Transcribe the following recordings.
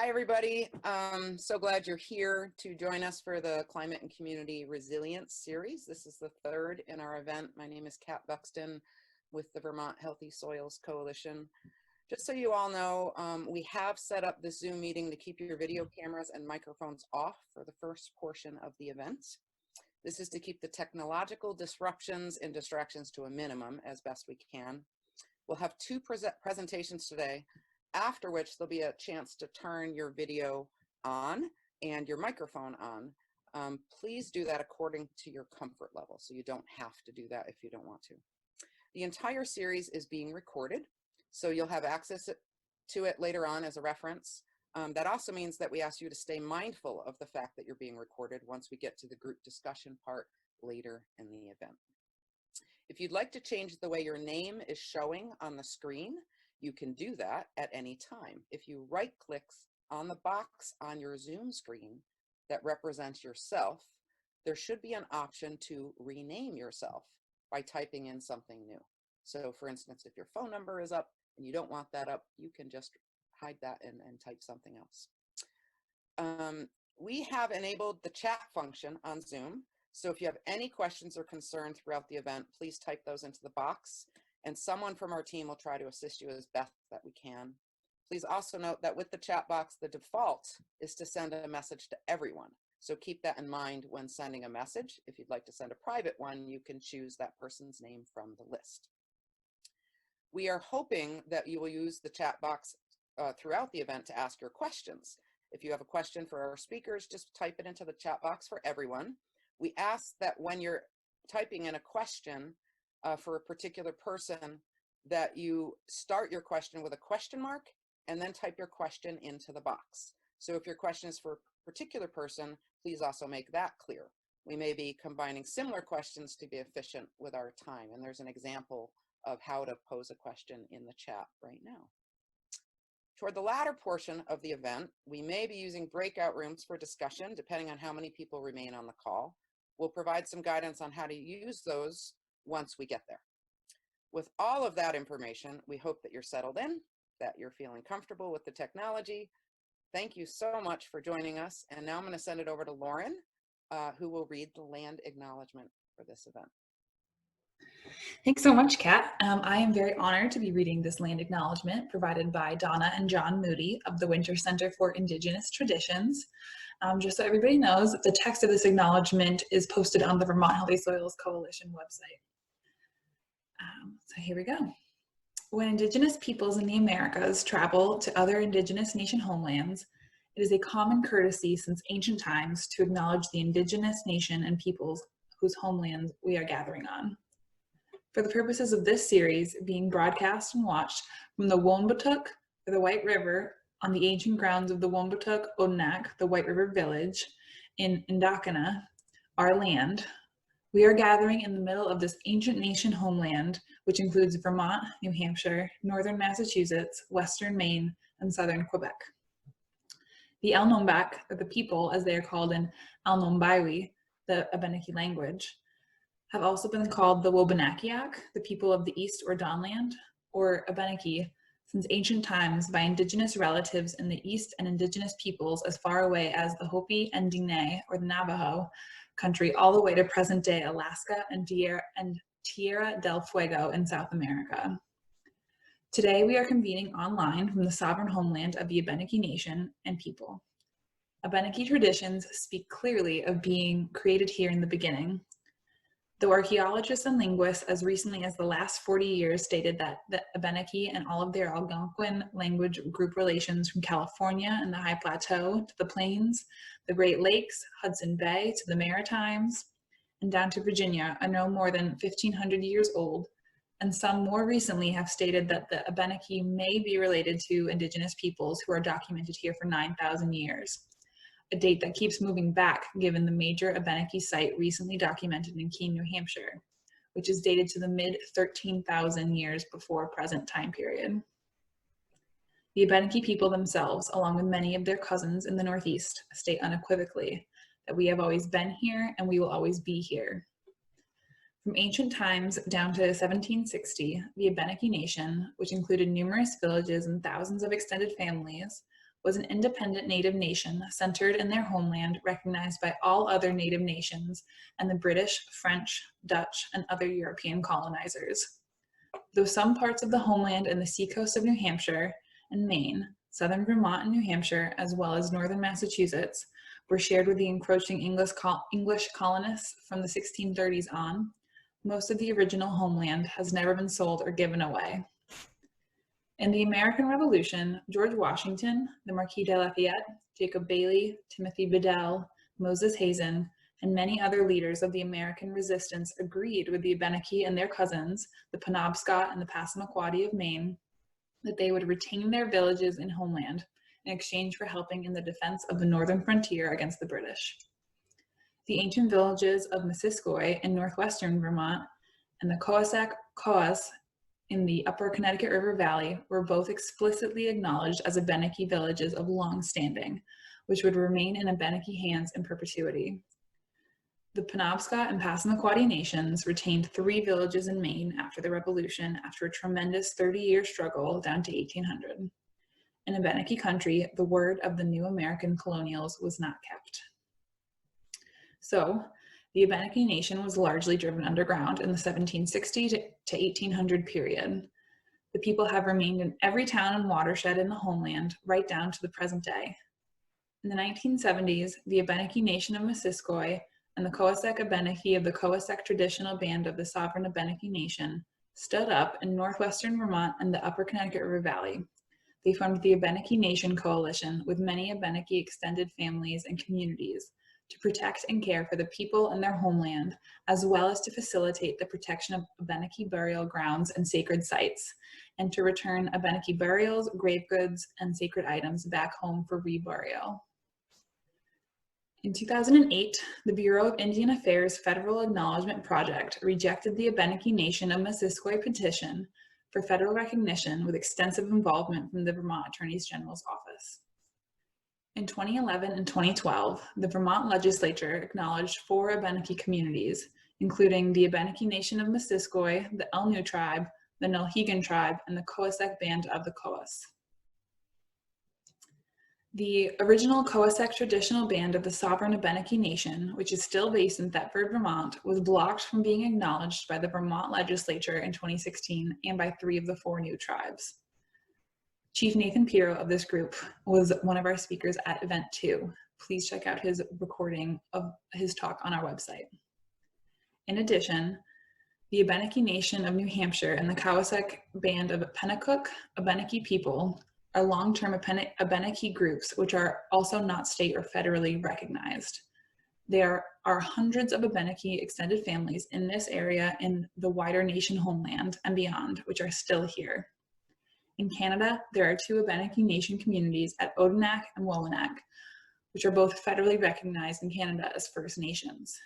Hi, everybody. So glad you're here to join us for the Climate and Community Resilience series. This is the third in our event. My name is Kat Buxton with the Vermont Healthy Soils Coalition. Just so you all know, we have set up this Zoom meeting to keep your video cameras and microphones off for the first portion of the event. This is to keep the technological disruptions and distractions to a minimum as best we can. We'll have two presentations today, after which there'll be a chance to turn your video on and your microphone on. Please do that according to your comfort level, so you don't have to do that if you don't want to. The entire series is being recorded, so you'll have access to it later on as a reference. That also means that we ask you to stay mindful of the fact that you're being recorded once we get to the group discussion part later in the event. If you'd like to change the way your name is showing on the screen, you can do that at any time. If you right-click on the box on your Zoom screen that represents yourself, there should be an option to rename yourself by typing in something new. So for instance, if your phone number is up and you don't want that up, you can just hide that and type something else. We have enabled the chat function on Zoom. So if you have any questions or concerns throughout the event, please type those into the box, and someone from our team will try to assist you as best that we can. Please also note that with the chat box, the default is to send a message to everyone. So keep that in mind when sending a message. If you'd like to send a private one, you can choose that person's name from the list. We are hoping that you will use the chat box throughout the event to ask your questions. If you have a question for our speakers, just type it into the chat box for everyone. We ask that when you're typing in a question for a particular person, that you start your question with a question mark and then type your question into the box. So if your question is for a particular person, please also make that clear. We may be combining similar questions to be efficient with our time, and there's an example of how to pose a question in the chat right now. Toward the latter portion of the event, we may be using breakout rooms for discussion, depending on how many people remain on the call. We'll provide some guidance on how to use those once we get there. With all of that information, we hope that you're settled in, that you're feeling comfortable with the technology. Thank you so much for joining us. And now I'm going to send it over to Lauren, who will read the land acknowledgement for this event. Thanks so much, Kat. I am very honored to be reading this land acknowledgement provided by Donna and John Moody of the Winter Center for Indigenous Traditions. Just so everybody knows, the text of this acknowledgement is posted on the Vermont Healthy Soils Coalition website. So here we go. When Indigenous peoples in the Americas travel to other Indigenous nation homelands, it is a common courtesy since ancient times to acknowledge the Indigenous nation and peoples whose homelands we are gathering on. For the purposes of this series being broadcast and watched from the Wombatuck, or the White River, on the ancient grounds of the Wombatuck Odanak, the White River Village, in Indakana, our land, we are gathering in the middle of this ancient nation homeland, which includes Vermont, New Hampshire, northern Massachusetts, western Maine, and southern Quebec. The Alnombak, or the people as they are called in Alnombiwi, the Abenaki language, have also been called the Wobanakiak, the people of the East or Dawnland, or Abenaki, since ancient times by Indigenous relatives in the East and Indigenous peoples as far away as the Hopi and Diné, or the Navajo, country all the way to present-day Alaska and Tierra del Fuego in South America. Today, we are convening online from the sovereign homeland of the Abenaki Nation and people. Abenaki traditions speak clearly of being created here in the beginning. Though archaeologists and linguists as recently as the last 40 years stated that the Abenaki and all of their Algonquin language group relations from California and the High Plateau to the Plains, the Great Lakes, Hudson Bay to the Maritimes, and down to Virginia are no more than 1,500 years old, and some more recently have stated that the Abenaki may be related to Indigenous peoples who are documented here for 9,000 years. A date that keeps moving back given the major Abenaki site recently documented in Keene, New Hampshire, which is dated to the mid-13,000 years before present time period. The Abenaki people themselves, along with many of their cousins in the Northeast, state unequivocally that we have always been here and we will always be here. From ancient times down to 1760, the Abenaki Nation, which included numerous villages and thousands of extended families, was an independent Native nation centered in their homeland, recognized by all other Native nations and the British, French, Dutch, and other European colonizers. Though some parts of the homeland and the seacoast of New Hampshire and Maine, southern Vermont and New Hampshire, as well as northern Massachusetts, were shared with the encroaching English colonists from the 1630s on, most of the original homeland has never been sold or given away. In the American Revolution, George Washington, the Marquis de Lafayette, Jacob Bailey, Timothy Bedell, Moses Hazen, and many other leaders of the American resistance agreed with the Abenaki and their cousins, the Penobscot and the Passamaquoddy of Maine, that they would retain their villages and homeland in exchange for helping in the defense of the northern frontier against the British. The ancient villages of Missisquoi in northwestern Vermont and the Coas in the upper Connecticut River Valley were both explicitly acknowledged as Abenaki villages of long standing, which would remain in Abenaki hands in perpetuity. The Penobscot and Passamaquoddy nations retained 3 villages in Maine after the Revolution after a tremendous 30-year struggle down to 1800. In Abenaki country, the word of the new American colonials was not kept. So, the Abenaki nation was largely driven underground in the 1760 to 1800 period. The people have remained in every town and watershed in the homeland right down to the present day. In the 1970s, the Abenaki nation of Missisquoi and the Coassac Abenaki of the Coassac Traditional Band of the Sovereign Abenaki Nation stood up in northwestern Vermont and the upper Connecticut River Valley. They formed the Abenaki Nation Coalition with many Abenaki extended families and communities to protect and care for the people and their homeland, as well as to facilitate the protection of Abenaki burial grounds and sacred sites, and to return Abenaki burials, grave goods, and sacred items back home for reburial. In 2008, the Bureau of Indian Affairs Federal Acknowledgement Project rejected the Abenaki Nation of Missisquoi petition for federal recognition with extensive involvement from the Vermont Attorney General's office. In 2011 and 2012, the Vermont legislature acknowledged 4 Abenaki communities, including the Abenaki Nation of Missisquoi, the Elhuni tribe, the Nulhegan tribe, and the Coassac Band of the Coas. The original Coassac Traditional Band of the Sovereign Abenaki Nation, which is still based in Thetford, Vermont, was blocked from being acknowledged by the Vermont legislature in 2016 and by 3 of the 4 new tribes. Chief Nathan Pirro of this group was one of our speakers at event 2. Please check out his recording of his talk on our website. In addition, the Abenaki Nation of New Hampshire and the Coassac Band of Pennacook Abenaki people are long-term Abenaki groups which are also not state or federally recognized. There are hundreds of Abenaki extended families in this area in the wider nation homeland and beyond, which are still here. In Canada, there are 2 Abenaki Nation communities at Odanak and Wowinak, which are both federally recognized in Canada as First Nations.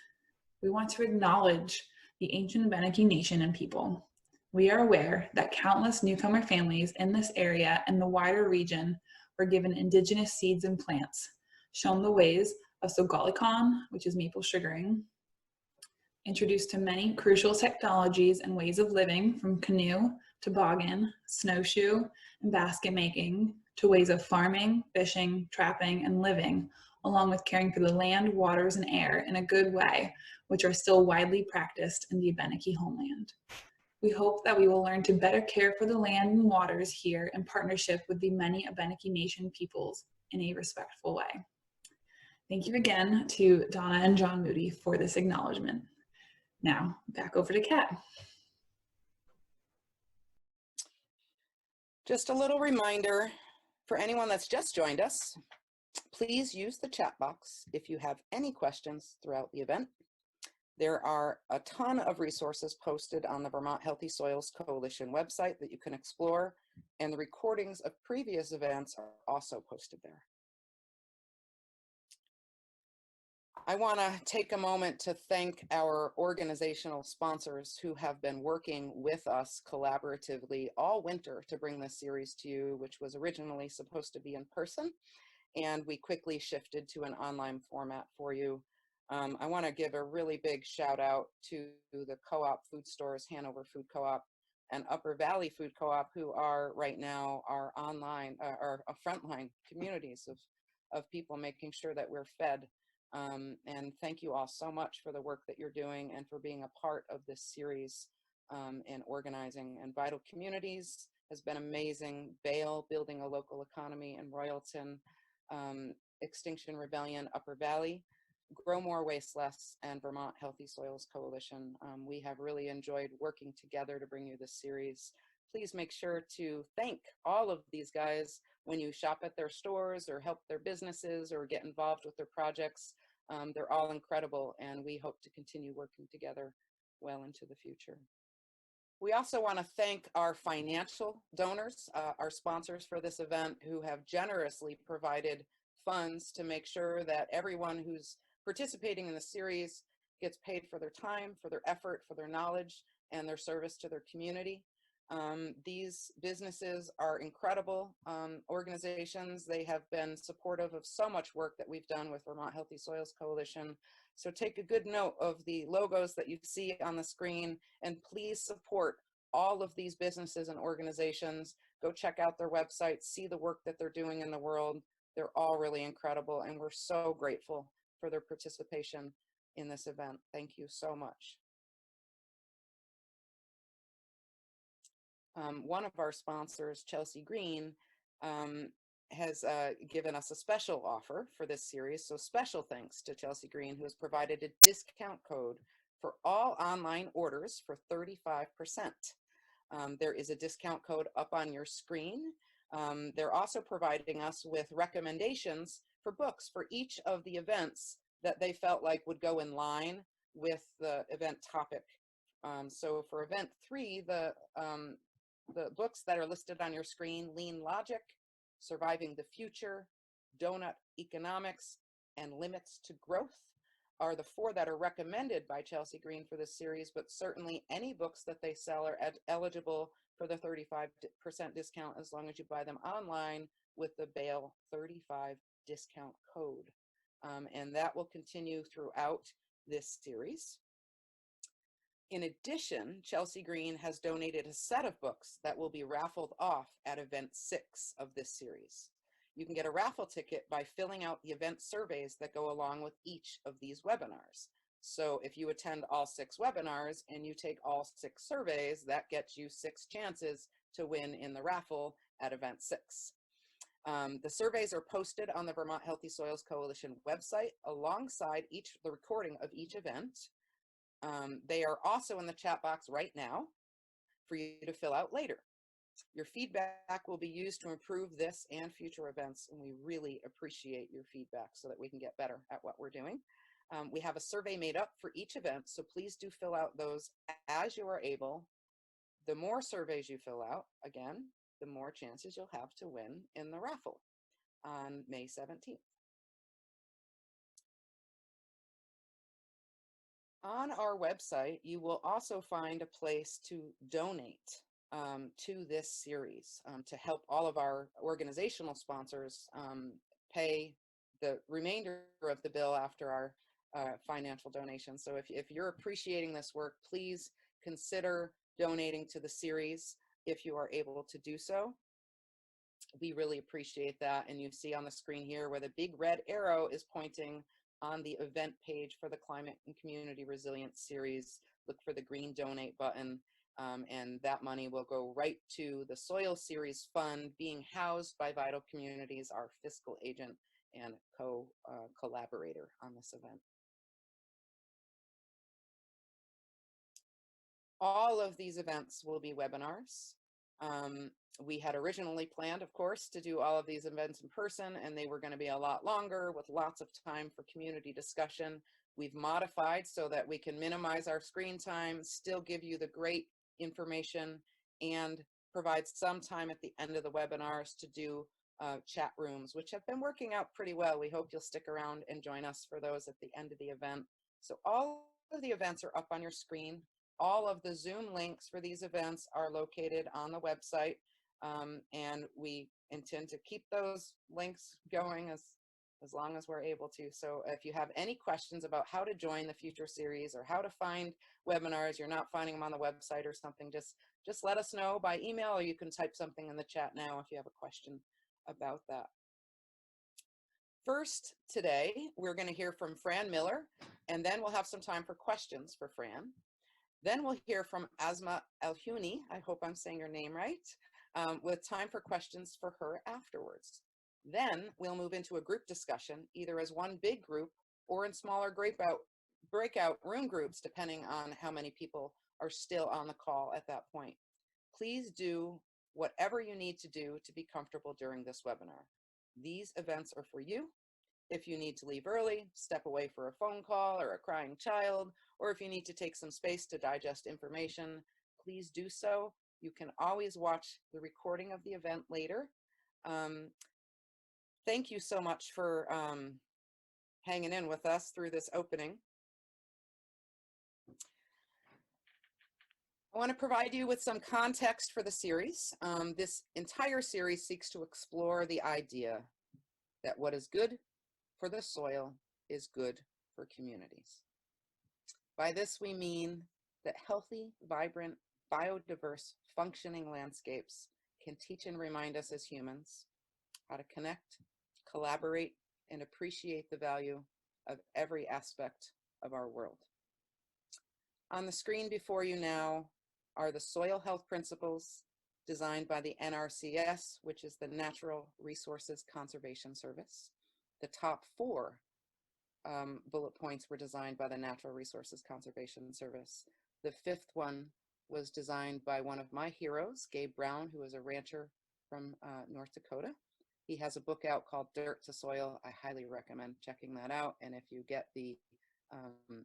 We want to acknowledge the ancient Abenaki Nation and people. We are aware that countless newcomer families in this area and the wider region were given indigenous seeds and plants, shown the ways of Sogolikon, which is maple sugaring, introduced to many crucial technologies and ways of living from canoe, toboggan, snowshoe, and basket making, to ways of farming, fishing, trapping, and living, along with caring for the land, waters, and air in a good way, which are still widely practiced in the Abenaki homeland. We hope that we will learn to better care for the land and waters here in partnership with the many Abenaki Nation peoples in a respectful way. Thank you again to Donna and John Moody for this acknowledgement. Now, back over to Kat. Just a little reminder for anyone that's just joined us, please use the chat box if you have any questions throughout the event. There are a ton of resources posted on the Vermont Healthy Soils Coalition website that you can explore, and the recordings of previous events are also posted there. I want to take a moment to thank our organizational sponsors who have been working with us collaboratively all winter to bring this series to you, which was originally supposed to be in person, and we quickly shifted to an online format for you. I want to give a really big shout out to the co-op food stores, Hanover Food Co-op, and Upper Valley Food Co-op, who are right now our online, our frontline communities of people making sure that we're fed. And thank you all so much for the work that you're doing and for being a part of this series and organizing. And Vital Communities has been amazing. Bale, Building a Local Economy in Royalton, Extinction Rebellion, Upper Valley, Grow More, Waste Less, and Vermont Healthy Soils Coalition. We have really enjoyed working together to bring you this series. Please make sure to thank all of these guys when you shop at their stores or help their businesses or get involved with their projects. They're all incredible, and we hope to continue working together well into the future. We also want to thank our financial donors, our sponsors for this event, who have generously provided funds to make sure that everyone who's participating in the series gets paid for their time, for their effort, for their knowledge, and their service to their community. These businesses are incredible organizations. They have been supportive of so much work that we've done with Vermont Healthy Soils Coalition. So take a good note of the logos that you see on the screen, and please support all of these businesses and organizations. Go check out their websites, see the work that they're doing in the world. They're all really incredible, and we're so grateful for their participation in this event. Thank you so much. One of our sponsors, Chelsea Green, has given us a special offer for this series. So special thanks to Chelsea Green, who has provided a discount code for all online orders for 35%. There is a discount code up on your screen. They're also providing us with recommendations for books for each of the events that they felt like would go in line with the event topic. So for event 3, the books that are listed on your screen, Lean Logic, Surviving the Future, Donut Economics, and Limits to Growth, are the 4 that are recommended by Chelsea Green for this series, but certainly any books that they sell are eligible for the 35% discount as long as you buy them online with the Bale 35 discount code. And that will continue throughout this series. In addition, Chelsea Green has donated a set of books that will be raffled off at event 6 of this series. You can get a raffle ticket by filling out the event surveys that go along with each of these webinars. So if you attend all 6 webinars and you take all 6 surveys, that gets you 6 chances to win in the raffle at event 6. The surveys are posted on the Vermont Healthy Soils Coalition website alongside the recording of each event. They are also in the chat box right now for you to fill out later. Your feedback will be used to improve this and future events, and we really appreciate your feedback so that we can get better at what we're doing. We have a survey made up for each event, so please do fill out those as you are able. The more surveys you fill out, again, the more chances you'll have to win in the raffle on May 17th. On our website, you will also find a place to donate to this series to help all of our organizational sponsors pay the remainder of the bill after our financial donation. So if you're appreciating this work, please consider donating to the series if you are able to do so. We really appreciate that. And you see on the screen here where the big red arrow is pointing on the event page for the Climate and Community Resilience series. Look for the green donate button, and that money will go right to the Soil Series Fund being housed by Vital Communities, our fiscal agent and collaborator on this event. All of these events will be webinars. We had originally planned, of course, to do all of these events in person, and they were going to be a lot longer with lots of time for community discussion. We've modified so that we can minimize our screen time, still give you the great information, and provide some time at the end of the webinars to do chat rooms, which have been working out pretty well. We hope you'll stick around and join us for those at the end of the event. So all of the events are up on your screen. All of the Zoom links for these events are located on the website, and we intend to keep those links going as long as we're able to. So if you have any questions about how to join the future series or how to find webinars, you're not finding them on the website or something, just just let us know by email, or you can type something in the chat now if you have a question about that. First today, we're going to hear from Fran Miller, and then we'll have some time for questions for Fran. Then we'll hear from Asma Elhuni, I hope I'm saying your name right, with time for questions for her afterwards. Then we'll move into a group discussion, either as one big group or in smaller breakout room groups, depending on how many people are still on the call at that point. Please do whatever you need to do to be comfortable during this webinar. These events are for you. If you need to leave early, step away for a phone call or a crying child, or if you need to take some space to digest information, please do so. You can always watch the recording of the event later. Thank you so much for hanging in with us through this opening. I want to provide you with some context for the series. This entire series seeks to explore the idea that what is good for the soil is good for communities. By this we mean that healthy, vibrant, biodiverse, functioning landscapes can teach and remind us as humans how to connect, collaborate, and appreciate the value of every aspect of our world. On the screen before you now are the soil health principles designed by the NRCS, which is the Natural Resources Conservation Service. The top 4 bullet points were designed by the Natural Resources Conservation Service. The 5th one was designed by one of my heroes, Gabe Brown, who is a rancher from North Dakota. He has a book out called Dirt to Soil. I highly recommend checking that out. And if you get the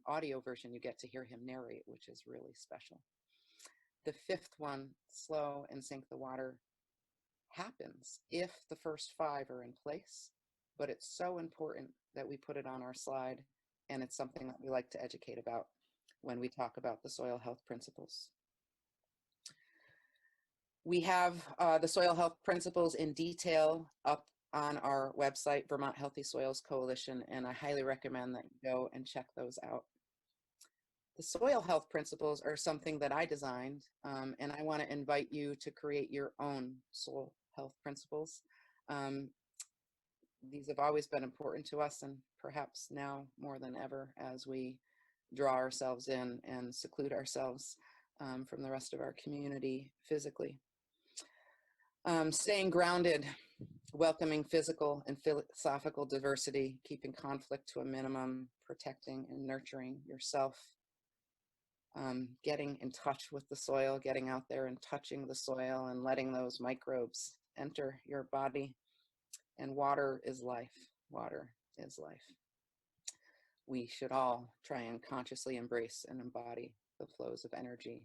audio version, you get to hear him narrate, which is really special. The 5th one, Slow and Sink the Water, happens if the first 5 are in place, but it's so important that we put it on our slide, and it's something that we like to educate about when we talk about the soil health principles. We have the soil health principles in detail up on our website, Vermont Healthy Soils Coalition, and I highly recommend that you go and check those out. The soil health principles are something that I designed, and I want to invite you to create your own soil health principles. These have always been important to us, and perhaps now more than ever as we draw ourselves in and seclude ourselves from the rest of our community physically. Staying grounded, welcoming physical and philosophical diversity, keeping conflict to a minimum, protecting and nurturing yourself, getting in touch with the soil, getting out there and touching the soil and letting those microbes enter your body. And water is life. Water is life. We should all try and consciously embrace and embody the flows of energy.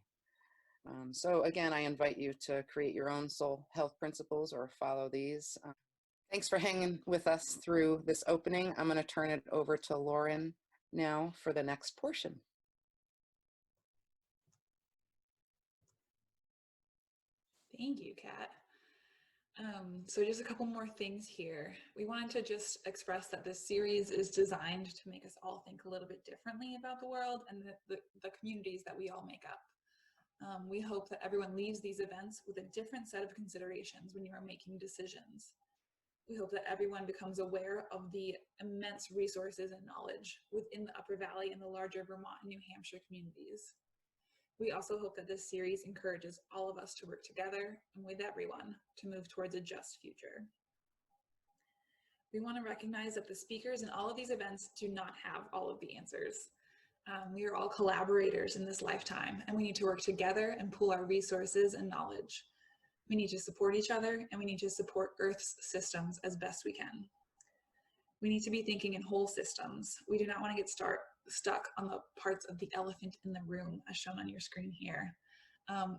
So again, I invite you to create your own soul health principles or follow these. Thanks for hanging with us through this opening. I'm going to turn it over to Lauren now for the next portion. Thank you, Kat. So just a couple more things here. We wanted to just express that this series is designed to make us all think a little bit differently about the world and the communities that we all make up. We hope that everyone leaves these events with a different set of considerations when you are making decisions. We hope that everyone becomes aware of the immense resources and knowledge within the Upper Valley and the larger Vermont and New Hampshire communities. We also hope that this series encourages all of us to work together and with everyone to move towards a just future. We want to recognize that the speakers in all of these events do not have all of the answers. We are all collaborators in this lifetime, and we need to work together and pool our resources and knowledge. We need to support each other, and we need to support Earth's systems as best we can. We need to be thinking in whole systems. We do not want to get stuck on the parts of the elephant in the room, as shown on your screen here.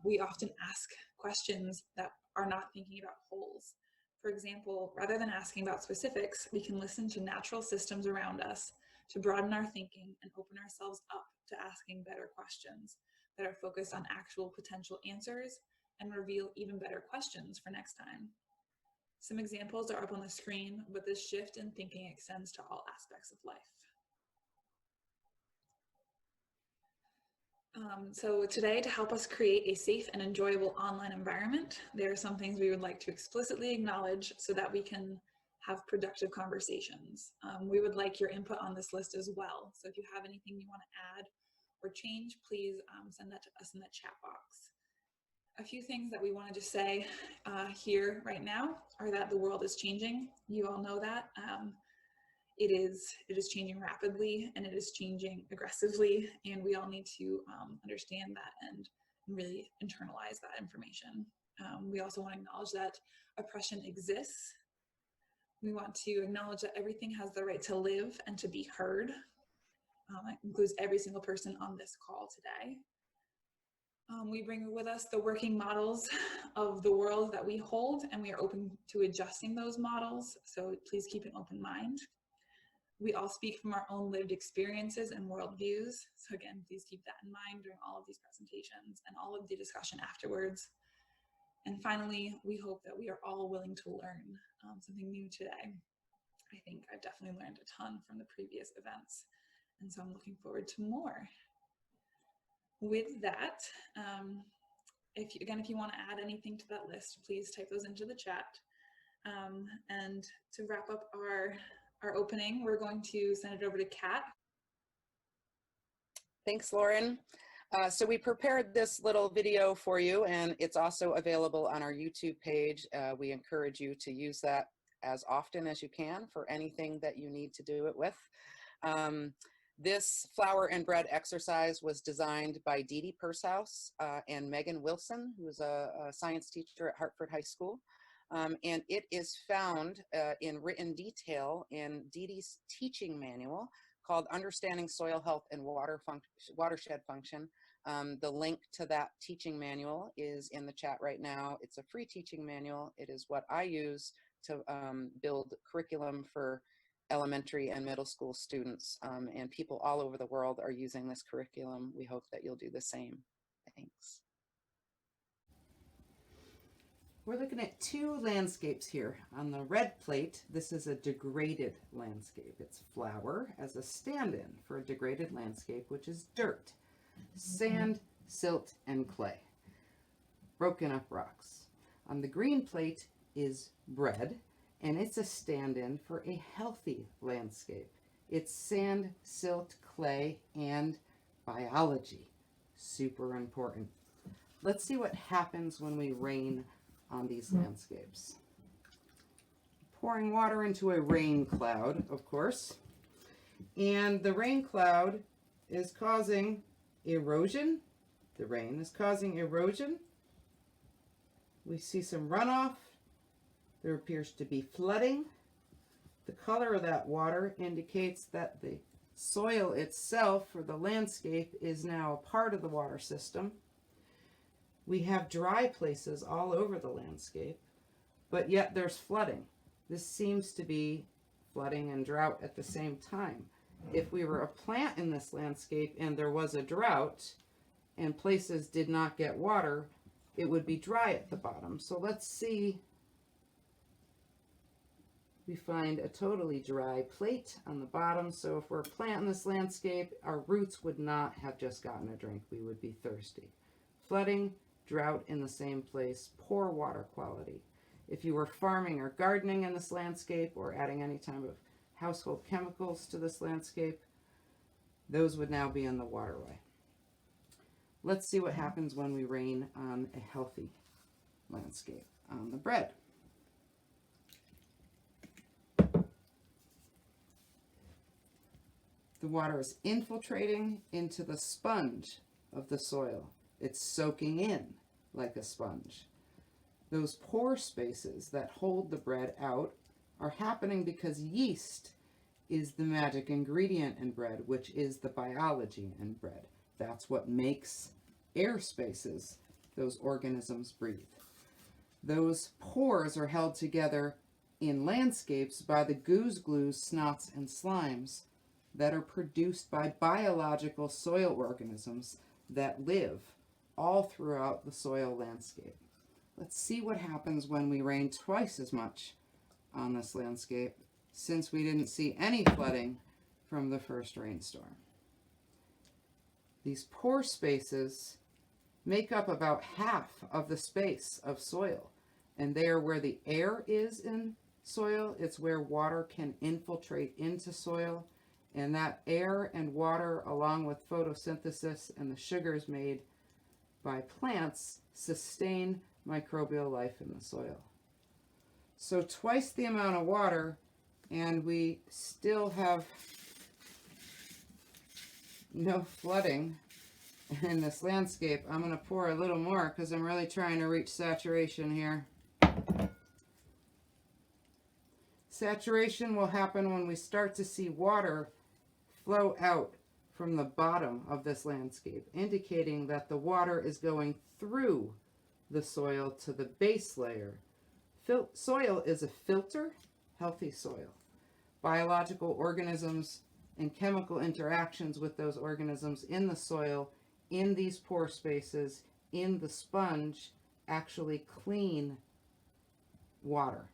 We often ask questions that are not thinking about wholes. For example, rather than asking about specifics, we can listen to natural systems around us to broaden our thinking and open ourselves up to asking better questions that are focused on actual potential answers and reveal even better questions for next time. Some examples are up on the screen, but this shift in thinking extends to all aspects of life. So today, to help us create a safe and enjoyable online environment, there are some things we would like to explicitly acknowledge so that we can have productive conversations. We would like your input on this list as well. So if you have anything you want to add or change, please send that to us in the chat box. A few things that we wanted to say here right now are that the world is changing. You all know that. It is changing rapidly, and it is changing aggressively, and we all need to understand that and really internalize that information. We also want to acknowledge that oppression exists. We want to acknowledge that everything has the right to live and to be heard. That includes every single person on this call today. We bring with us the working models of the world that we hold, and we are open to adjusting those models, so please keep an open mind. We all speak from our own lived experiences and worldviews. So again, please keep that in mind during all of these presentations and all of the discussion afterwards. And finally, we hope that we are all willing to learn something new today. I think I've definitely learned a ton from the previous events, and so I'm looking forward to more. With that, if you want to add anything to that list, please type those into the chat. And to wrap up our opening, we're going to send it over to Kat. Thanks, Lauren. So we prepared this little video for you, and it's also available on our YouTube page. We encourage you to use that as often as you can for anything that you need to do it with. This flour and bread exercise was designed by Dee Dee Pershouse and Megan Wilson, who is a science teacher at Hartford High School. And it is found in written detail in Dee Dee's teaching manual called Understanding Soil Health and Watershed Function. The link to that teaching manual is in the chat right now. It's a free teaching manual. It is what I use to build curriculum for elementary and middle school students, and people all over the world are using this curriculum. We hope that you'll do the same. Thanks. We're looking at two landscapes here. On the red plate, this is a degraded landscape. It's flour as a stand-in for a degraded landscape, which is dirt, sand, silt, and clay, broken up rocks. On the green plate is bread, and it's a stand-in for a healthy landscape. It's sand, silt, clay, and biology. Super important. Let's see what happens when we rain on these landscapes. Pouring water into a rain cloud, of course, and the rain cloud is causing erosion. The rain is causing erosion. We see some runoff. There appears to be flooding. The color of that water indicates that the soil itself, or the landscape, is now a part of the water system. We have dry places all over the landscape, but yet there's flooding. This seems to be flooding and drought at the same time. If we were a plant in this landscape and there was a drought and places did not get water, it would be dry at the bottom. So let's see. We find a totally dry plate on the bottom. So if we're a plant in this landscape, our roots would not have just gotten a drink. We would be thirsty. Flooding, drought in the same place, poor water quality. If you were farming or gardening in this landscape or adding any type of household chemicals to this landscape, those would now be in the waterway. Let's see what happens when we rain on a healthy landscape. On the bread. The water is infiltrating into the sponge of the soil. It's soaking in like a sponge. Those pore spaces that hold the bread out are happening because yeast is the magic ingredient in bread, which is the biology in bread. That's what makes air spaces those organisms breathe. Those pores are held together in landscapes by the goose glues, snots, and slimes that are produced by biological soil organisms that live all throughout the soil landscape. Let's see what happens when we rain twice as much on this landscape, since we didn't see any flooding from the first rainstorm. These pore spaces make up about half of the space of soil. And they are where the air is in soil. It's where water can infiltrate into soil. And that air and water, along with photosynthesis and the sugars made by plants, sustain microbial life in the soil. So twice the amount of water, and we still have no flooding in this landscape. I'm going to pour a little more because I'm really trying to reach saturation here. Saturation will happen when we start to see water flow out from the bottom of this landscape, indicating that the water is going through the soil to the base layer. Soil is a filter, healthy soil. Biological organisms and chemical interactions with those organisms in the soil, in these pore spaces, in the sponge, actually clean water.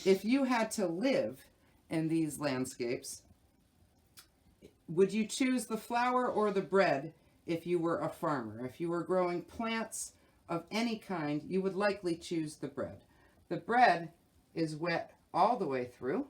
If you had to live in these landscapes, would you choose the flour or the bread if you were a farmer? If you were growing plants of any kind, you would likely choose the bread. The bread is wet all the way through.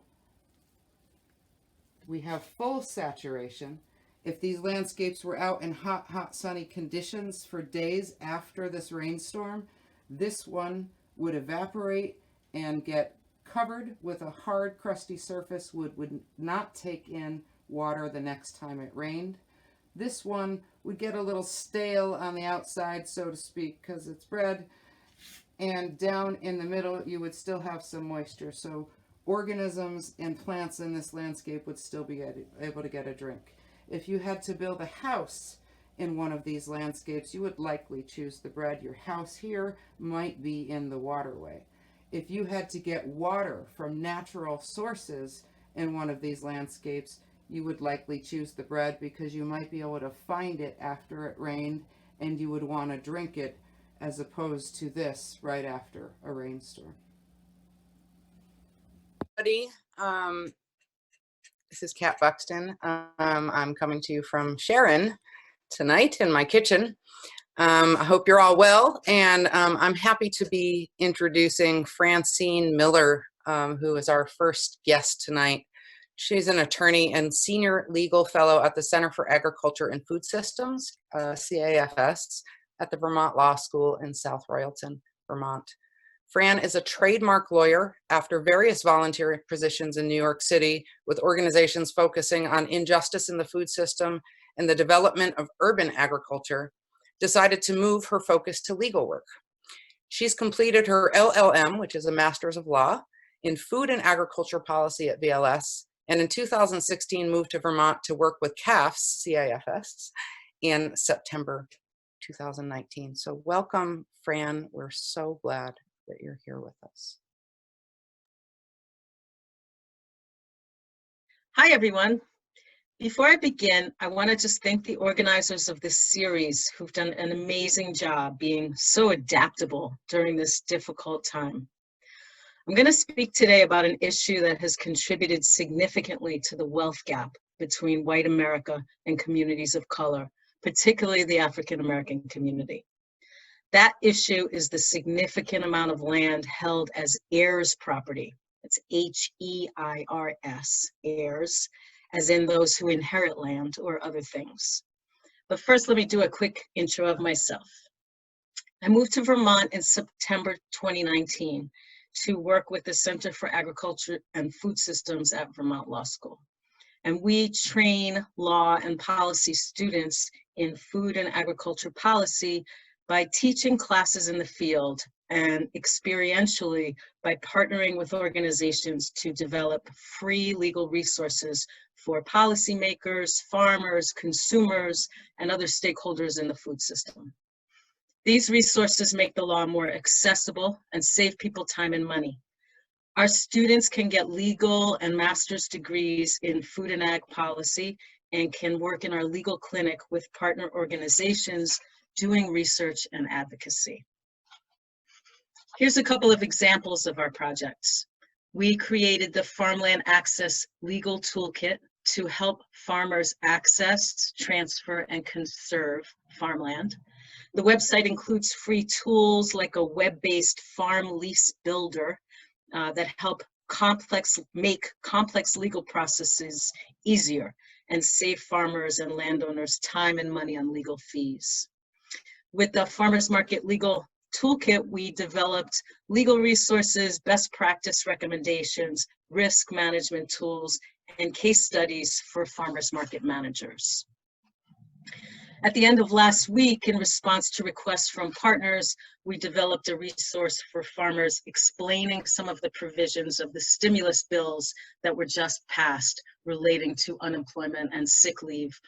We have full saturation. If these landscapes were out in hot, hot, sunny conditions for days after this rainstorm, this one would evaporate and get covered with a hard, crusty surface, would not take in water the next time it rained. This one would get a little stale on the outside, so to speak, because it's bread, and down in the middle you would still have some moisture, so organisms and plants in this landscape would still be able to get a drink. If you had to build a house in one of these landscapes, you would likely choose the bread. Your house here might be in the waterway. If you had to get water from natural sources in one of these landscapes, you would likely choose the bread because you might be able to find it after it rained and you would want to drink it, as opposed to this right after a rainstorm. This is Kat Buxton. I'm coming to you from Sharon tonight in my kitchen. I hope you're all well, and I'm happy to be introducing Francine Miller, who is our first guest tonight. She's an attorney and senior legal fellow at the Center for Agriculture and Food Systems, CAFS, at the Vermont Law School in South Royalton, Vermont. Fran is a trademark lawyer after various volunteer positions in New York City with organizations focusing on injustice in the food system and the development of urban agriculture, decided to move her focus to legal work. She's completed her LLM, which is a Master's of Law, in Food and Agriculture Policy at VLS, and in 2016 moved to Vermont to work with CAFS in September 2019. So welcome, Fran. We're so glad that you're here with us. Hi, everyone. Before I begin, I want to just thank the organizers of this series who've done an amazing job being so adaptable during this difficult time. I'm going to speak today about an issue that has contributed significantly to the wealth gap between white America and communities of color, particularly the African American community. That issue is the significant amount of land held as heirs property. It's H-E-I-R-S, heirs, as in those who inherit land or other things. But first, let me do a quick intro of myself. I moved to Vermont in September 2019 to work with the Center for Agriculture and Food Systems at Vermont Law School. And we train law and policy students in food and agriculture policy by teaching classes in the field and experientially by partnering with organizations to develop free legal resources for policymakers, farmers, consumers, and other stakeholders in the food system. These resources make the law more accessible and save people time and money. Our students can get legal and master's degrees in food and ag policy and can work in our legal clinic with partner organizations doing research and advocacy. Here's a couple of examples of our projects. We created the Farmland Access Legal Toolkit to help farmers access, transfer, and conserve farmland. The website includes free tools like a web-based farm lease builder that help make complex legal processes easier and save farmers and landowners time and money on legal fees. With the Farmers Market Legal Toolkit, we developed legal resources, best practice recommendations, risk management tools, and case studies for farmers market managers. At the end of last week, in response to requests from partners, we developed a resource for farmers explaining some of the provisions of the stimulus bills that were just passed relating to unemployment and sick leave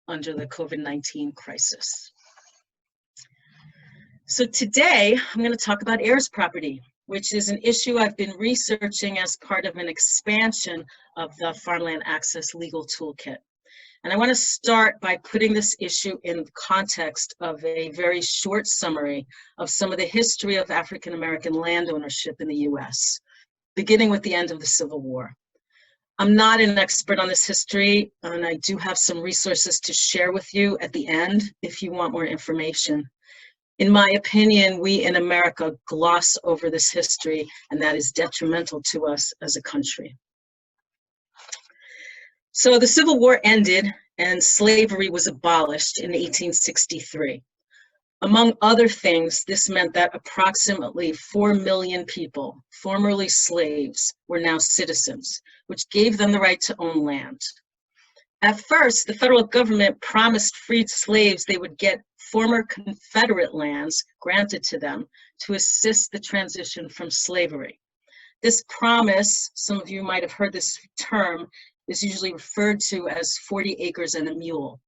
under the COVID-19 crisis. So today, I'm going to talk about heirs property, which is an issue I've been researching as part of an expansion of the Farmland Access Legal Toolkit. And I want to start by putting this issue in context of a very short summary of some of the history of African American land ownership in the US, beginning with the end of the Civil War. I'm not an expert on this history, and I do have some resources to share with you at the end if you want more information. In my opinion, we in America gloss over this history, and that is detrimental to us as a country. So the Civil War ended and slavery was abolished in 1863. Among other things, this meant that approximately 4 million people, formerly slaves, were now citizens, which gave them the right to own land. At first, the federal government promised freed slaves they would get former Confederate lands granted to them to assist the transition from slavery. This promise, some of you might have heard this term, is usually referred to as 40 acres and a mule.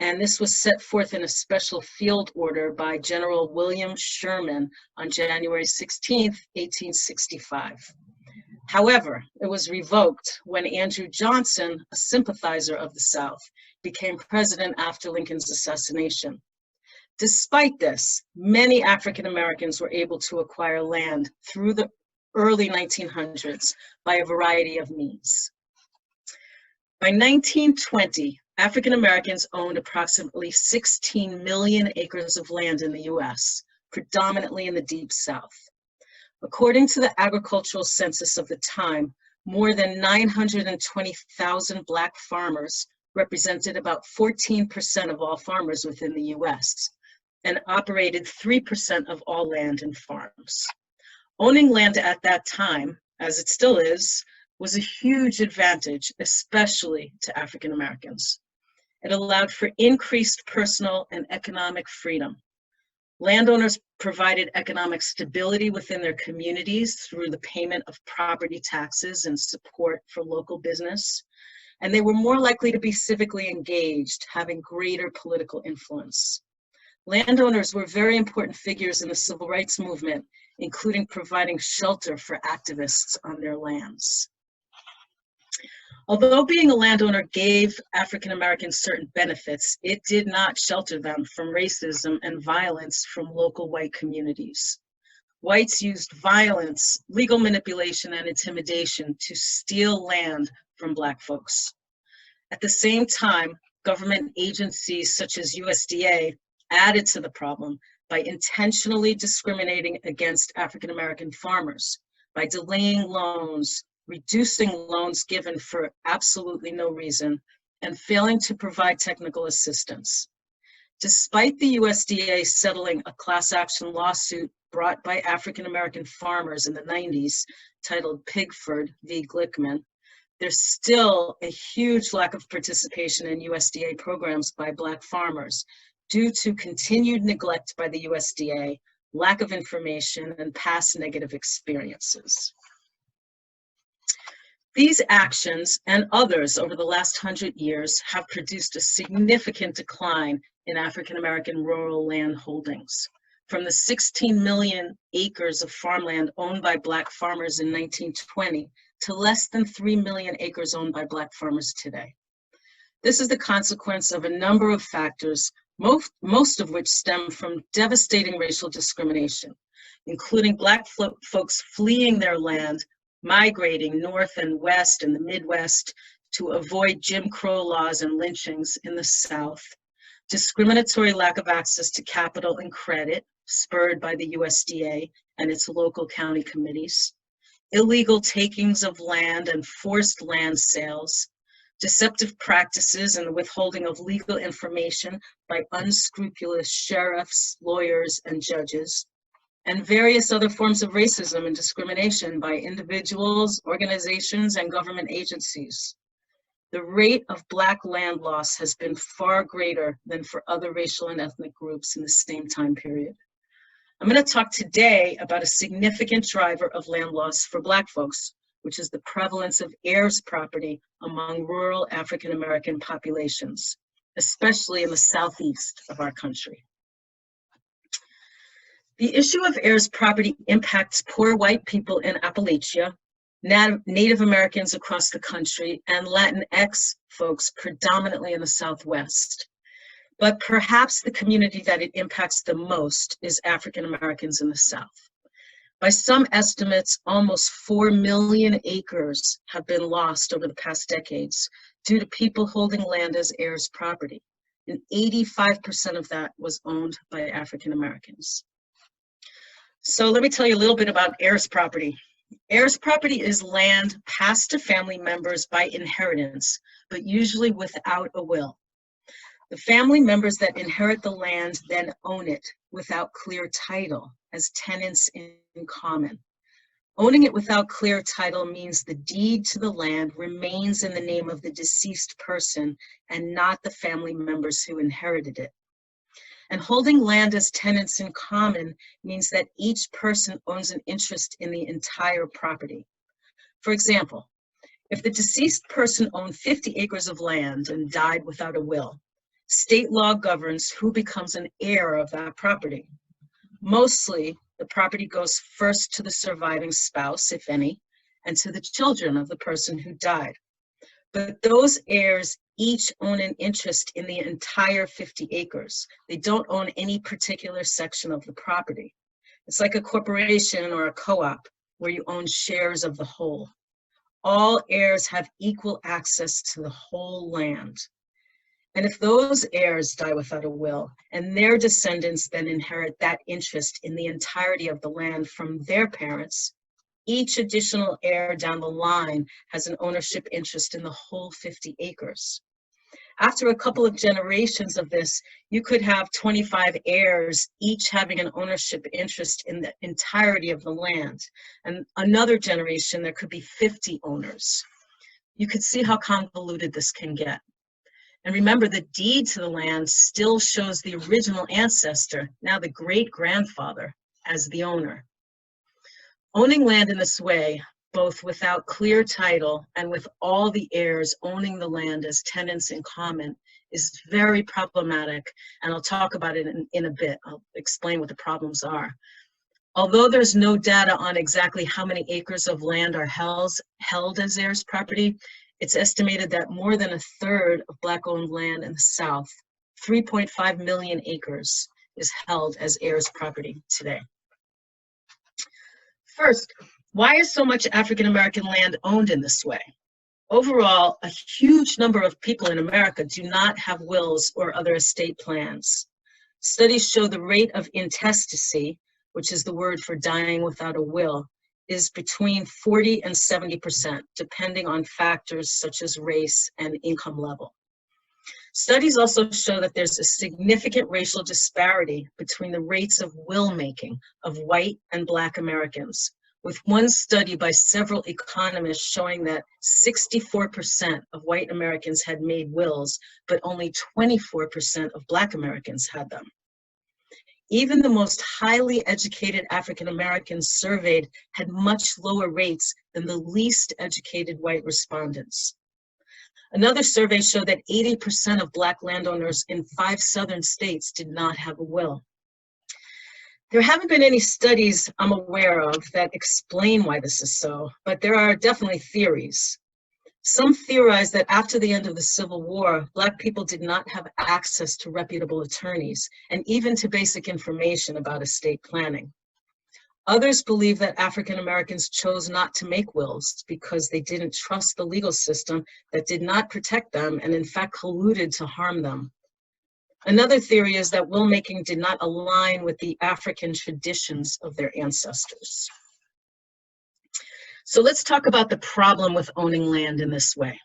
And this was set forth in a special field order by General William Sherman on January 16, 1865. However, it was revoked when Andrew Johnson, a sympathizer of the South, became president after Lincoln's assassination. Despite this, many African Americans were able to acquire land through the early 1900s by a variety of means. By 1920, African Americans owned approximately 16 million acres of land in the US, predominantly in the Deep South. According to the agricultural census of the time, more than 920,000 Black farmers represented about 14% of all farmers within the US and operated 3% of all land and farms. Owning land at that time, as it still is, was a huge advantage, especially to African Americans. It allowed for increased personal and economic freedom. Landowners provided economic stability within their communities through the payment of property taxes and support for local business, and they were more likely to be civically engaged, having greater political influence. Landowners were very important figures in the civil rights movement, including providing shelter for activists on their lands. Although being a landowner gave African Americans certain benefits, it did not shelter them from racism and violence from local white communities. Whites used violence, legal manipulation, and intimidation to steal land from Black folks. At the same time, government agencies such as USDA added to the problem by intentionally discriminating against African American farmers, by delaying loans, reducing loans given for absolutely no reason, and failing to provide technical assistance. Despite the USDA settling a class action lawsuit brought by African American farmers in the 90s, titled Pigford v. Glickman, there's still a huge lack of participation in USDA programs by Black farmers due to continued neglect by the USDA, lack of information, and past negative experiences. These actions and others over the last 100 years have produced a significant decline in African American rural land holdings. From the 16 million acres of farmland owned by Black farmers in 1920 to less than 3 million acres owned by Black farmers today. This is the consequence of a number of factors, most of which stem from devastating racial discrimination, including Black folks fleeing their land, migrating north and west and the Midwest to avoid Jim Crow laws and lynchings in the South, discriminatory lack of access to capital and credit, spurred by the USDA and its local county committees, illegal takings of land and forced land sales, deceptive practices and the withholding of legal information by unscrupulous sheriffs, lawyers, and judges, and various other forms of racism and discrimination by individuals, organizations, and government agencies. The rate of Black land loss has been far greater than for other racial and ethnic groups in the same time period. I'm going to talk today about a significant driver of land loss for Black folks, which is the prevalence of heirs property among rural African American populations, especially in the southeast of our country. The issue of heirs property impacts poor white people in Appalachia, Native Americans across the country, and Latinx folks predominantly in the Southwest. But perhaps the community that it impacts the most is African Americans in the South. By some estimates, almost 4 million acres have been lost over the past decades due to people holding land as heirs property, and 85% of that was owned by African Americans. So let me tell you a little bit about heirs property. Heirs property is land passed to family members by inheritance, but usually without a will. The family members that inherit the land then own it without clear title as tenants in common. Owning it without clear title means the deed to the land remains in the name of the deceased person and not the family members who inherited it. And holding land as tenants in common means that each person owns an interest in the entire property. For example, if the deceased person owned 50 acres of land and died without a will, state law governs who becomes an heir of that property. Mostly, the property goes first to the surviving spouse, if any, and to the children of the person who died. But those heirs each own an interest in the entire 50 acres. They don't own any particular section of the property. It's like a corporation or a co-op where you own shares of the whole. All heirs have equal access to the whole land. And if those heirs die without a will, and their descendants then inherit that interest in the entirety of the land from their parents, each additional heir down the line has an ownership interest in the whole 50 acres. After a couple of generations of this, you could have 25 heirs, each having an ownership interest in the entirety of the land. And another generation, there could be 50 owners. You could see how convoluted this can get. And remember, the deed to the land still shows the original ancestor, now the great-grandfather, as the owner. Owning land in this way, both without clear title and with all the heirs owning the land as tenants in common, is very problematic, and I'll talk about it in a bit. I'll explain what the problems are. Although there's no data on exactly how many acres of land are held as heirs property, it's estimated that more than a third of Black-owned land in the South, 3.5 million acres, is held as heirs property today. First, why is so much African American land owned in this way? Overall, a huge number of people in America do not have wills or other estate plans. Studies show the rate of intestacy, which is the word for dying without a will, is between 40 and 70%, depending on factors such as race and income level. Studies also show that there's a significant racial disparity between the rates of will making of white and Black Americans, with one study by several economists showing that 64% of white Americans had made wills, but only 24% of Black Americans had them. Even the most highly educated African Americans surveyed had much lower rates than the least educated white respondents. Another survey showed that 80% of Black landowners in 5 southern states did not have a will. There haven't been any studies I'm aware of that explain why this is so, but there are definitely theories. Some theorize that after the end of the Civil War, Black people did not have access to reputable attorneys and even to basic information about estate planning. Others believe that African Americans chose not to make wills because they didn't trust the legal system that did not protect them and in fact colluded to harm them. Another theory is that will making did not align with the African traditions of their ancestors. So let's talk about the problem with owning land in this way.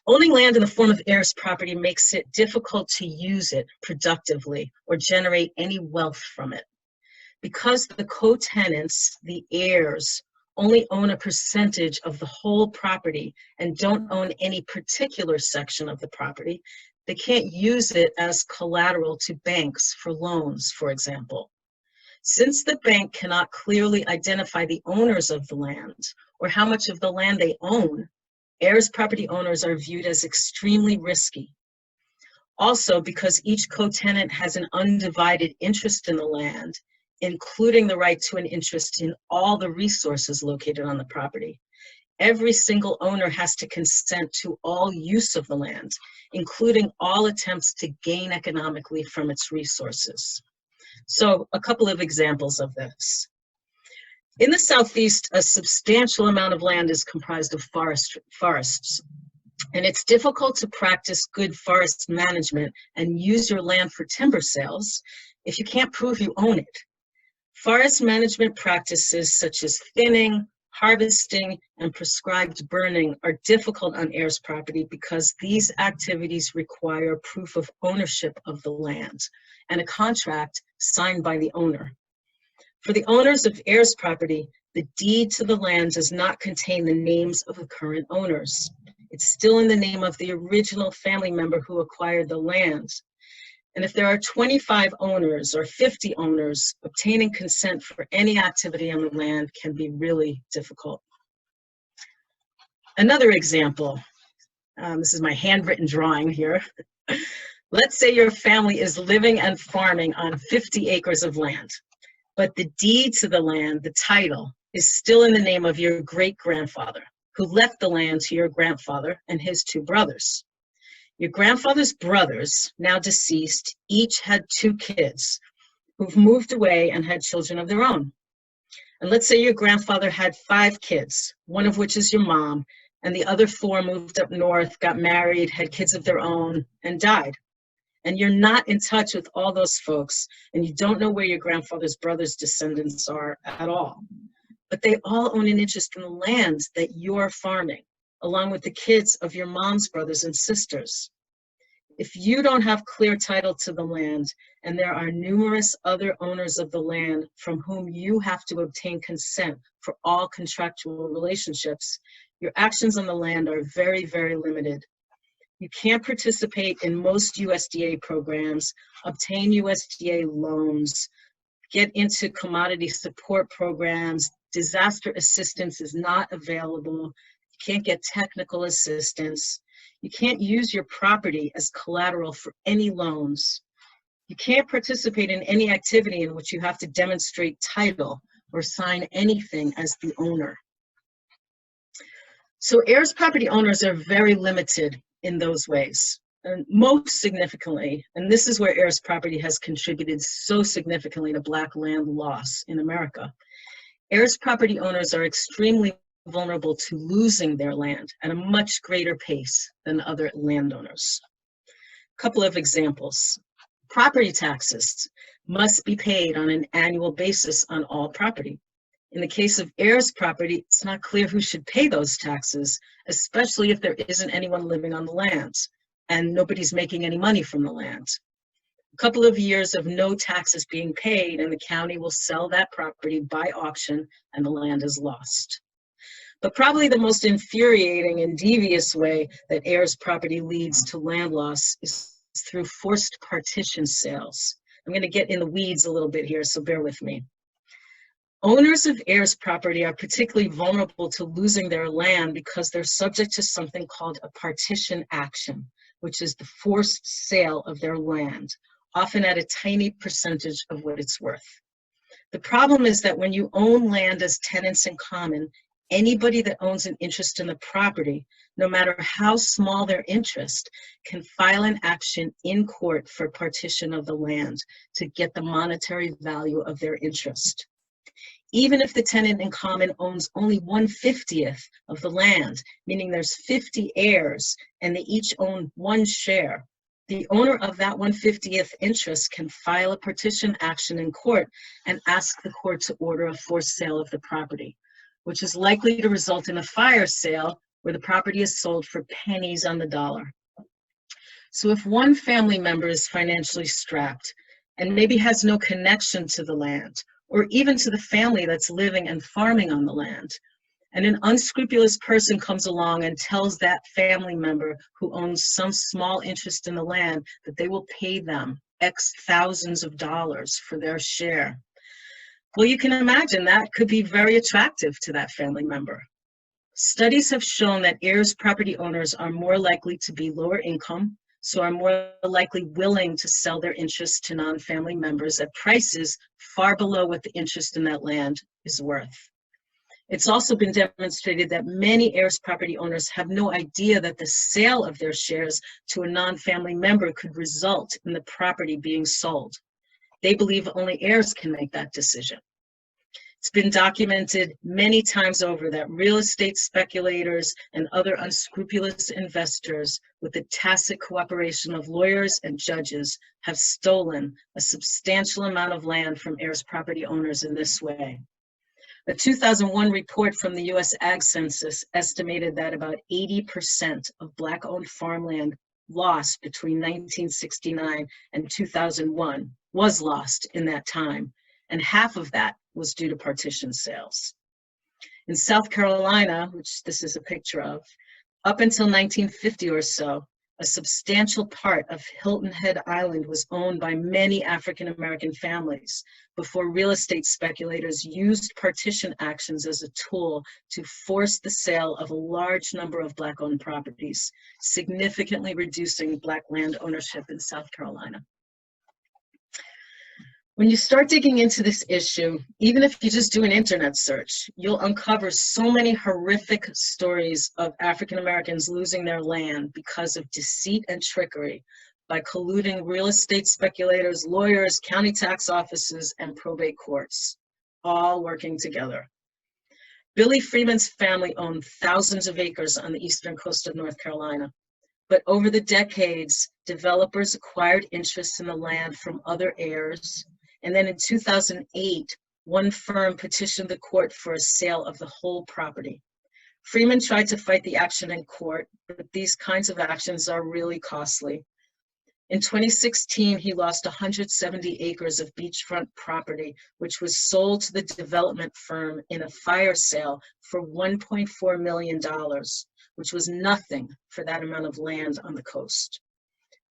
Owning land in the form of heirs property makes it difficult to use it productively or generate any wealth from it. Because the co-tenants, the heirs, only own a percentage of the whole property and don't own any particular section of the property, they can't use it as collateral to banks for loans, for example. Since the bank cannot clearly identify the owners of the land or how much of the land they own, heirs property owners are viewed as extremely risky. Also, because each co-tenant has an undivided interest in the land, including the right to an interest in all the resources located on the property, every single owner has to consent to all use of the land, including all attempts to gain economically from its resources. So a couple of examples of this. In the Southeast, a substantial amount of land is comprised of forests, and it's difficult to practice good forest management and use your land for timber sales if you can't prove you own it. Forest management practices such as thinning, harvesting, and prescribed burning are difficult on heirs property because these activities require proof of ownership of the land and a contract signed by the owner. For the owners of heirs property, the deed to the land does not contain the names of the current owners. It's still in the name of the original family member who acquired the land. And if there are 25 owners or 50 owners, obtaining consent for any activity on the land can be really difficult. Another example, this is my handwritten drawing here. Let's say your family is living and farming on 50 acres of land, but the deed to the land, the title, is still in the name of your great-grandfather, who left the land to your grandfather and his 2 brothers. Your grandfather's brothers, now deceased, each had 2 kids who've moved away and had children of their own. And let's say your grandfather had 5 kids, one of which is your mom, and the other 4 moved up north, got married, had kids of their own, and died. And you're not in touch with all those folks, and you don't know where your grandfather's brothers' descendants are at all. But they all own an interest in the land that you're farming, along with the kids of your mom's brothers and sisters. If you don't have clear title to the land, and there are numerous other owners of the land from whom you have to obtain consent for all contractual relationships, your actions on the land are very, very limited. You can't participate in most USDA programs, obtain USDA loans, get into commodity support programs. Disaster assistance is not available. You can't get technical assistance. You can't use your property as collateral for any loans. You can't participate in any activity in which you have to demonstrate title or sign anything as the owner. So heirs property owners are very limited in those ways. And most significantly, and this is where heirs property has contributed so significantly to Black land loss in America, heirs property owners are extremely vulnerable to losing their land at a much greater pace than other landowners. A couple of examples. Property taxes must be paid on an annual basis on all property. In the case of heirs property, it's not clear who should pay those taxes, especially if there isn't anyone living on the land and nobody's making any money from the land. A couple of years of no taxes being paid and the county will sell that property by auction and the land is lost. But probably the most infuriating and devious way that heirs property leads to land loss is through forced partition sales. I'm going to get in the weeds a little bit here, so bear with me. Owners of heirs property are particularly vulnerable to losing their land because they're subject to something called a partition action, which is the forced sale of their land, often at a tiny percentage of what it's worth. The problem is that when you own land as tenants in common, Anybody that owns an interest in the property, no matter how small their interest, can file an action in court for partition of the land to get the monetary value of their interest. Even if the tenant in common owns only 1/50th of the land, meaning there's 50 heirs and they each own one share, the owner of that 1/50th interest can file a partition action in court and ask the court to order a forced sale of the property, which is likely to result in a fire sale where the property is sold for pennies on the dollar. So if one family member is financially strapped and maybe has no connection to the land, or even to the family that's living and farming on the land, and an unscrupulous person comes along and tells that family member who owns some small interest in the land that they will pay them X thousands of dollars for their share, well, you can imagine that could be very attractive to that family member. Studies have shown that heirs property owners are more likely to be lower income, so are more likely willing to sell their interest to non-family members at prices far below what the interest in that land is worth. It's also been demonstrated that many heirs property owners have no idea that the sale of their shares to a non-family member could result in the property being sold. They believe only heirs can make that decision. It's been documented many times over that real estate speculators and other unscrupulous investors, with the tacit cooperation of lawyers and judges, have stolen a substantial amount of land from heirs property owners in this way. A 2001 report from the US Ag Census estimated that about 80% of Black-owned farmland lost between 1969 and 2001 was lost in that time, and half of that was due to partition sales. In South Carolina, which this is a picture of, up until 1950 or so, a substantial part of Hilton Head Island was owned by many African-American families before real estate speculators used partition actions as a tool to force the sale of a large number of Black-owned properties, significantly reducing Black land ownership in South Carolina. When you start digging into this issue, even if you just do an internet search, you'll uncover so many horrific stories of African Americans losing their land because of deceit and trickery by colluding real estate speculators, lawyers, county tax offices, and probate courts, all working together. Billy Freeman's family owned thousands of acres on the eastern coast of North Carolina. But over the decades, developers acquired interests in the land from other heirs. And then in 2008, one firm petitioned the court for a sale of the whole property. Freeman tried to fight the action in court, but these kinds of actions are really costly. In 2016, he lost 170 acres of beachfront property, which was sold to the development firm in a fire sale for $1.4 million, which was nothing for that amount of land on the coast.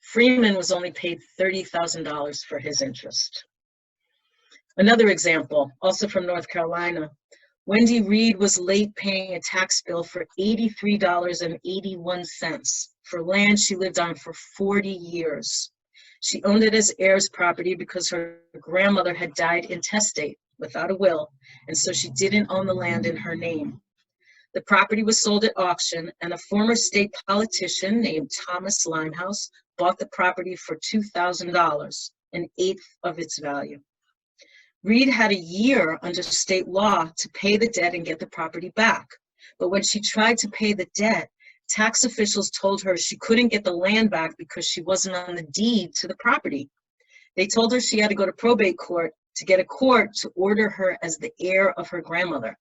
Freeman was only paid $30,000 for his interest. Another example, also from North Carolina, Wendy Reed was late paying a tax bill for $83.81 for land she lived on for 40 years. She owned it as heirs property because her grandmother had died intestate without a will, and so she didn't own the land in her name. The property was sold at auction, and a former state politician named Thomas Limehouse bought the property for $2,000, an eighth of its value. Reed had a year under state law to pay the debt and get the property back. But when she tried to pay the debt, tax officials told her she couldn't get the land back because she wasn't on the deed to the property. They told her she had to go to probate court to get a court to order her as the heir of her grandmother.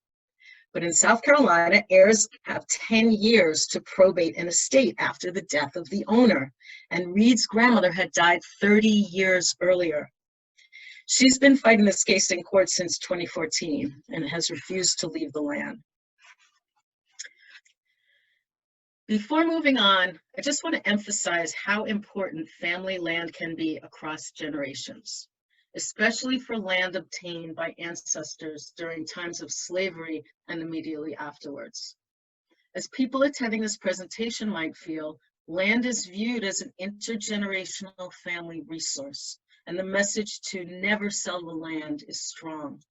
But in South Carolina, heirs have 10 years to probate an estate after the death of the owner, and Reed's grandmother had died 30 years earlier. She's been fighting this case in court since 2014 and has refused to leave the land. Before moving on, I just want to emphasize how important family land can be across generations, especially for land obtained by ancestors during times of slavery and immediately afterwards. As people attending this presentation might feel, land is viewed as an intergenerational family resource, and the message to never sell the land is strong.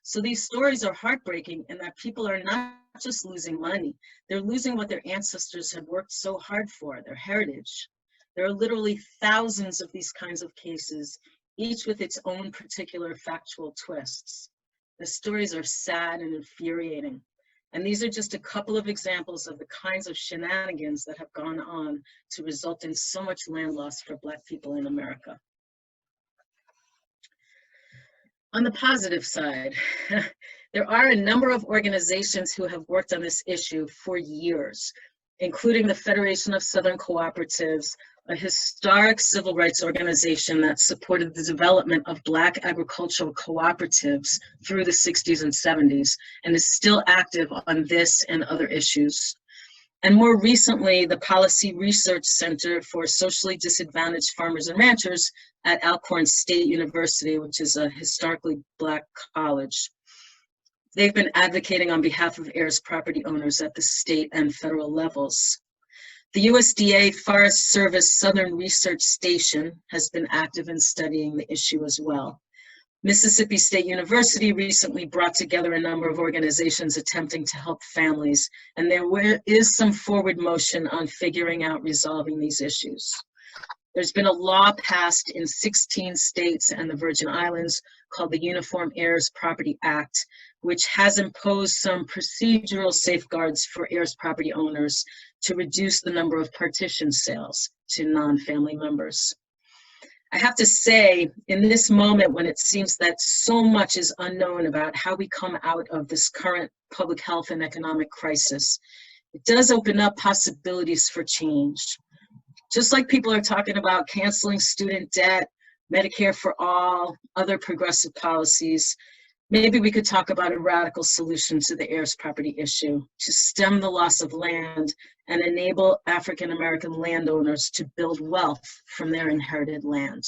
So these stories are heartbreaking in that people are not just losing money, they're losing what their ancestors had worked so hard for, their heritage. There are literally thousands of these kinds of cases, each with its own particular factual twists. The stories are sad and infuriating. And these are just a couple of examples of the kinds of shenanigans that have gone on to result in so much land loss for Black people in America. On the positive side, there are a number of organizations who have worked on this issue for years, including the Federation of Southern Cooperatives, a historic civil rights organization that supported the development of Black agricultural cooperatives through the 60s and 70s, and is still active on this and other issues. And more recently, the Policy Research Center for Socially Disadvantaged Farmers and Ranchers at Alcorn State University, which is a historically Black college. They've been advocating on behalf of heirs property owners at the state and federal levels. The USDA Forest Service Southern Research Station has been active in studying the issue as well. Mississippi State University recently brought together a number of organizations attempting to help families, and there is some forward motion on figuring out resolving these issues. There's been a law passed in 16 states and the Virgin Islands called the Uniform Heirs Property Act, which has imposed some procedural safeguards for heirs property owners to reduce the number of partition sales to non-family members. I have to say, in this moment when it seems that so much is unknown about how we come out of this current public health and economic crisis, it does open up possibilities for change. Just like people are talking about canceling student debt, Medicare for all, other progressive policies, maybe we could talk about a radical solution to the heirs property issue to stem the loss of land and enable African American landowners to build wealth from their inherited land.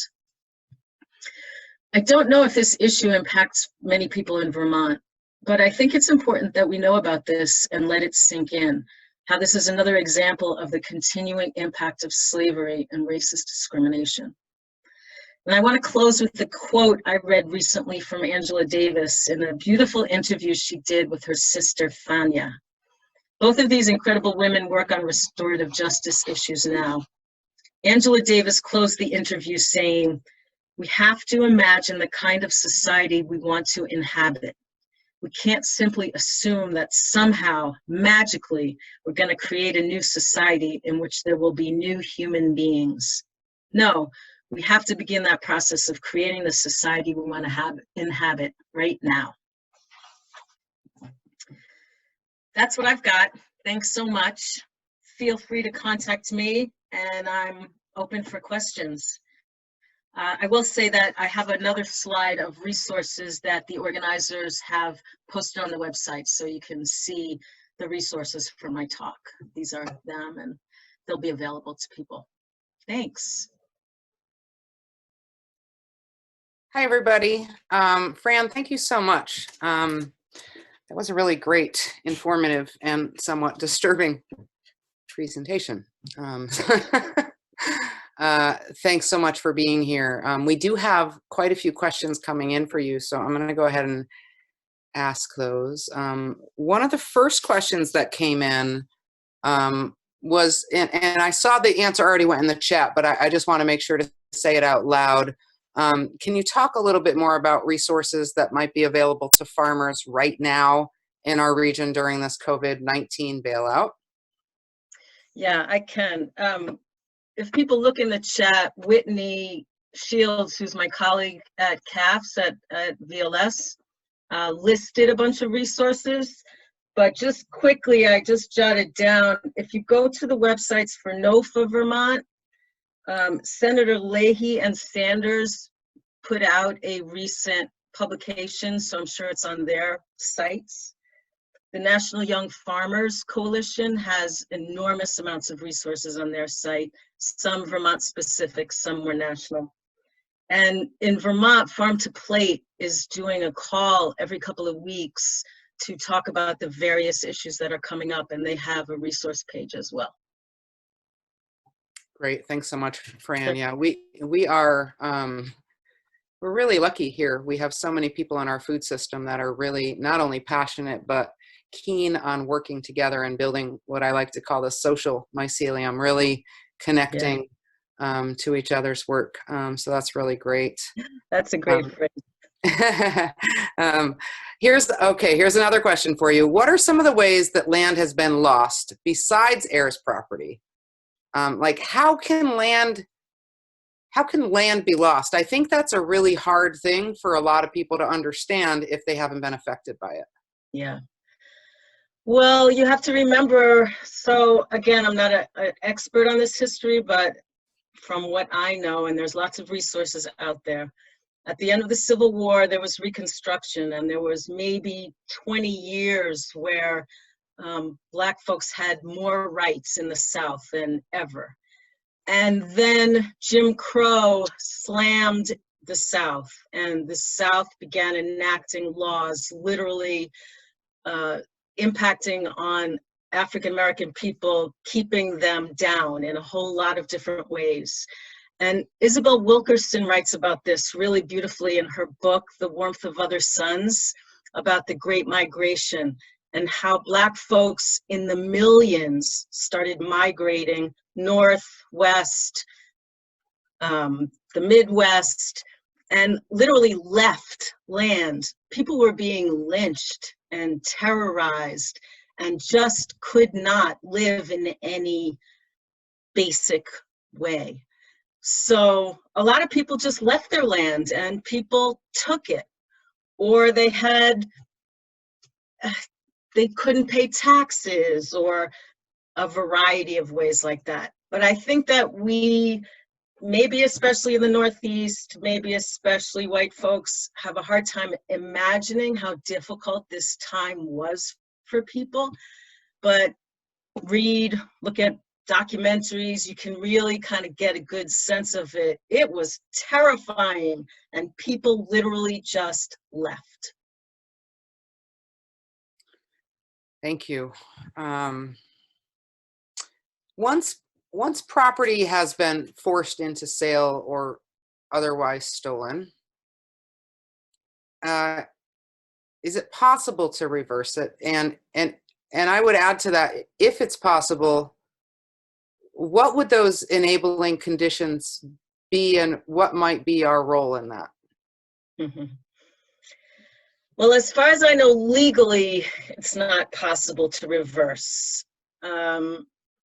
I don't know if this issue impacts many people in Vermont, but I think it's important that we know about this and let it sink in, how this is another example of the continuing impact of slavery and racist discrimination. And I want to close with the quote I read recently from Angela Davis in a beautiful interview she did with her sister, Fania. Both of these incredible women work on restorative justice issues now. Angela Davis closed the interview saying, "We have to imagine the kind of society we want to inhabit. We can't simply assume that somehow, magically, we're going to create a new society in which there will be new human beings. No, we have to begin that process of creating the society we want to inhabit right now." That's what I've got. Thanks so much. Feel free to contact me, and I'm open for questions. I will say that I have another slide of resources that the organizers have posted on the website, so you can see the resources for my talk. These are them, and they'll be available to people. Thanks. Hi, everybody. Fran, thank you so much. That was a really great, informative, and somewhat disturbing presentation. Thanks so much for being here. We do have quite a few questions coming in for you, so I'm going to go ahead and ask those. One of the first questions that came in was, and I saw the answer already went in the chat, but I just want to make sure to say it out loud. Can you talk a little bit more about resources that might be available to farmers right now in our region during this COVID-19 bailout? Yeah, I can. If people look in the chat, Whitney Shields, who's my colleague at CAFS at VLS, listed a bunch of resources. But just quickly, I just jotted down, if you go to the websites for NOFA Vermont, Senator Leahy and Sanders put out a recent publication, so I'm sure it's on their sites. The National Young Farmers Coalition has enormous amounts of resources on their site, some Vermont specific, some more national. And in Vermont, Farm to Plate is doing a call every couple of weeks to talk about the various issues that are coming up, and they have a resource page as well. Great, thanks so much, Fran. Yeah, we are, we're really lucky here. We have so many people in our food system that are really not only passionate, but keen on working together and building what I like to call the social mycelium, really connecting to each other's work. So that's really great. That's a great phrase. Here's another question for you. What are some of the ways that land has been lost besides heirs property? Like how can land be lost? I think that's a really hard thing for a lot of people to understand if they haven't been affected by it. Yeah. Well, you have to remember, so again, I'm not an expert on this history, but from what I know, and there's lots of resources out there, at the end of the Civil War, there was Reconstruction, and there was maybe 20 years where Black folks had more rights in the South than ever. And then Jim Crow slammed the South, and the South began enacting laws, literally impacting on African American people, keeping them down in a whole lot of different ways. And Isabel Wilkerson writes about this really beautifully in her book, The Warmth of Other Suns, about the Great Migration and how Black folks in the millions started migrating north, west, the Midwest, and literally left land. People were being lynched and terrorized and just could not live in any basic way. So a lot of people just left their land and people took it, or they couldn't pay taxes, or a variety of ways like that. But I think that we, maybe especially in the Northeast, maybe especially white folks, have a hard time imagining how difficult this time was for people. But look at documentaries, you can really kind of get a good sense of it. It was terrifying, and people literally just left. Thank you. Once property has been forced into sale or otherwise stolen, is it possible to reverse it? And I would add to that, if it's possible, what would those enabling conditions be, and what might be our role in that? Mm-hmm. Well, as far as I know, legally, it's not possible to reverse.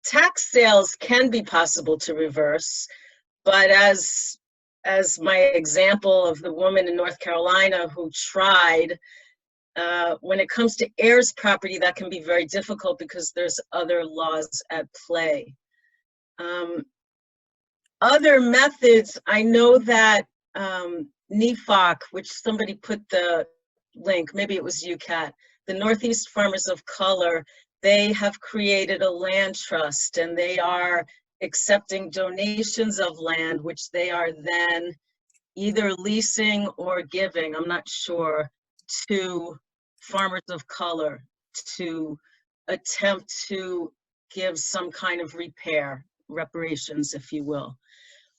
Tax sales can be possible to reverse, but as my example of the woman in North Carolina who tried, when it comes to heirs property, that can be very difficult because there's other laws at play. Other methods, I know that NEFOC, which somebody put the link, maybe it was you, Kat, the Northeast Farmers of Color, they have created a land trust, and they are accepting donations of land, which they are then either leasing or giving, I'm not sure, to farmers of color to attempt to give some kind of reparations, if you will.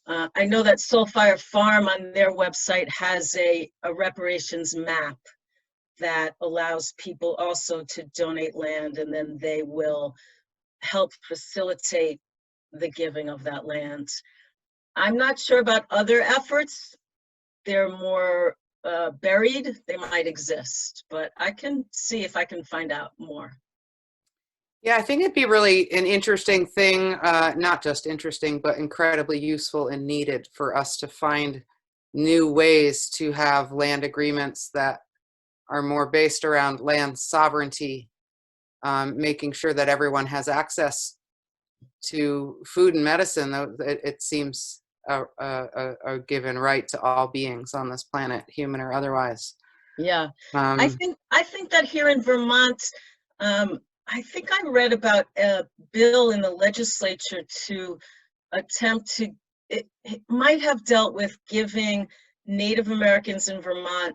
I know that Soulfire Farm on their website has a reparations map that allows people also to donate land, and then they will help facilitate the giving of that land. I'm not sure about other efforts. They're more buried. They might exist, but I can see if I can find out more. Yeah, I think it'd be really an interesting thing, not just interesting, but incredibly useful and needed for us to find new ways to have land agreements that are more based around land sovereignty, making sure that everyone has access to food and medicine. It seems a given right to all beings on this planet, human or otherwise. Yeah, I think that here in Vermont, I think I read about a bill in the legislature to attempt to, it might have dealt with giving Native Americans in Vermont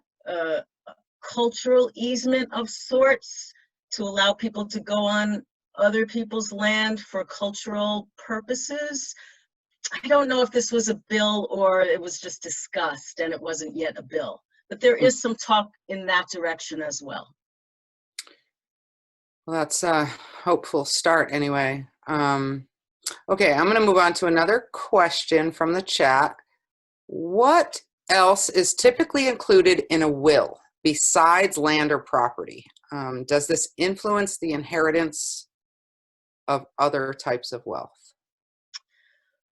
cultural easement of sorts to allow people to go on other people's land for cultural purposes. I don't know if this was a bill or it was just discussed and it wasn't yet a bill, but there is some talk in that direction as well. Well, that's a hopeful start anyway. Okay, I'm going to move on to another question from the chat. What else is typically included in a will besides land or property? Does this influence the inheritance of other types of wealth?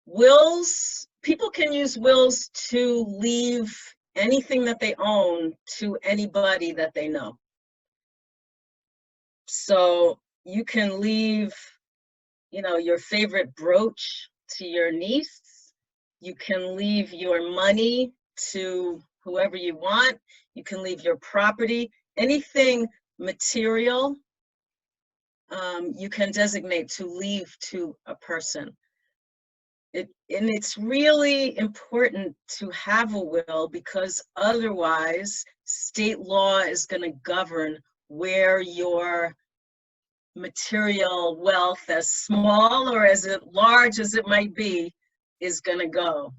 Wills, people can use wills to leave anything that they own to anybody that they know. So you can leave, your favorite brooch to your niece. You can leave your money to whoever you want. You can leave your property, anything material, you can designate to leave to a person. And it's really important to have a will, because otherwise state law is going to govern where your material wealth, as small or as large as it might be, is going to go.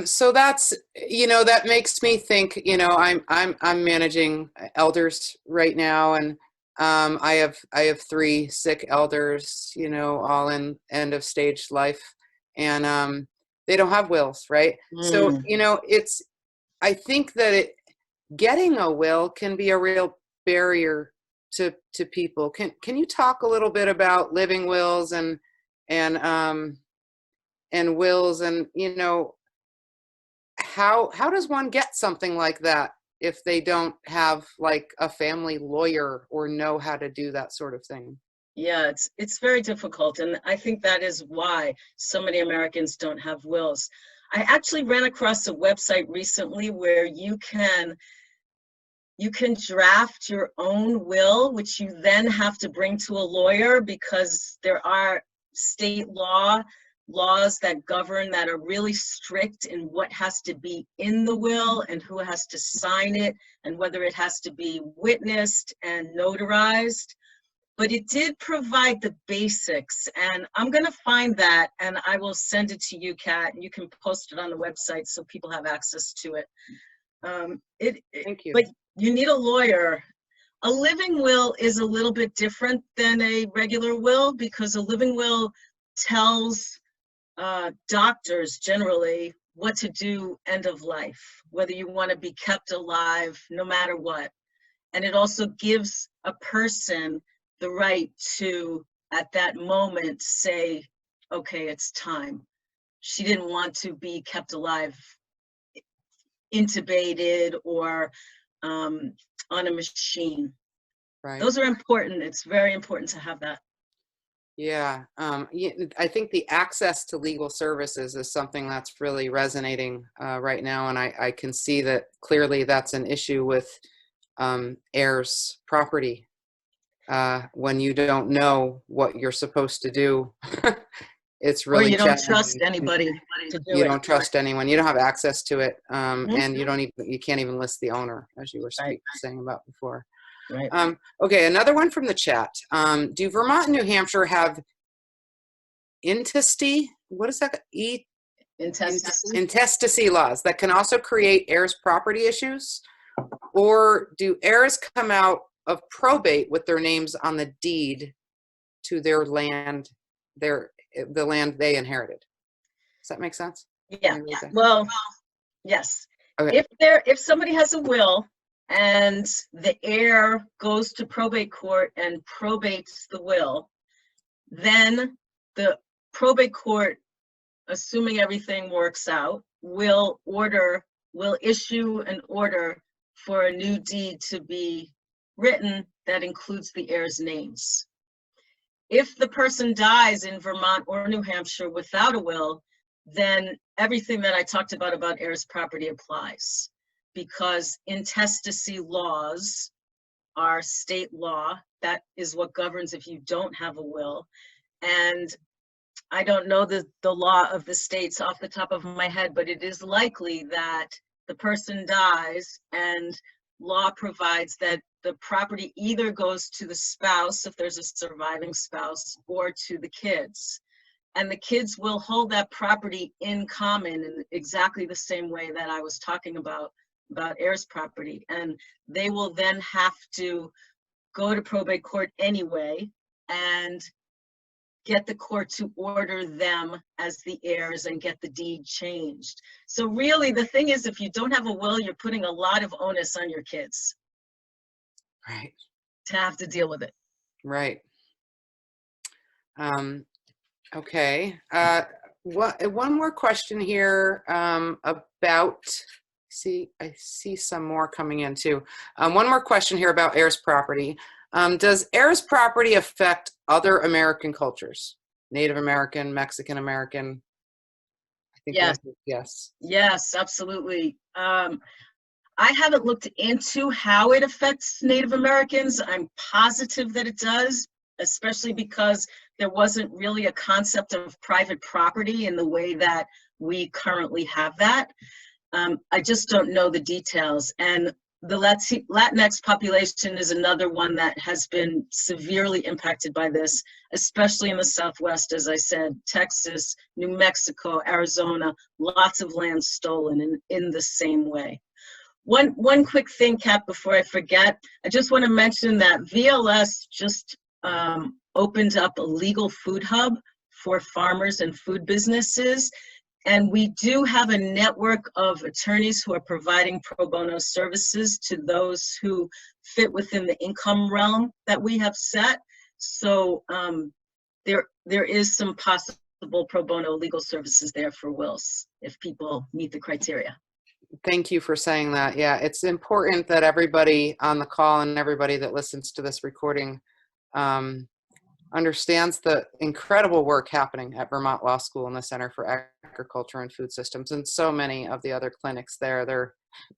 So that's, that makes me think, I'm managing elders right now, and I have 3 sick elders, all in end of stage life, and they don't have wills, right? So, I think that getting a will can be a real barrier to people. Can you talk a little bit about living wills and wills, and how does one get something like that if they don't have like a family lawyer or know how to do that sort of thing? Yeah, it's very difficult, and I think that is why so many Americans don't have wills. I actually ran across a website recently where you can draft your own will, which you then have to bring to a lawyer, because there are state laws that govern, that are really strict in what has to be in the will and who has to sign it and whether it has to be witnessed and notarized. But it did provide the basics, and I'm going to find that and I will send it to you, Kat, and you can post it on the website so people have access to it. Thank you. But you need a lawyer. A living will is a little bit different than a regular will, because a living will tells doctors generally what to do end of life, whether you want to be kept alive no matter what. And it also gives a person the right to, at that moment, say, okay, it's time. She didn't want to be kept alive, intubated, or on a machine. Right. Those are important. It's very important to have that. Yeah, I think the access to legal services is something that's really resonating right now, and I can see that clearly that's an issue with heirs' property. When you don't know what you're supposed to do, it's really Or you don't challenging. trust anybody to do it. You don't trust anyone. You don't have access to it, Mhm. and you can't even list the owner, as you were saying about before. Right. Okay, another one from the chat. Do Vermont and New Hampshire have intestacy? What is that? Intestacy laws that can also create heirs' property issues? Or do heirs come out of probate with their names on the deed to their land, the land they inherited? Does that make sense? Yeah. Well, yes. Okay. If somebody has a will and the heir goes to probate court and probates the will, then the probate court, assuming everything works out, will issue an order for a new deed to be written that includes the heirs' names. If the person dies in Vermont or New Hampshire without a will, then everything that I talked about heirs' property applies, because intestacy laws are state law. That is what governs if you don't have a will. And I don't know the law of the states off the top of my head, but it is likely that the person dies and law provides that the property either goes to the spouse, if there's a surviving spouse, or to the kids. And the kids will hold that property in common in exactly the same way that I was talking about about heirs property, and they will then have to go to probate court anyway and get the court to order them as the heirs and get the deed changed. So really, the thing is, if you don't have a will, you're putting a lot of onus on your kids. Right. To have to deal with it. Right. Okay. One more question here about, I see some more coming in too. One more question here about heirs property. Does heirs property affect other American cultures? Native American, Mexican American? I think Yes. Yes. Yes, absolutely. I haven't looked into how it affects Native Americans. I'm positive that it does, especially because there wasn't really a concept of private property in the way that we currently have that. I just don't know the details. And the Latinx population is another one that has been severely impacted by this, especially in the Southwest, as I said, Texas, New Mexico, Arizona, lots of land stolen in the same way. One quick thing, Kat, before I forget, I just want to mention that VLS just opened up a legal food hub for farmers and food businesses. And we do have a network of attorneys who are providing pro bono services to those who fit within the income realm that we have set. So there is some possible pro bono legal services there for wills if people meet the criteria. Thank you for saying that. Yeah, it's important that everybody on the call and everybody that listens to this recording understands the incredible work happening at Vermont Law School and the Center for Agriculture and Food Systems, and so many of the other clinics there. They're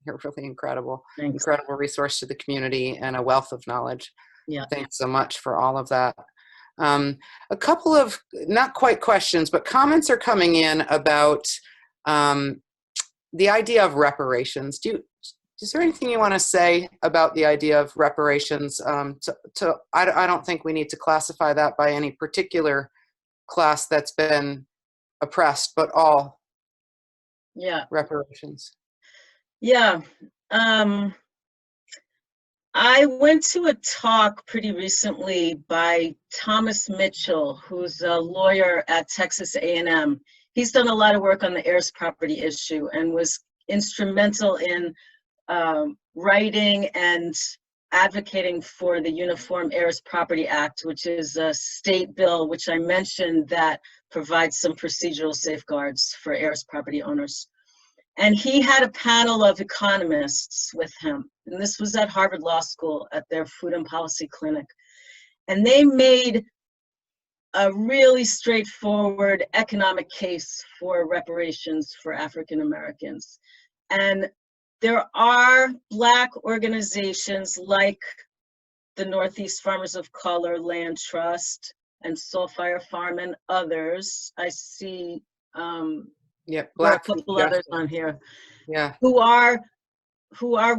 really incredible. Thanks. Incredible resource to the community and a wealth of knowledge. Yeah. Thanks so much for all of that. A couple of, not quite questions, but comments are coming in about the idea of reparations. Is there anything you want to say about the idea of reparations? I don't think we need to classify that by any particular class that's been oppressed, but all reparations. Yeah. I went to a talk pretty recently by Thomas Mitchell, who's a lawyer at Texas A&M. He's done a lot of work on the heirs property issue and was instrumental in writing and advocating for the Uniform Heirs Property Act, which is a state bill, which I mentioned, that provides some procedural safeguards for heirs property owners. And he had a panel of economists with him. And this was at Harvard Law School at their Food and Policy Clinic. And they made a really straightforward economic case for reparations for African Americans. And there are Black organizations like the Northeast Farmers of Color Land Trust and Soulfire Farm and others. I see Black a couple others on here. Yeah. Who are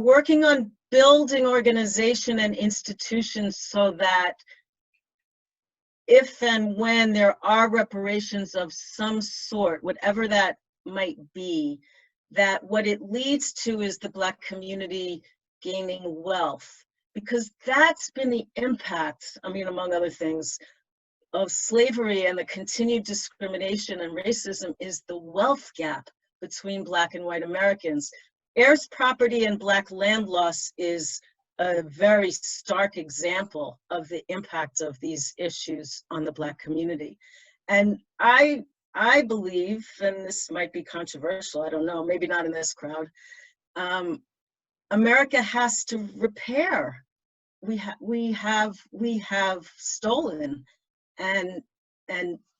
working on building organization and institutions so that if and when there are reparations of some sort, whatever that might be, that what it leads to is the Black community gaining wealth, because that's been the impact, I mean, among other things, of slavery and the continued discrimination and racism is the wealth gap between Black and white Americans. Heirs property and Black land loss is a very stark example of the impact of these issues on the Black community. And I believe, and this might be controversial, I don't know, maybe not in this crowd, America has to repair. We have stolen, and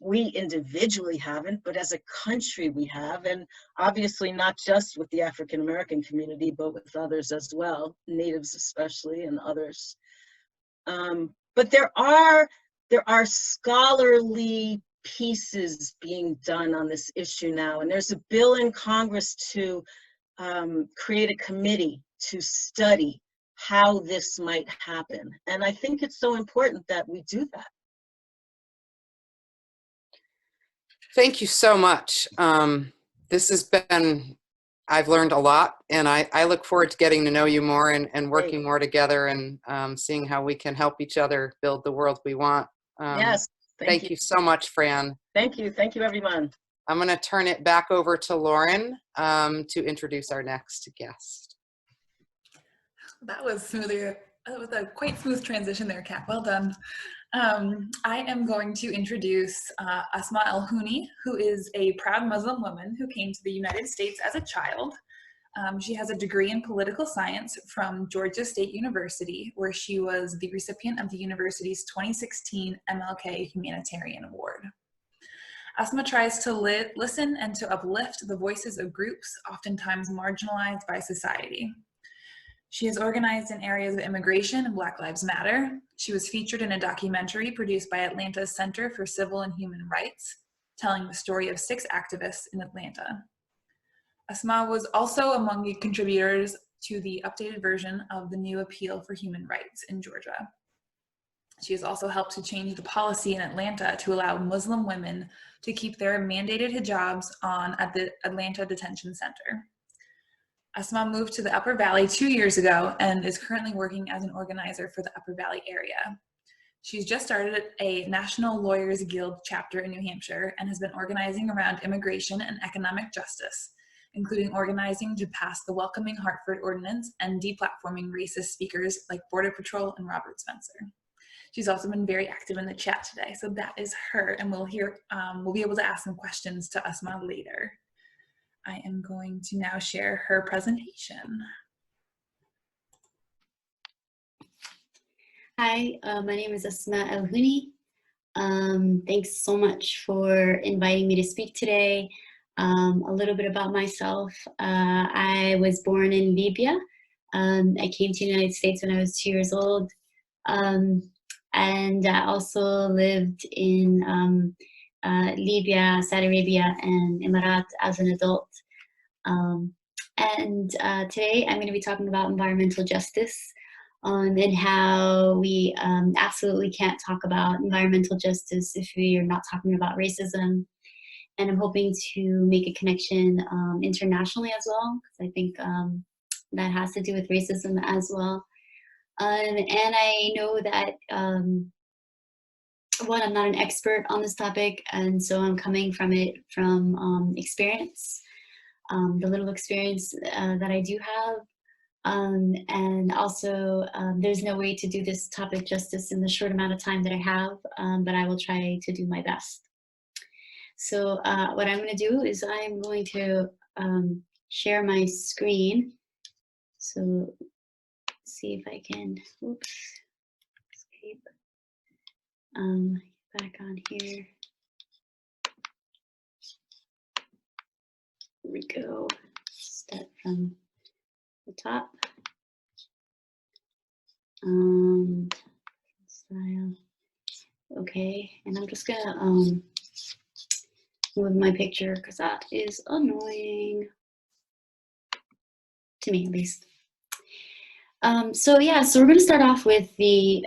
we individually haven't, but as a country we have, and obviously not just with the African American community, but with others as well, natives especially, and others. But there are scholarly pieces being done on this issue now, and there's a bill in Congress to create a committee to study how this might happen. And I think it's so important that we do that. Thank you so much. This has been, I've learned a lot, and I look forward to getting to know you more and working more together and seeing how we can help each other build the world we want. Yes, Thank you so much, Fran. Thank you everyone. I'm going to turn it back over to Lauren to introduce our next guest. That was smoother. That was a quite smooth transition there, Kat. Well done. I am going to introduce Asma Elhuni, who is a proud Muslim woman who came to the United States as a child. She has a degree in political science from Georgia State University, where she was the recipient of the university's 2016 MLK Humanitarian Award. Asma tries to listen and to uplift the voices of groups oftentimes marginalized by society. She has organized in areas of immigration and Black Lives Matter. She was featured in a documentary produced by Atlanta's Center for Civil and Human Rights, telling the story of 6 activists in Atlanta. Asma was also among the contributors to the updated version of the new Appeal for Human Rights in Georgia. She has also helped to change the policy in Atlanta to allow Muslim women to keep their mandated hijabs on at the Atlanta Detention Center. Asma moved to the Upper Valley 2 years ago and is currently working as an organizer for the Upper Valley area. She's just started a National Lawyers Guild chapter in New Hampshire and has been organizing around immigration and economic justice, including organizing to pass the Welcoming Hartford Ordinance and deplatforming racist speakers like Border Patrol and Robert Spencer. She's also been very active in the chat today, so that is her, and we'll be able to ask some questions to Asma later. I am going to now share her presentation. Hi, my name is Asma Elhuni. Thanks so much for inviting me to speak today. A little bit about myself. I was born in Libya. I came to the United States when I was 2 years old. And I also lived in Libya, Saudi Arabia, and Emirat as an adult. Today I'm going to be talking about environmental justice and how we absolutely can't talk about environmental justice if we are not talking about racism. And I'm hoping to make a connection internationally as well, because I think that has to do with racism as well. And I know that, one, I'm not an expert on this topic, and so I'm coming from it from experience, the little experience that I do have. And also, there's no way to do this topic justice in the short amount of time that I have, but I will try to do my best. So what I'm going to do is I'm going to share my screen. So see if I can, oops, escape. Back on here. Here we go. Start from the top. Style. Okay, and I'm just gonna move my picture because that is annoying to me, at least. So we're going to start off with the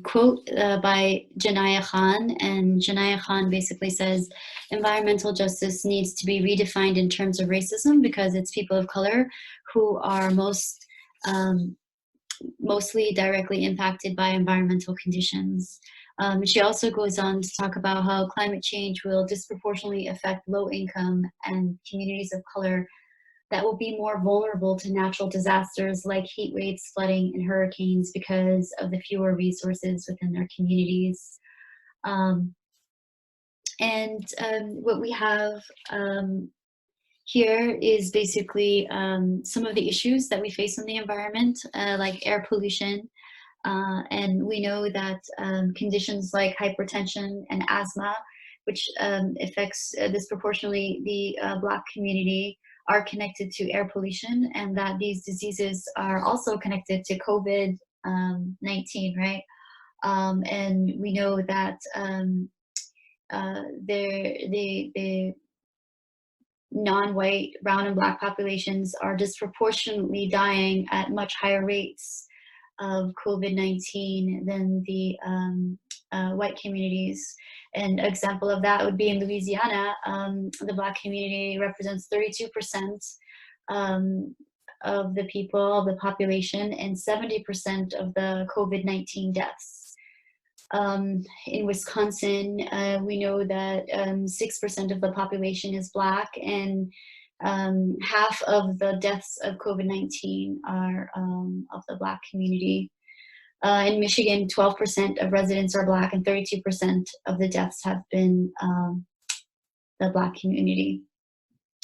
quote by Janaya Khan, and Janaya Khan basically says, environmental justice needs to be redefined in terms of racism because it's people of color who are mostly directly impacted by environmental conditions. She also goes on to talk about how climate change will disproportionately affect low-income and communities of color that will be more vulnerable to natural disasters like heat waves, flooding, and hurricanes because of the fewer resources within their communities. What we have here is basically some of the issues that we face in the environment, like air pollution. And we know that conditions like hypertension and asthma, which affects disproportionately the Black community, are connected to air pollution, and that these diseases are also connected to COVID-19, right? And we know that the non-white, brown, and Black populations are disproportionately dying at much higher rates of COVID-19 than the white communities. An example of that would be in Louisiana. The Black community represents 32% of the people, the population, and 70% of the COVID-19 deaths. In Wisconsin, we know that 6% of the population is Black, and half of the deaths of COVID-19 are of the Black community. In Michigan, 12% of residents are Black, and 32% of the deaths have been the Black community.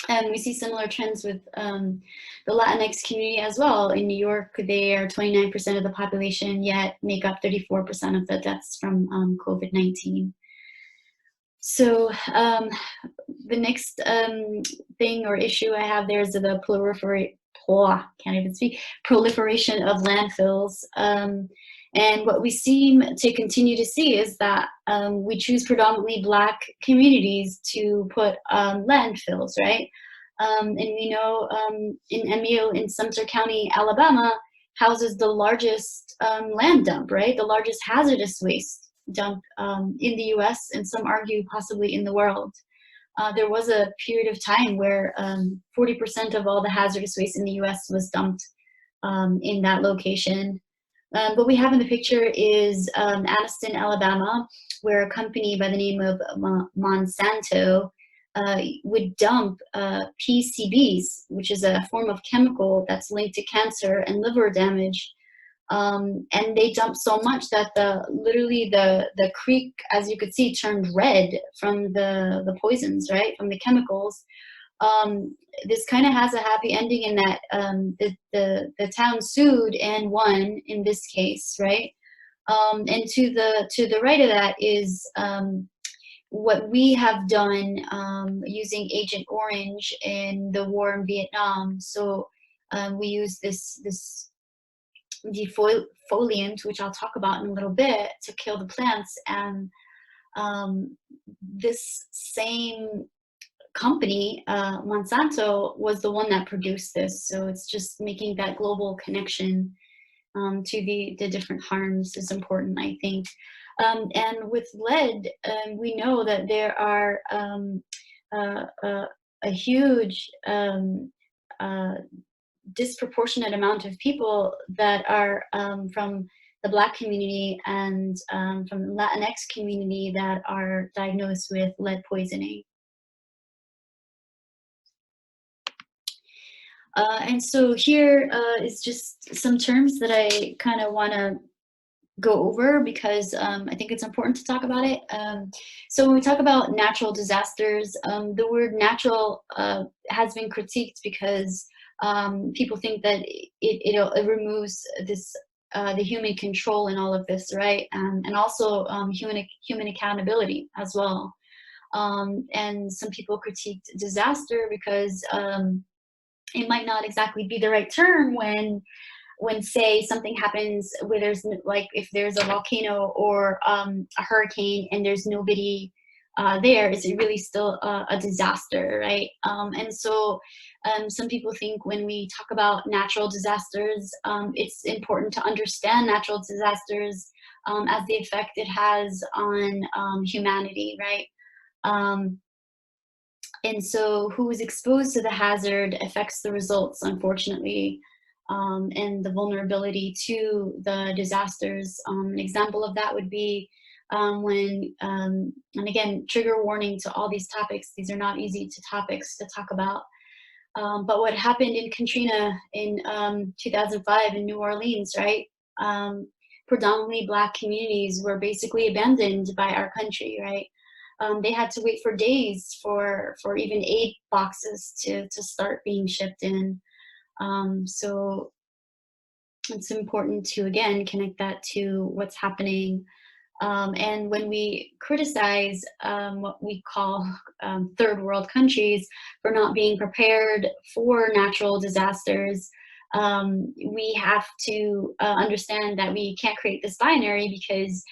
And we see similar trends with the Latinx community as well. In New York, they are 29% of the population, yet make up 34% of the deaths from COVID-19. So the next thing or issue I have there is the proliferation of landfills. And what we seem to continue to see is that we choose predominantly Black communities to put landfills, right? And we know in Emile in Sumter County, Alabama, houses the largest land dump, right? The largest hazardous waste dump in the US, and some argue possibly in the world. There was a period of time where 40% of all the hazardous waste in the US was dumped in that location. What we have in the picture is Anniston, Alabama, where a company by the name of Monsanto would dump PCBs, which is a form of chemical that's linked to cancer and liver damage. And they dumped so much that literally the creek, as you could see, turned red from the poisons, right, from the chemicals. This kind of has a happy ending in that the town sued and won in this case, right? And to the right of that is what we have done using Agent Orange in the war in Vietnam. So we use this defoliant, which I'll talk about in a little bit, to kill the plants. And this same company, Monsanto, was the one that produced this. So it's just making that global connection to the different harms is important, I think. And with lead, we know that there are a huge disproportionate amount of people that are from the Black community and from the Latinx community that are diagnosed with lead poisoning. And so here is just some terms that I kind of want to go over because I think it's important to talk about it. So when we talk about natural disasters, the word natural has been critiqued because people think that it removes this the human control in all of this, right? And also human accountability as well. And some people critiqued disaster because it might not exactly be the right term when say something happens where there's like if there's a volcano or a hurricane and there's nobody there, is it really still a disaster, right? And so some people think when we talk about natural disasters, it's important to understand natural disasters as the effect it has on humanity, right? And so who is exposed to the hazard affects the results, unfortunately, and the vulnerability to the disasters. An example of that would be when, and again, trigger warning to all these topics. These are not easy topics to talk about. But what happened in Katrina in 2005 in New Orleans, right? Predominantly Black communities were basically abandoned by our country, right? They had to wait for days for even aid boxes to start being shipped in. So it's important to, again, connect that to what's happening. And when we criticize what we call third world countries for not being prepared for natural disasters, we have to understand that we can't create this binary because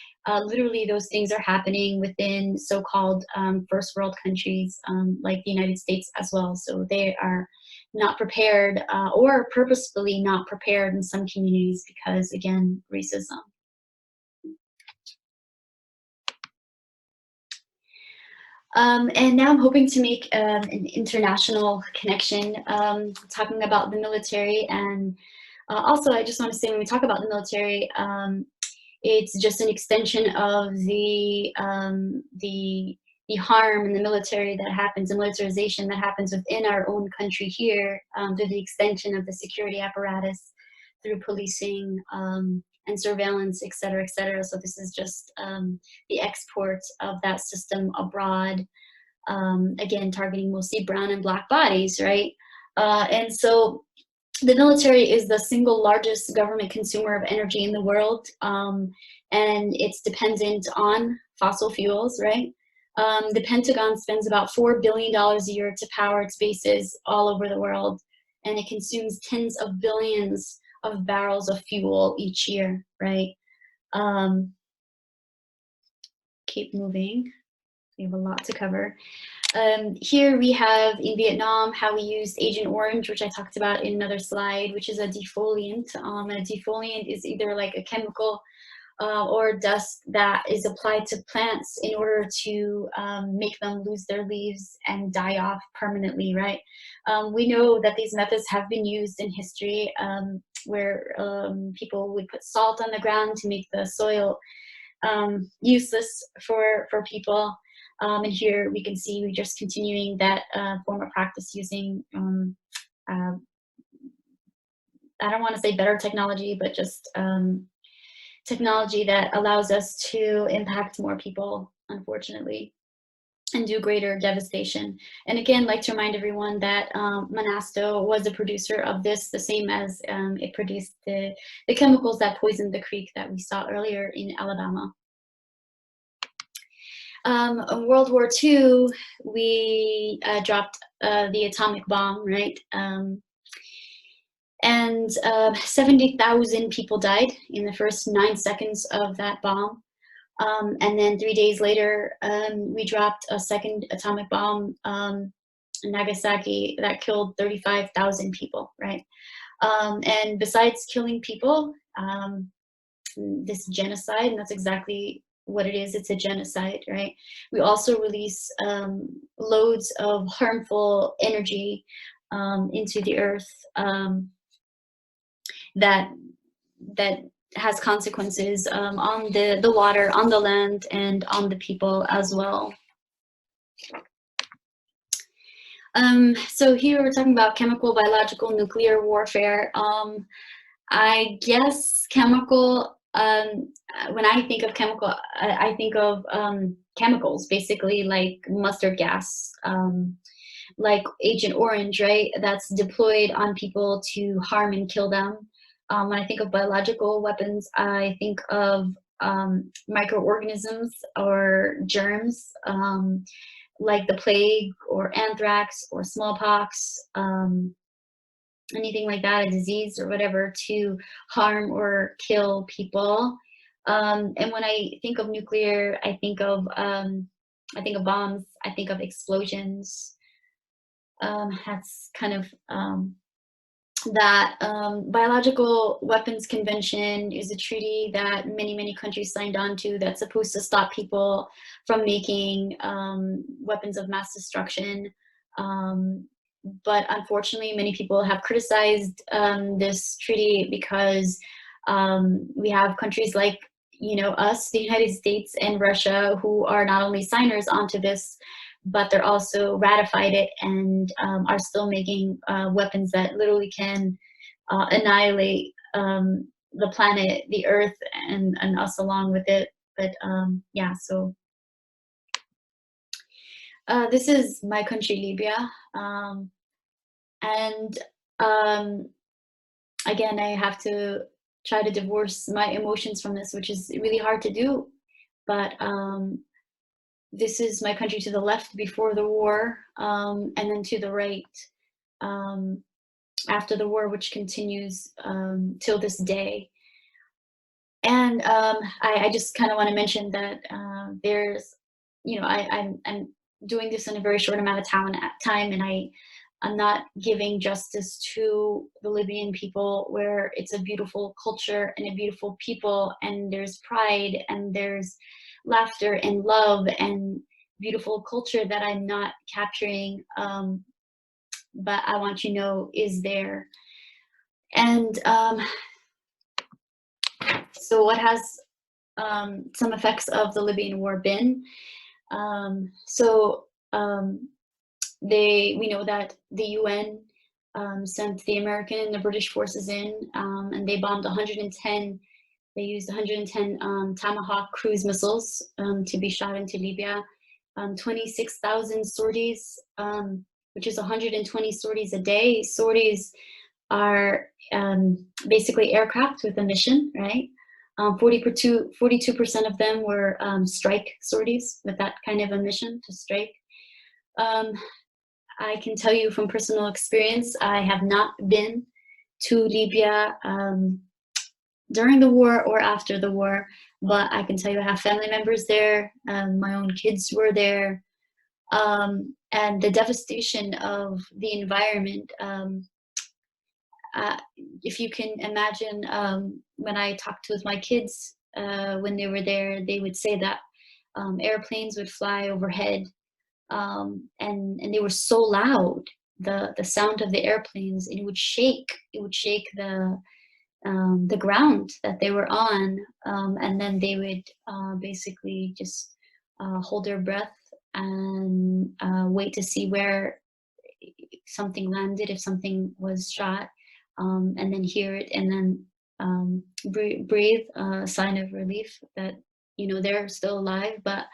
literally those things are happening within so-called first world countries like the United States as well. So they are not prepared or purposefully not prepared in some communities because, again, racism. And now I'm hoping to make an international connection, talking about the military. And also, I just want to say, when we talk about the military, it's just an extension of the harm in the military that happens, the militarization that happens within our own country here, through the extension of the security apparatus, through policing and surveillance, et cetera, et cetera. So this is just the export of that system abroad, again, targeting mostly brown and black bodies, right? And so the military is the single largest government consumer of energy in the world, and it's dependent on fossil fuels, right? The Pentagon spends about $4 billion a year to power its bases all over the world, and it consumes tens of billions of barrels of fuel each year, right? Keep moving. We have a lot to cover. Here we have in Vietnam how we used Agent Orange, which I talked about in another slide, which is a defoliant. A defoliant is either like a chemical or dust that is applied to plants in order to make them lose their leaves and die off permanently, right? We know that these methods have been used in history, where people would put salt on the ground to make the soil useless for people. And here we can see we're just continuing that form of practice using, I don't want to say better technology, but just technology that allows us to impact more people, unfortunately, and do greater devastation. And again, I'd like to remind everyone that Monasto was a producer of this, the same as it produced the chemicals that poisoned the creek that we saw earlier in Alabama. In World War II, we dropped the atomic bomb, right? And 70,000 people died in the first 9 seconds of that bomb. And then 3 days later, we dropped a second atomic bomb in Nagasaki that killed 35,000 people, right? And besides killing people, this genocide, and that's exactly what it is, it's a genocide, right? We also release loads of harmful energy into the earth that has consequences on the water, on the land, and on the people as well. So here we're talking about chemical, biological, nuclear warfare. I guess chemical, when I think of chemical, I think of chemicals, basically like mustard gas, like Agent Orange, right? That's deployed on people to harm and kill them. When I think of biological weapons, I think of microorganisms or germs, like the plague or anthrax or smallpox, anything like that, a disease or whatever, to harm or kill people. And when I think of nuclear, I think of bombs, I think of explosions. That's kind of that. Biological Weapons Convention is a treaty that many countries signed on to that's supposed to stop people from making weapons of mass destruction. But unfortunately, many people have criticized this treaty because we have countries like, us, the United States and Russia, who are not only signers onto this, but they're also ratified it and are still making weapons that literally can annihilate the planet, the earth, and us along with it. But yeah, so this is my country, Libya. And again, I have to try to divorce my emotions from this, which is really hard to do. But this is my country to the left before the war, and then to the right after the war, which continues till this day. And I just kind of want to mention that there's, I'm doing this in a very short amount of time, and I'm not giving justice to the Libyan people, where it's a beautiful culture and a beautiful people, and there's pride and there's laughter and love, and beautiful culture that I'm not capturing, but I want you to know is there. And so what has some effects of the Libyan war been? We know that the UN sent the American and the British forces in, and they bombed 110. They used 110 Tomahawk cruise missiles to be shot into Libya. 26,000 sorties, which is 120 sorties a day. Sorties are basically aircraft with a mission, right? 42% of them were strike sorties with that kind of a mission to strike. I can tell you from personal experience, I have not been to Libya during the war or after the war, but I can tell you I have family members there. My own kids were there. And the devastation of the environment, if you can imagine, when I talked with my kids when they were there, they would say that airplanes would fly overhead, and they were so loud, the sound of the airplanes, and it would shake the ground that they were on, and then they would basically just hold their breath and wait to see where something landed, if something was shot, and then hear it, and then breathe a sign of relief that, you know, they're still alive. But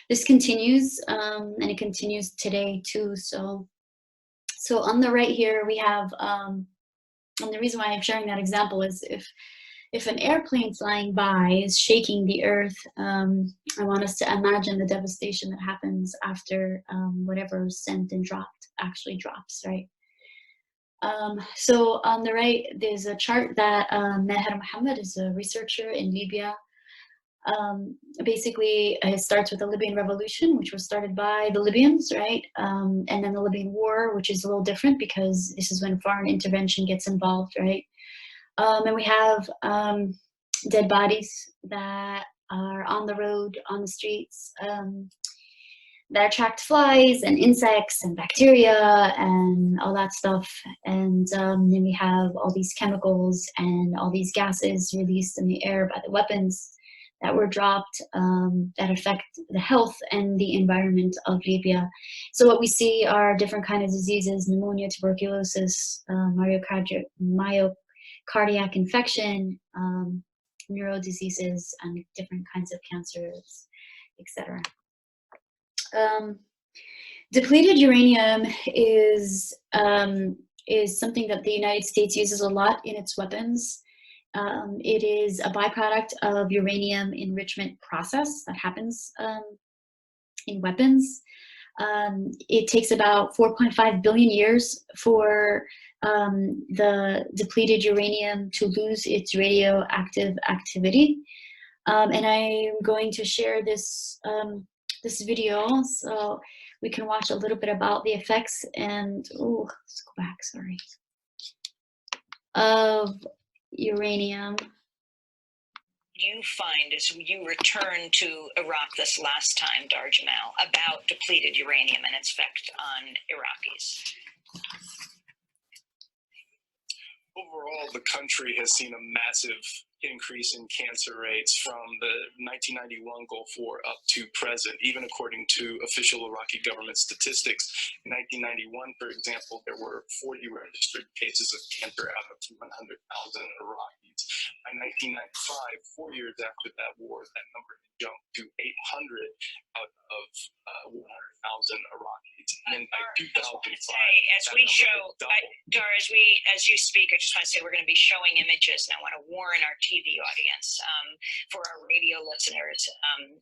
this continues, and it continues today too. So on the right here we have, and the reason why I'm sharing that example is if an airplane flying by is shaking the earth, I want us to imagine the devastation that happens after whatever is sent and dropped actually drops, right? So on the right, there's a chart that Meher Mohammed is a researcher in Libya. Basically, it starts with the Libyan Revolution, which was started by the Libyans, right? And then the Libyan War, which is a little different because this is when foreign intervention gets involved, right? And we have dead bodies that are on the road, on the streets, that attract flies and insects and bacteria and all that stuff. And then we have all these chemicals and all these gases released in the air by the weapons that were dropped, that affect the health and the environment of Libya. So what we see are different kinds of diseases: pneumonia, tuberculosis, myocardiac infection, neuro diseases, and different kinds of cancers, etc. Depleted uranium is something that the United States uses a lot in its weapons. It is a byproduct of uranium enrichment process that happens in weapons. It takes about 4.5 billion years for the depleted uranium to lose its radioactive activity. And I'm going to share this this video so we can watch a little bit about the effects and, oh, let's go back, sorry, of uranium. You find as you return to Iraq this last time, Dar Jamal, about depleted uranium and its effect on Iraqis? Overall, the country has seen a massive increase in cancer rates from the 1991 Gulf War up to present, even according to official Iraqi government statistics. In 1991, for example, there were 40 registered cases of cancer out of 100,000 Iraqis. By 1995, 4 years after that war, that number had jumped to 800 out of 100,000 Iraqis. And by 2005, as we show, Dar, as you speak, I just want to say we're going to be showing images, and I want to warn our TV audience, for our radio listeners,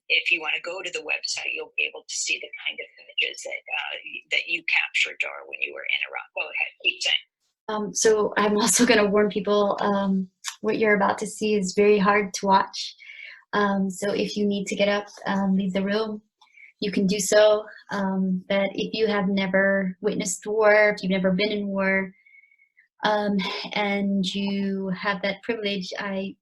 if you want to go to the website, you'll be able to see the kind of images that you captured, Dar, when you were in Iraq. Go ahead, keep saying. So I'm also going to warn people, what you're about to see is very hard to watch. So if you need to get up, leave the room, you can do so. But if you have never witnessed war, if you've never been in war, and you have that privilege, I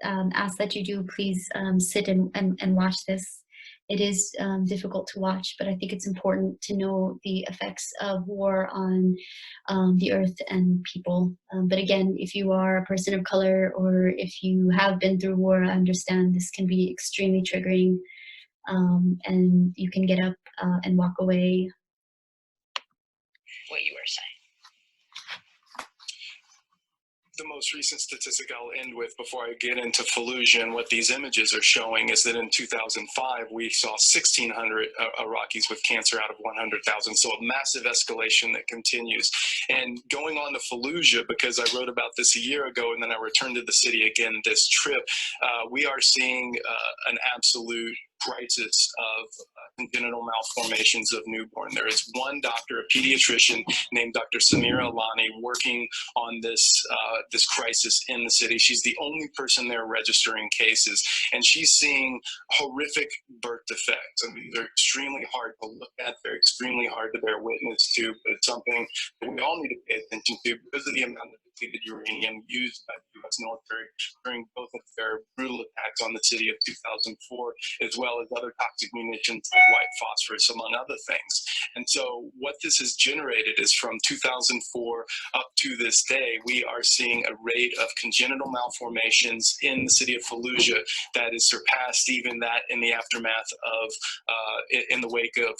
ask that you do please sit and watch this. it is difficult to watch, but I think it's important to know the effects of war on the earth and people. But again, if you are a person of color or if you have been through war, I understand this can be extremely triggering, and you can get up and walk away. What you were saying. The most recent statistic I'll end with before I get into Fallujah and what these images are showing is that in 2005, we saw 1,600 Iraqis with cancer out of 100,000. So a massive escalation that continues. And going on to Fallujah, because I wrote about this a year ago and then I returned to the city again this trip, we are seeing an absolute crisis of congenital malformations of newborn. There is one doctor, a pediatrician named Dr. Samira Elhuni, working on this this crisis in the city. She's the only person there registering cases, and she's seeing horrific birth defects. I mean, they're extremely hard to look at. They're extremely hard to bear witness to, but it's something that we all need to pay attention to because of the amount of depleted uranium used by the U.S. military during both of their brutal attacks on the city of 2004, as well as other toxic munitions like white phosphorus, among other things. And so what this has generated is from 2004 up to this day, we are seeing a rate of congenital malformations in the city of Fallujah that is surpassed even that in the aftermath of, in the wake of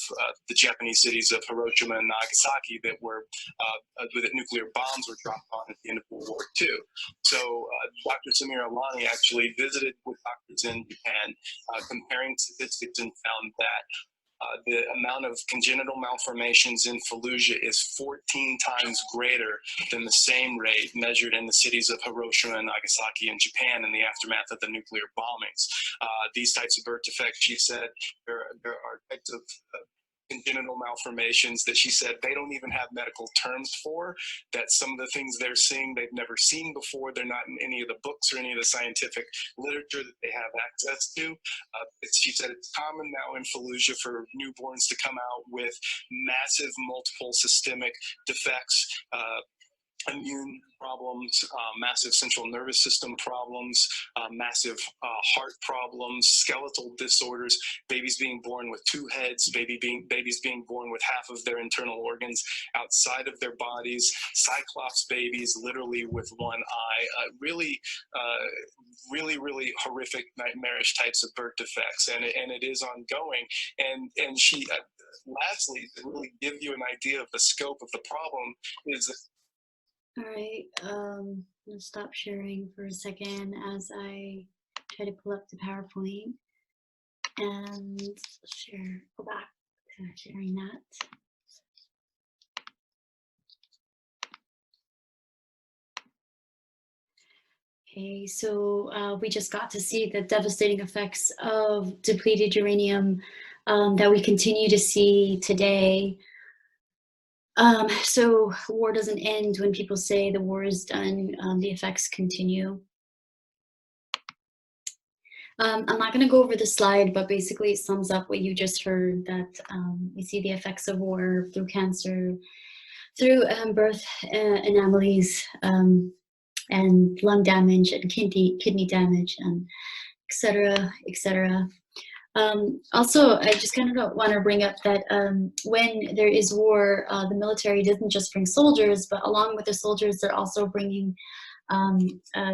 the Japanese cities of Hiroshima and Nagasaki that were, that nuclear bombs were dropped on at the end of World War II. So Dr. Samira Elhuni actually visited with doctors in Japan, comparing statistics, and found that the amount of congenital malformations in Fallujah is 14 times greater than the same rate measured in the cities of Hiroshima and Nagasaki in Japan in the aftermath of the nuclear bombings. These types of birth defects, she said, there are types of congenital malformations that she said they don't even have medical terms for, that some of the things they're seeing they've never seen before. They're not in any of the books or any of the scientific literature that they have access to. She said it's common now in Fallujah for newborns to come out with massive multiple systemic defects, immune problems, massive central nervous system problems, massive heart problems, skeletal disorders, babies being born with two heads, babies being born with half of their internal organs outside of their bodies, cyclops babies literally with one eye, really horrific, nightmarish types of birth defects, and it is ongoing. And she, lastly, to really give you an idea of the scope of the problem is that. All right, I'm gonna stop sharing for a second as I try to pull up the PowerPoint and share, go back to sharing that. Okay, so we just got to see the devastating effects of depleted uranium that we continue to see today. So war doesn't end when people say the war is done, the effects continue. I'm not going to go over the slide, but basically it sums up what you just heard, that we see the effects of war through cancer, through birth anomalies, and lung damage and kidney damage, and et cetera, et cetera. Also, I just kind of want to bring up that when there is war, the military doesn't just bring soldiers, but along with the soldiers, they're also bringing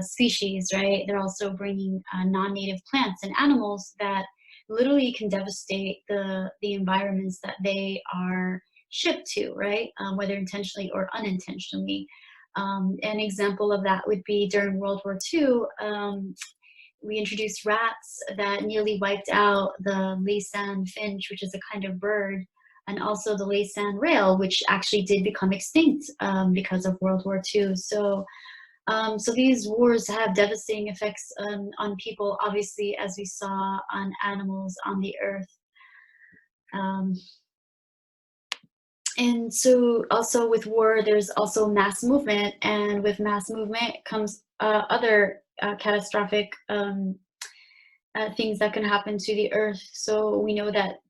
species, right? They're also bringing non-native plants and animals that literally can devastate the environments that they are shipped to, right? Whether intentionally or unintentionally. An example of that would be during World War II, we introduced rats that nearly wiped out the Laysan finch, which is a kind of bird, and also the Laysan rail, which actually did become extinct because of World War II. So these wars have devastating effects on people, obviously, as we saw on animals on the earth. And so also with war, there's also mass movement, and with mass movement comes other catastrophic things that can happen to the earth. So we know that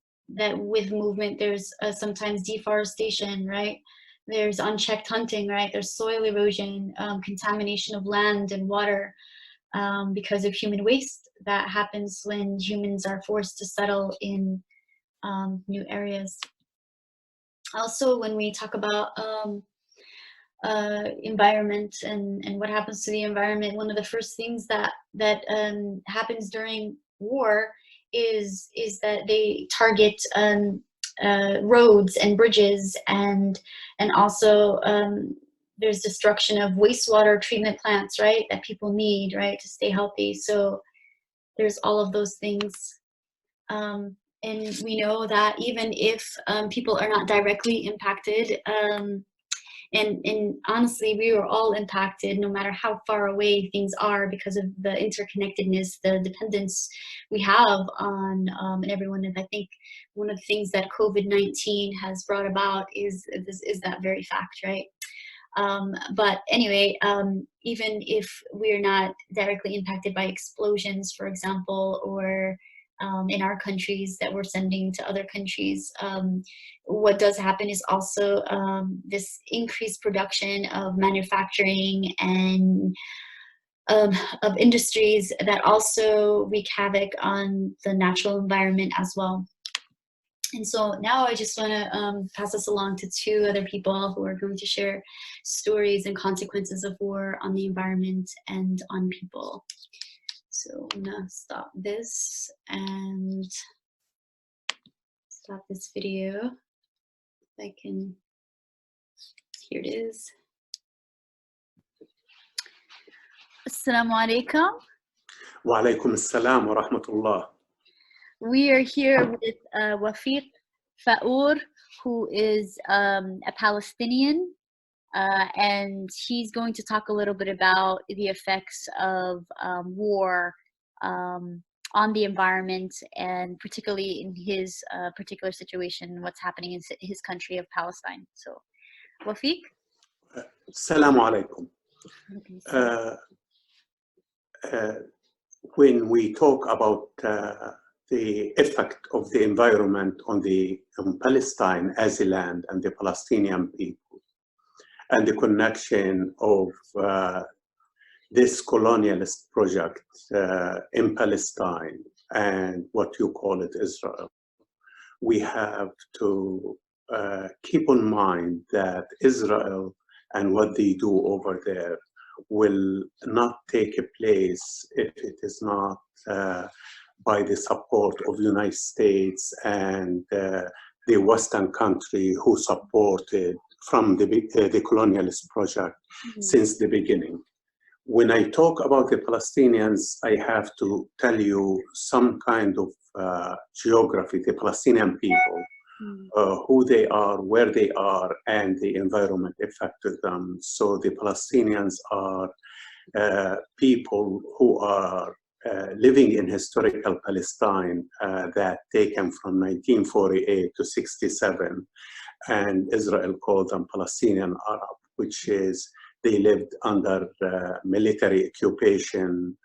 with movement, there's sometimes deforestation, right? There's unchecked hunting, right? There's soil erosion, contamination of land and water, because of human waste that happens when humans are forced to settle in new areas. Also, when we talk about environment and what happens to the environment, one of the first things that happens during war is that they target roads and bridges, and also there's destruction of wastewater treatment plants, right, that people need, right, to stay healthy. So there's all of those things. And we know that even if people are not directly impacted, and honestly, we are all impacted no matter how far away things are, because of the interconnectedness, the dependence we have on everyone. And I think one of the things that COVID-19 has brought about is that very fact, right? But anyway, even if we're not directly impacted by explosions, for example, or in our countries that we're sending to other countries, what does happen is also this increased production of manufacturing and of industries that also wreak havoc on the natural environment as well. And so now I just want to pass this along to two other people who are going to share stories and consequences of war on the environment and on people. So I'm gonna stop this and stop this video. If I can, here it is. Assalamu alaikum. Wa alaikum assalam wa rahmatullah. We are here with Wafiq Faour, who is a Palestinian, and he's going to talk a little bit about the effects of war on the environment, and particularly in his particular situation, what's happening in his country of Palestine. So, Wafiq? Assalamu alaikum. When we talk about the effect of the environment on Palestine as a land and the Palestinian people, and the connection of this colonialist project in Palestine and what you call it Israel, we have to keep in mind that Israel and what they do over there will not take a place if it is not by the support of the United States and the Western country who supported from the colonialist project since the beginning. When I talk about the Palestinians, I have to tell you some kind of geography, the Palestinian people, who they are, where they are, and the environment affected them. So the Palestinians are people who are living in historical Palestine that taken from 1948 to 67, and Israel called them Palestinian Arab, which is they lived under military occupation,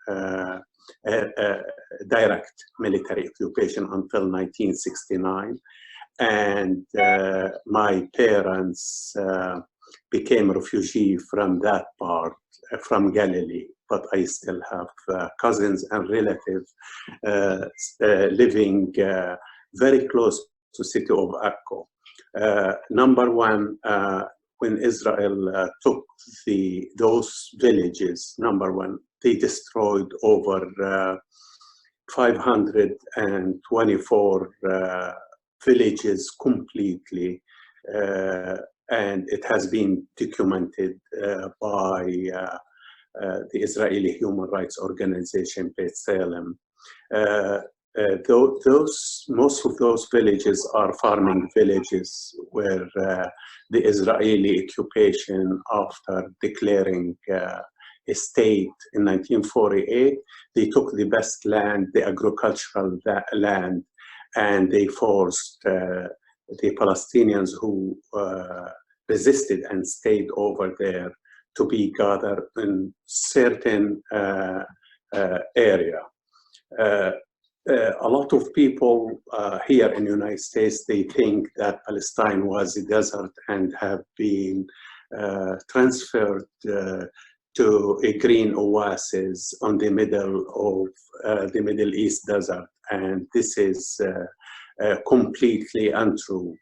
direct military occupation until 1969. And my parents became refugees from that part, from Galilee, but I still have cousins and relatives living very close to the city of Akko. Number one, when Israel took those villages, number one, they destroyed over 524 villages completely, and it has been documented by the Israeli human rights organization B'Tselem. Most of those villages are farming villages where the Israeli occupation, after declaring a state in 1948, they took the best land, the agricultural land, and they forced the Palestinians who resisted and stayed over there to be gathered in certain area. A lot of people here in the United States, they think that Palestine was a desert and have been transferred to a green oasis on the middle of the Middle East desert. And this is completely untrue.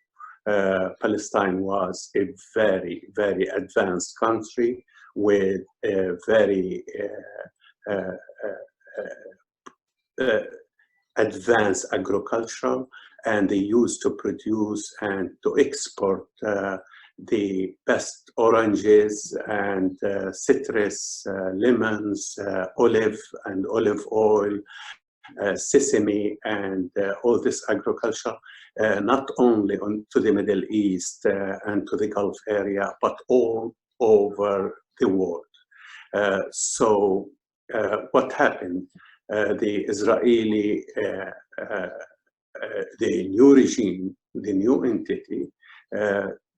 Palestine was a very, very advanced country with a very advanced agriculture, and they used to produce and to export the best oranges and citrus, lemons, olive and olive oil, sesame, and all this agriculture, not only to the Middle East and to the Gulf area, but all over the world. So what happened? The Israeli, the new regime, the new entity,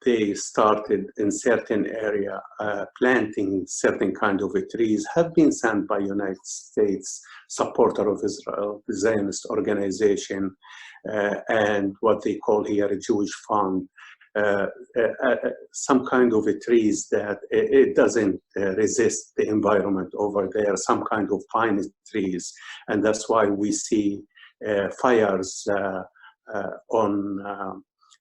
they started in certain area planting certain kind of trees, have been sent by United States, supporter of Israel, the Zionist organization, and what they call here a Jewish fund, some kind of a trees that it doesn't resist the environment over there, some kind of pine trees. And that's why we see fires on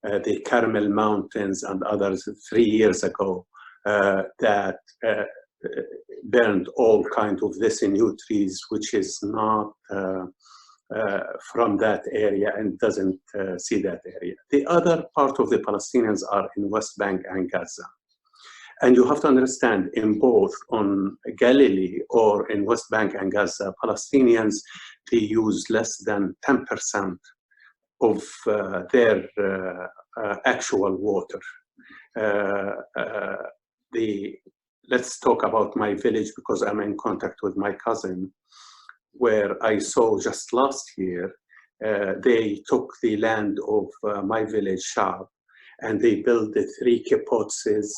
the Carmel Mountains and others 3 years ago that burned all kinds of this new trees, which is not from that area and doesn't see that area. The other part of the Palestinians are in West Bank and Gaza. And you have to understand, in both on Galilee or in West Bank and Gaza, Palestinians, they use less than 10% of their actual water. Let's talk about my village, because I'm in contact with my cousin, where I saw just last year, they took the land of my village, Shab, and they built the 3 kibbutzes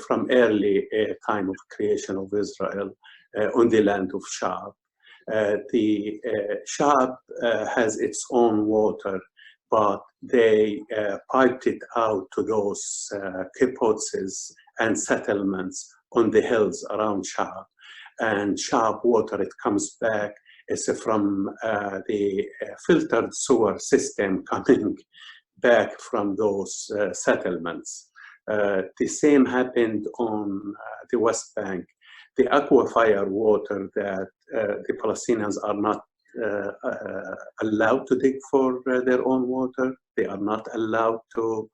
from early time of creation of Israel on the land of Shab. The Shab has its own water, but they piped it out to those kibbutzes and settlements on the hills around Shab. And Shab water, it comes back, is from the filtered sewer system coming back from those settlements. The same happened on the West Bank. The aquifer water that the Palestinians are not allowed to dig for their own water. They are not allowed to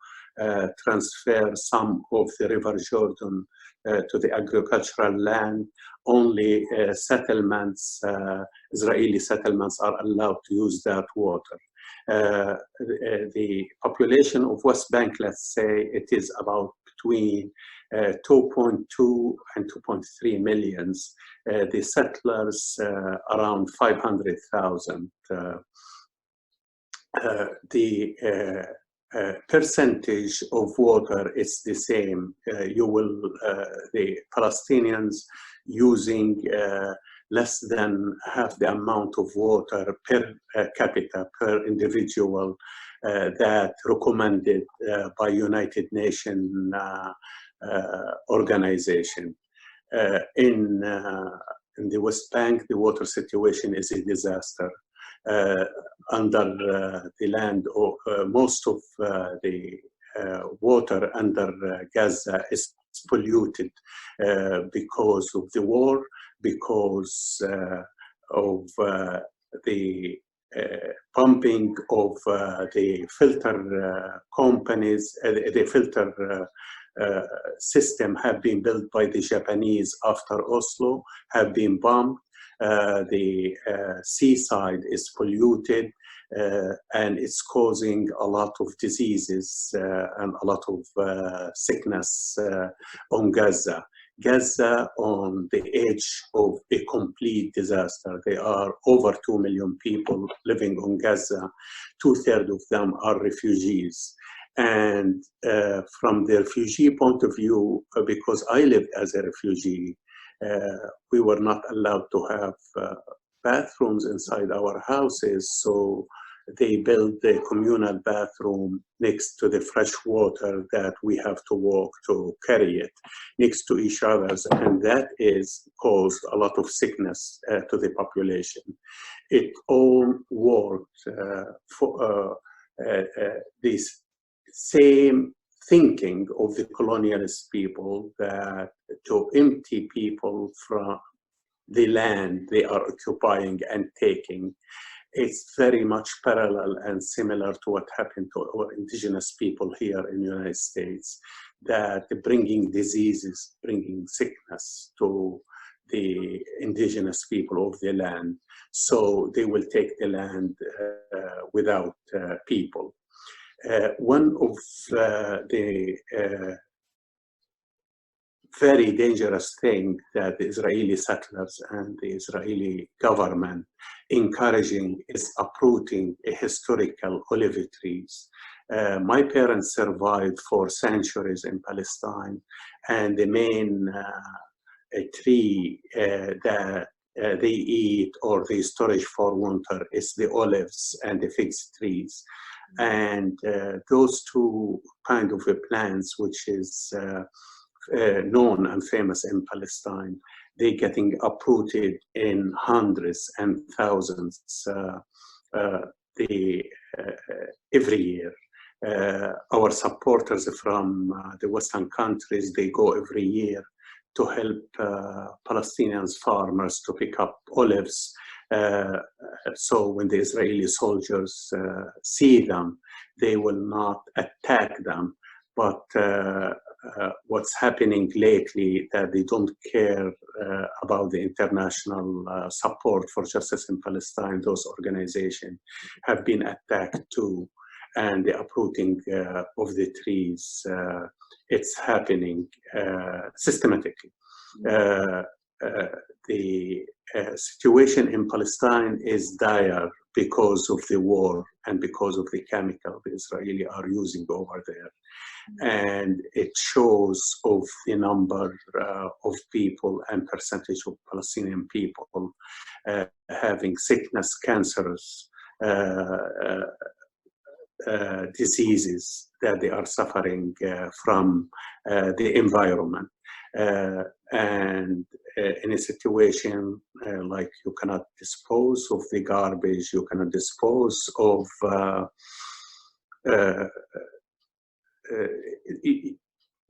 transfer some of the River Jordan to the agricultural land. Only settlements, Israeli settlements, are allowed to use that water. The population of West Bank, let's say, it is about between 2.2 and 2.3 millions. The settlers around 500,000. The percentage of water is the same. You will, the Palestinians using less than half the amount of water per capita, per individual, that recommended by United Nations organization. In the West Bank, the water situation is a disaster. Under the land, most of the water under Gaza is polluted because of the war, because of the pumping of the filter companies. The filter system have been built by the Japanese after Oslo, have been bombed. The seaside is polluted, and it's causing a lot of diseases and a lot of sickness on Gaza. Gaza on the edge of a complete disaster. There are over 2 million people living on Gaza. 2/3 of them are refugees. And from the refugee point of view, because I lived as a refugee, we were not allowed to have bathrooms inside our houses. So they build the communal bathroom next to the fresh water that we have to walk to carry it next to each other's, and that is caused a lot of sickness to the population. It all worked for this same thinking of the colonialist people, that to empty people from the land they are occupying and taking. It's very much parallel and similar to what happened to our indigenous people here in the United States, that bringing diseases, bringing sickness to the indigenous people of the land. So they will take the land without people. One of the very dangerous thing that the Israeli settlers and the Israeli government encouraging is uprooting historical olive trees. My parents survived for centuries in Palestine, and the main tree that they eat or they storage for winter is the olives and the fig trees. And those two kind of plants, which is known and famous in Palestine, they're getting uprooted in hundreds and thousands every year. Our supporters from the Western countries, they go every year to help Palestinian farmers to pick up olives. So when the Israeli soldiers see them, they will not attack them. But what's happening lately, that they don't care about the international support for justice in Palestine. Those organizations have been attacked too, and the uprooting of the trees, it's happening systematically. The situation in Palestine is dire because of the war and because of the chemical the Israelis are using over there. And it shows of the number of people and percentage of Palestinian people having sickness, cancers, diseases that they are suffering from the environment. And in a situation like you cannot dispose of the garbage, you cannot dispose of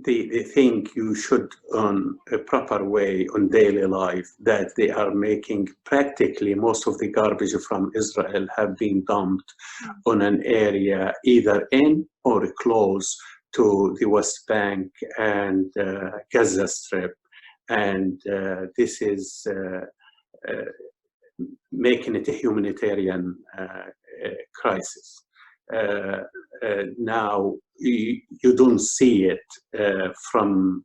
they think you should, on a proper way, on daily life, that they are making practically most of the garbage from Israel have been dumped on an area either in or close to the West Bank and Gaza Strip. And this is making it a humanitarian crisis. Now, you don't see it from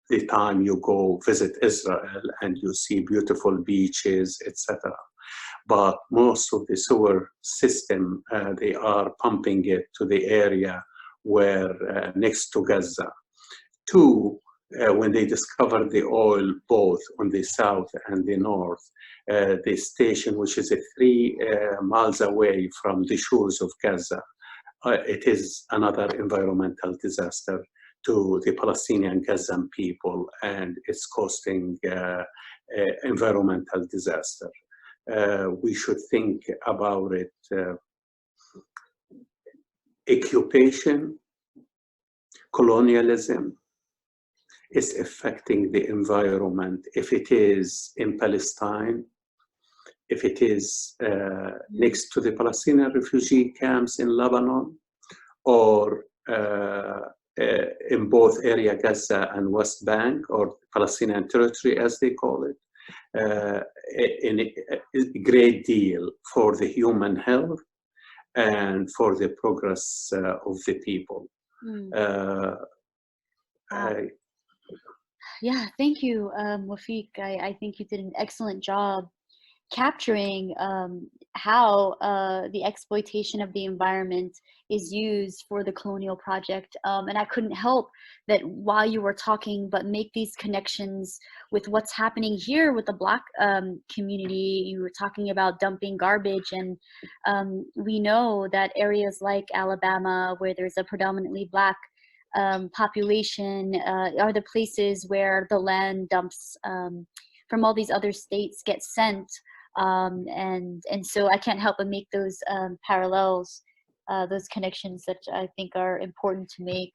the time you go visit Israel and you see beautiful beaches, etc. But most of the sewer system, they are pumping it to the area where next to Gaza. Two, when they discovered the oil both on the south and the north, the station, which is 3 miles away from the shores of Gaza, it is another environmental disaster to the Palestinian Gazan people, and it's causing environmental disaster. We should think about it. Occupation, colonialism is affecting the environment. If it is in Palestine, if it is next to the Palestinian refugee camps in Lebanon, or in both area Gaza and West Bank, or Palestinian territory as they call it, a great deal for the human health and for the progress of the people. Yeah, thank you, Wafiq. I think you did an excellent job capturing how the exploitation of the environment is used for the colonial project. And I couldn't help that while you were talking, but make these connections with what's happening here with the Black community. You were talking about dumping garbage, and we know that areas like Alabama, where there's a predominantly Black population, are the places where the land dumps from all these other states get sent. And so I can't help but make those parallels, those connections that I think are important to make.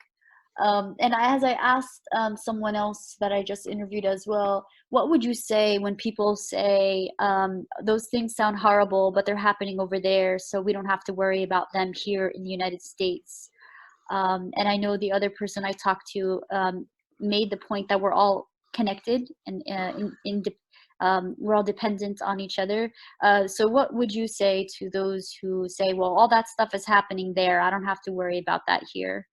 And as I asked someone else that I just interviewed as well, what would you say when people say those things sound horrible, but they're happening over there, so we don't have to worry about them here in the United States? And I know the other person I talked to made the point that we're all connected and we're all dependent on each other. So what would you say to those who say, well, all that stuff is happening there, I don't have to worry about that here?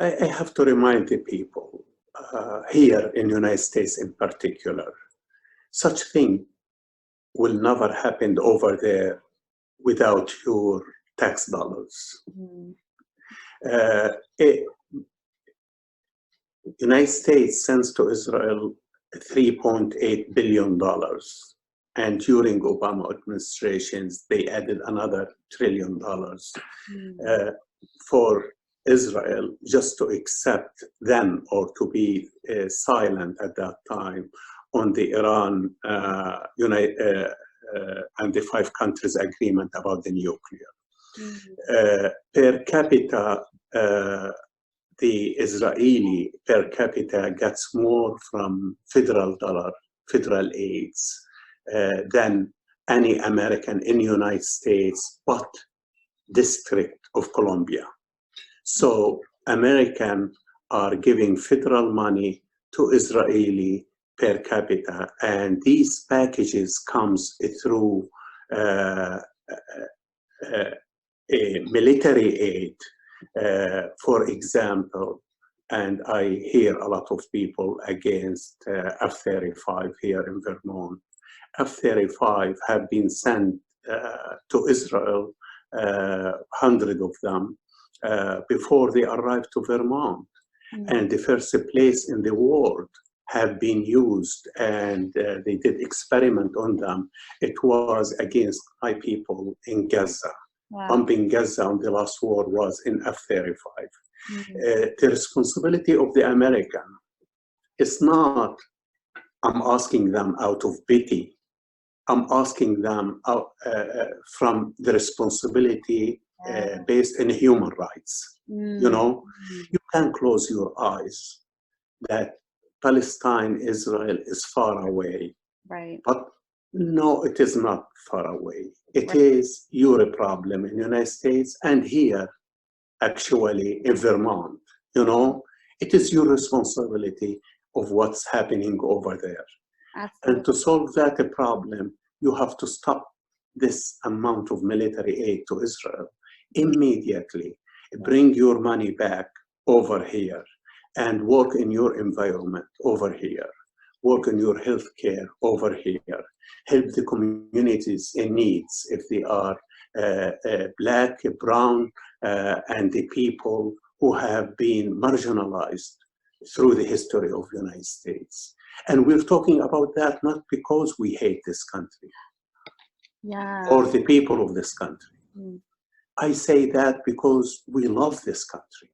I have to remind the people here in the United States in particular, such thing will never happen over there without your tax dollars. United States sends to Israel $3.8 billion. And during Obama administrations, they added another $1 trillion for Israel just to accept them or to be silent at that time on the Iran and the 5 countries agreement about the nuclear. Per capita, the Israeli per capita gets more from federal aids than any American in the United States, but District of Columbia. So Americans are giving federal money to Israeli per capita, and these packages comes through a military aid, for example, and I hear a lot of people against F-35 here in Vermont. F-35 have been sent to Israel, 100 of them, before they arrived to Vermont. And the first place in the world have been used, and they did experiment on them. It was against my people in Gaza. Wow. Bombing Gaza on the last war was in F-35. The responsibility of the American is not, I'm asking them out of pity. I'm asking them out, from the responsibility based in human rights. You know, you can close your eyes that Palestine, Israel is far away. Right. But no, it is not far away. It is your problem in the United States and here, actually, in Vermont. You know, it is your responsibility of what's happening over there. Absolutely. And to solve that problem, you have to stop this amount of military aid to Israel immediately. Bring your money back over here and work in your environment over here. Work in your healthcare over here. Help the communities in needs, if they are Black, brown, and the people who have been marginalized through the history of the United States. And we're talking about that not because we hate this country or the people of this country. I say that because we love this country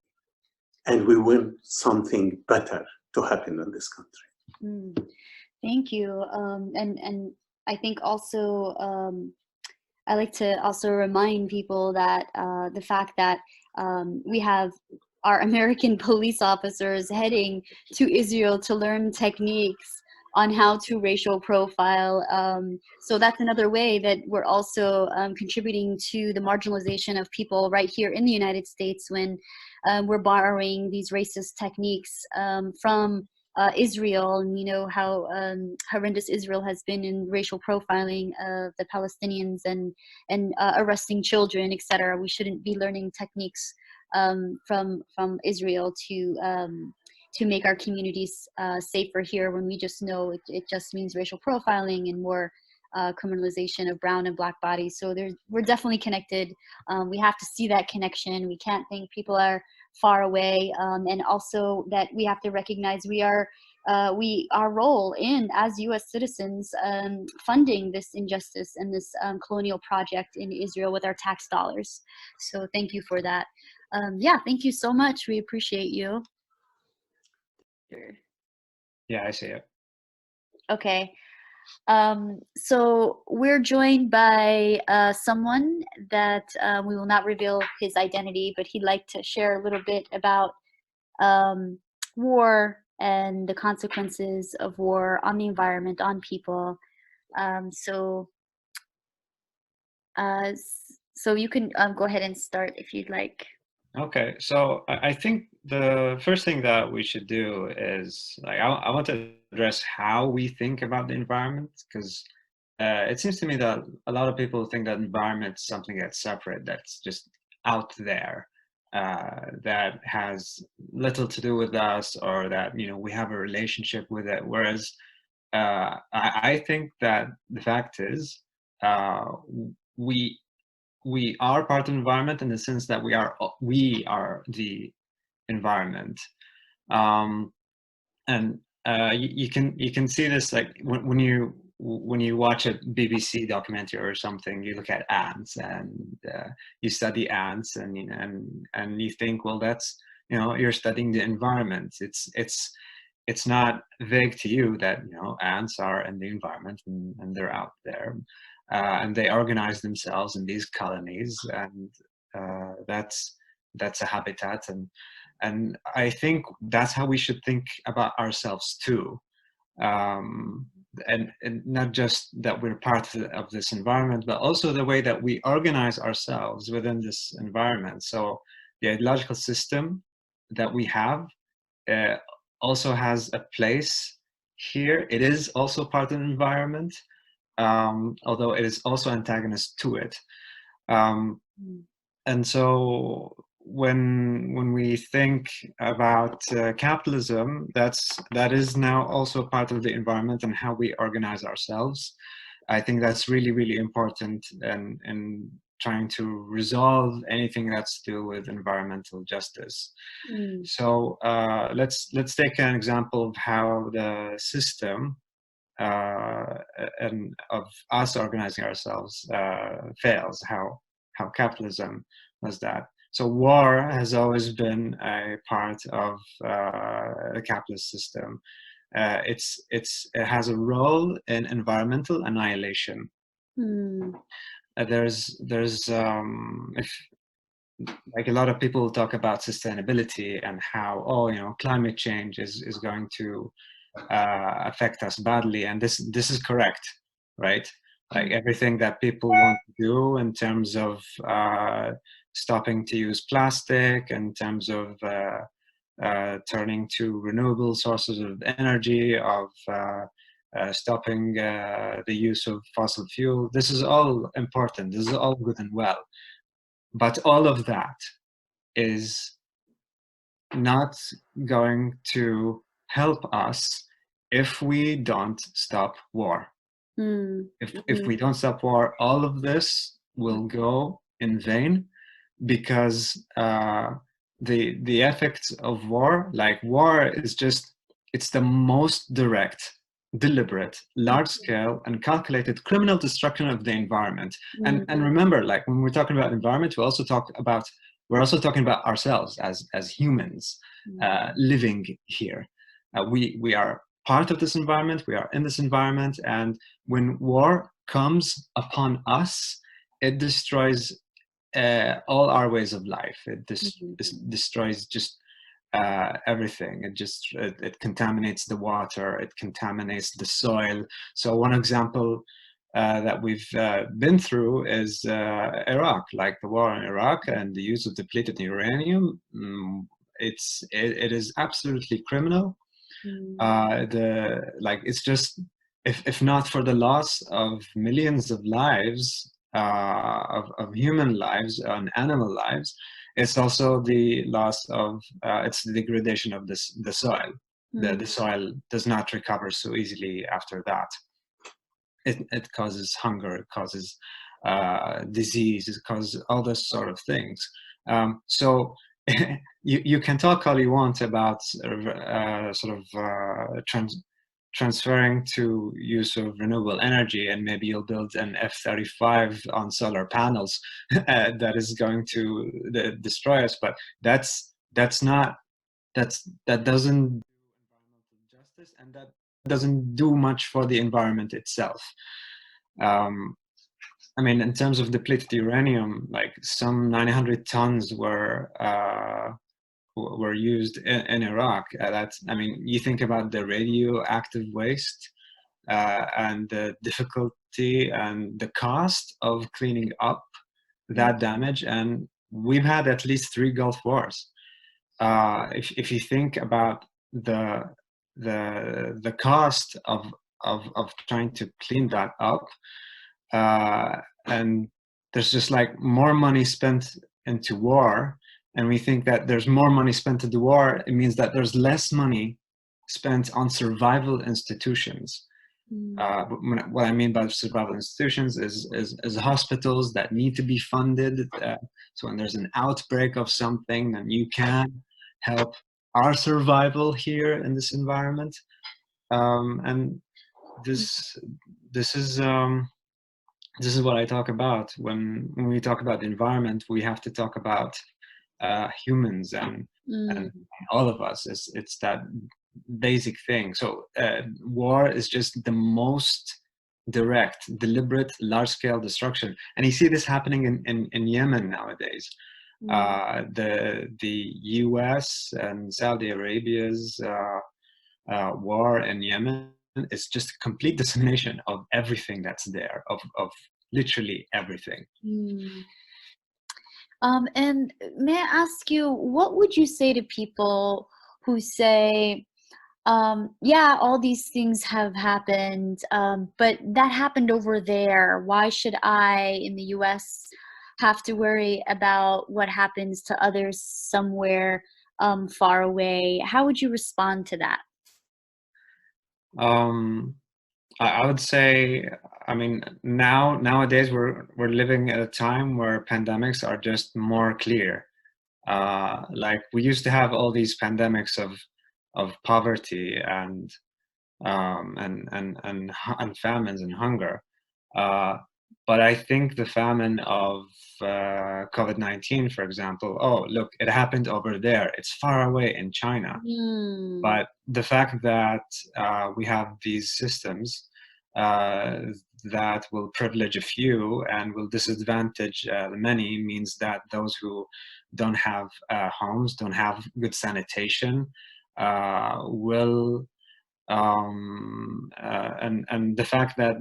and we want something better to happen in this country. Thank you. And I think also I like to also remind people that the fact that we have our American police officers heading to Israel to learn techniques on how to racial profile. So that's another way that we're also contributing to the marginalization of people right here in the United States when we're borrowing these racist techniques from Israel, and you know how horrendous Israel has been in racial profiling of the Palestinians and arresting children, etc. We shouldn't be learning techniques from Israel to to make our communities safer here, when we just know it just means racial profiling and more criminalization of brown and black bodies. So we're definitely connected. We have to see that connection. We can't think people are far away, and also that we have to recognize our role as U.S. citizens, funding this injustice and this colonial project in Israel with our tax dollars. So thank you for that. Yeah, thank you so much. We appreciate you. Sure. Yeah, I see it. Okay. So we're joined by someone that we will not reveal his identity, but he'd like to share a little bit about war and the consequences of war on the environment, on people. So you can go ahead and start if you'd like. Okay, so I think the first thing that we should do is, like, I want to address how we think about the environment, because it seems to me that a lot of people think that environment is something that's separate, that's just out there, that has little to do with us, or that, you know, we have a relationship with it. Whereas I think that the fact is, we are part of the environment in the sense that we are the environment, and you can see this, like, when you watch a BBC documentary or something, you look at ants and you study ants, and you think, well, that's, you know, you're studying the environment. It's not vague to you that, you know, ants are in the environment, and they're out there. And they organize themselves in these colonies, and that's a habitat, and I think that's how we should think about ourselves too, and not just that we're part of this environment, but also the way that we organize ourselves within this environment. So the ecological system that we have also has a place here. It is also part of the environment. Although it is also antagonist to it, and so when we think about capitalism, that is now also part of the environment and how we organize ourselves. I think that's really important in trying to resolve anything that's to do with environmental justice. So let's take an example of how the system and of us organizing ourselves fails, how capitalism does that. So war has always been a part of the capitalist system. It has a role in environmental annihilation. There's if, like, a lot of people talk about sustainability and how, oh, you know, climate change is going to affect us badly, and this is correct, right? Like, everything that people want to do in terms of stopping to use plastic, in terms of turning to renewable sources of energy, of stopping the use of fossil fuel, this is all important, this is all good and well, but all of that is not going to help us if we don't stop war. If we don't stop war, all of this will go in vain, because the effects of war, like, war is just, it's the most direct, deliberate, large-scale, and calculated criminal destruction of the environment. And remember, like, when we're talking about environment, we're also talking about ourselves as humans living here. We are part of this environment, we are in this environment, and when war comes upon us, it destroys all our ways of life. It destroys just everything. It contaminates the water, it contaminates the soil. So one example that we've been through is Iraq, like the war in Iraq and the use of depleted uranium. It is absolutely criminal. It's just, if not for the loss of millions of lives, of human lives and animal lives, it's also the loss of, it's the degradation of the soil. The soil does not recover so easily after that. It causes hunger, it causes disease, it causes all those sort of things. So you can talk all you want about transferring to use of renewable energy, and maybe you'll build an F-35 on solar panels that is going to destroy us. But that doesn't do environmental justice, and that doesn't do much for the environment itself. I mean, in terms of depleted uranium, like some 900 tons were used in Iraq. I mean, you think about the radioactive waste and the difficulty and the cost of cleaning up that damage, and we've had at least 3 Gulf Wars. If you think about the cost of trying to clean that up, and there's just like more money spent into war, and we think that there's more money spent into war, it means that there's less money spent on survival institutions. What I mean by survival institutions is hospitals that need to be funded. So when there's an outbreak of something, then you can help our survival here in this environment. And this is what I talk about when we talk about the environment. We have to talk about humans and all of us. It's that basic thing. So war is just the most direct, deliberate, large-scale destruction, and you see this happening in Yemen nowadays. The U.S. and Saudi Arabia's war in Yemen is just a complete dissemination of everything that's there, of literally everything. And may I ask you, what would you say to people who say, yeah, all these things have happened, but that happened over there. Why should I, in the US, have to worry about what happens to others somewhere far away? How would you respond to that? I would say, I mean, nowadays we're living at a time where pandemics are just more clear. Like we used to have all these pandemics of poverty and famines and hunger. But I think the famine of COVID-19, for example, oh, look, it happened over there. It's far away in China. But the fact that we have these systems that will privilege a few and will disadvantage the many means that those who don't have homes, don't have good sanitation, will and the fact that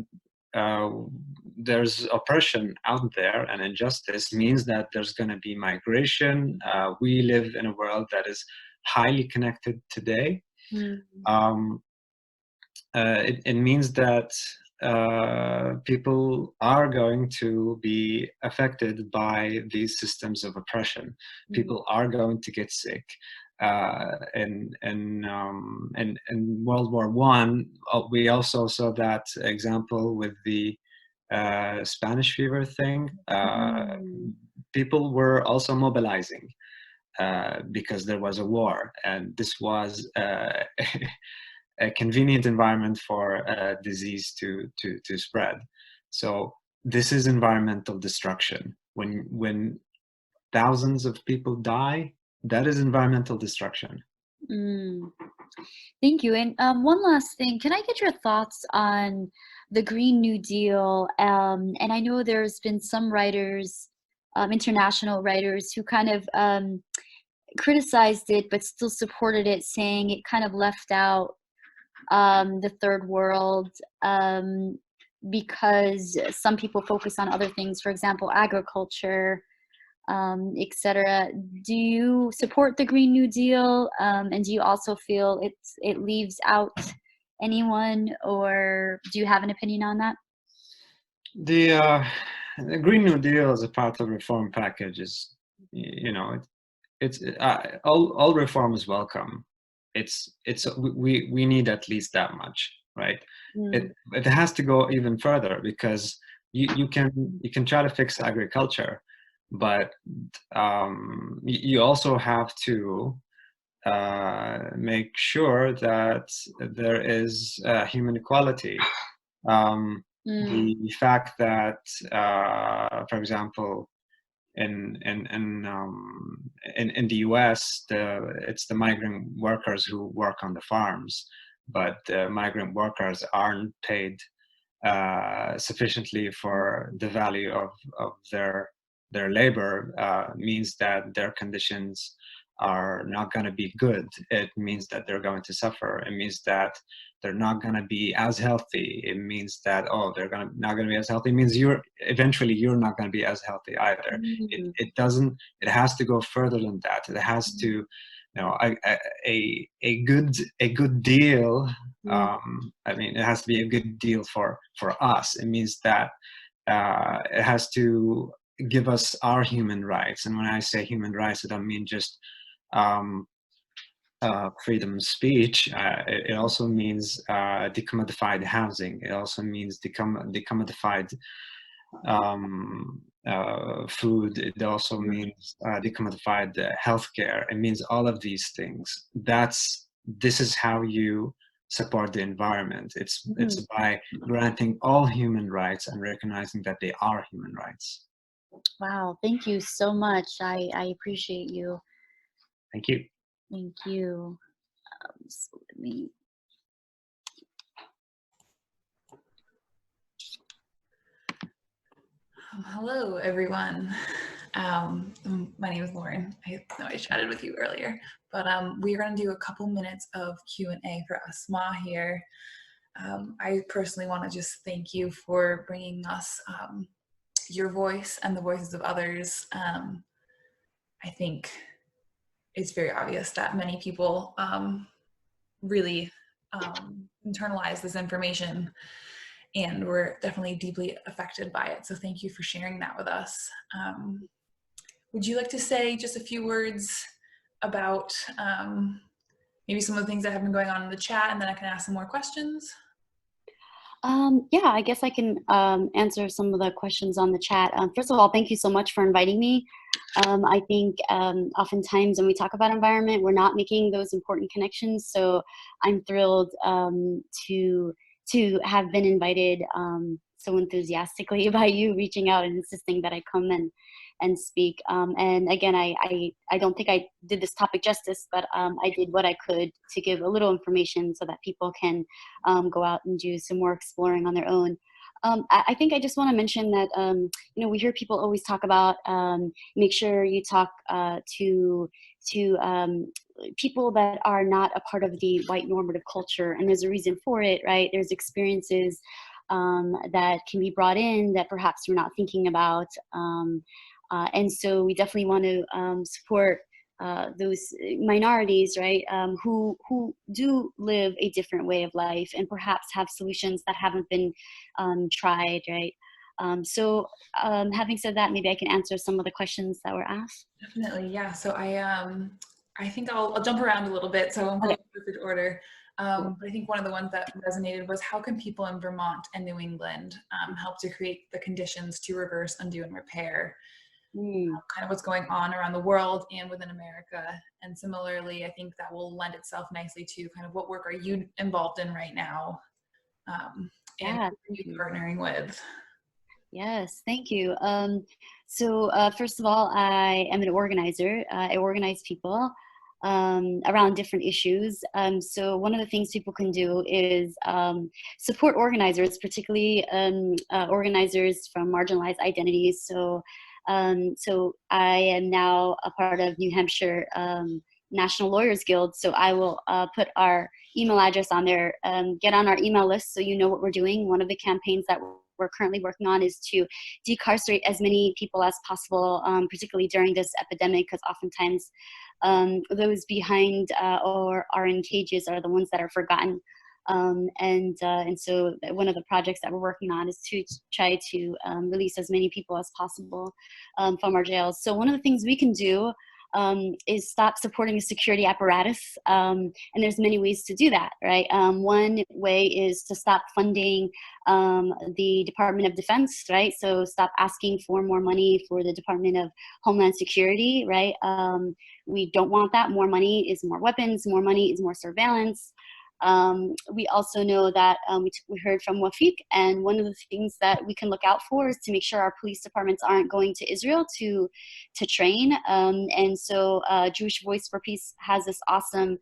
there's oppression out there and injustice means that there's going to be migration. We live in a world that is highly connected today. It means that people are going to be affected by these systems of oppression. People are going to get sick. In World War I, we also saw that example with the Spanish fever thing. People were also mobilizing because there was a war, and this was a convenient environment for disease to spread. So this is environmental destruction. When thousands of people die, that is environmental destruction. Thank you. And one last thing, can I get your thoughts on the Green New Deal? And I know there's been some writers, international writers, who kind of criticized it but still supported it, saying it kind of left out the third world because some people focus on other things, for example, agriculture, etc. Do you support the Green New Deal, and do you also feel it leaves out anyone, or do you have an opinion on that? the Green New Deal as a part of reform package is, it's all reform is welcome. We need at least that much, right? It has to go even further, because you can try to fix agriculture, but you also have to make sure that there is human equality. The fact that, for example, in the U.S., it's the migrant workers who work on the farms, but the migrant workers aren't paid sufficiently for the value of their labor, means that their conditions are not going to be good. It means that they're going to suffer. It means that they're not going to be as healthy. It means that, they're not going to be as healthy. It means eventually you're not going to be as healthy either. It has to go further than that. It has to, a good deal. It has to be a good deal for us. It means that it has to give us our human rights. And when I say human rights, I don't mean just freedom of speech. It also means decommodified housing. It also means decommodified food. It also means decommodified healthcare. It means all of these things. This is how you support the environment. It's by granting all human rights and recognizing that they are human rights. Wow, thank you so much. I appreciate you. Thank you. Thank you. So let me. Hello, everyone. My name is Lauren. I know I chatted with you earlier, but we're going to do a couple minutes of Q&A for Asma here. I personally want to just thank you for bringing us your voice and the voices of others. I think it's very obvious that many people really internalize this information, and we're definitely deeply affected by it. So thank you for sharing that with us. Would you like to say just a few words about maybe some of the things that have been going on in the chat, and then I can ask some more questions? Yeah, I guess I can answer some of the questions on the chat. First of all, thank you so much for inviting me. I think oftentimes when we talk about environment, we're not making those important connections. So I'm thrilled to have been invited so enthusiastically by you reaching out and insisting that I come and speak. And again, I don't think I did this topic justice, but I did what I could to give a little information so that people can go out and do some more exploring on their own. I think I just want to mention that, we hear people always talk about make sure you talk to people that are not a part of the white normative culture. And there's a reason for it, right? There's experiences that can be brought in that perhaps we're not thinking about. And so we definitely want to support those minorities, right, who do live a different way of life and perhaps have solutions that haven't been tried, right? So having said that, maybe I can answer some of the questions that were asked. Definitely, yeah. So I think I'll jump around a little bit, so I'm going in perfect order. But I think one of the ones that resonated was, how can people in Vermont and New England help to create the conditions to reverse, undo, and repair kind of what's going on around the world and within America? And similarly, I think that will lend itself nicely to kind of what work are you involved in right now, and who are you partnering with? Yes, thank you. So first of all, I am an organizer. I organize people around different issues. So one of the things people can do is support organizers, particularly organizers from marginalized identities. So I am now a part of New Hampshire National Lawyers Guild. So I will put our email address on there, get on our email list so you know what we're doing. One of the campaigns that we're currently working on is to decarcerate as many people as possible, particularly during this epidemic, because oftentimes those behind or are in cages are the ones that are forgotten. And so one of the projects that we're working on is to try to release as many people as possible from our jails. So one of the things we can do is stop supporting a security apparatus. And there's many ways to do that, right? One way is to stop funding the Department of Defense, right? So stop asking for more money for the Department of Homeland Security, right? We don't want that. More money is more weapons, more money is more surveillance. We also know that we heard from Wafiq, and one of the things that we can look out for is to make sure our police departments aren't going to Israel to train. And so Jewish Voice for Peace has this awesome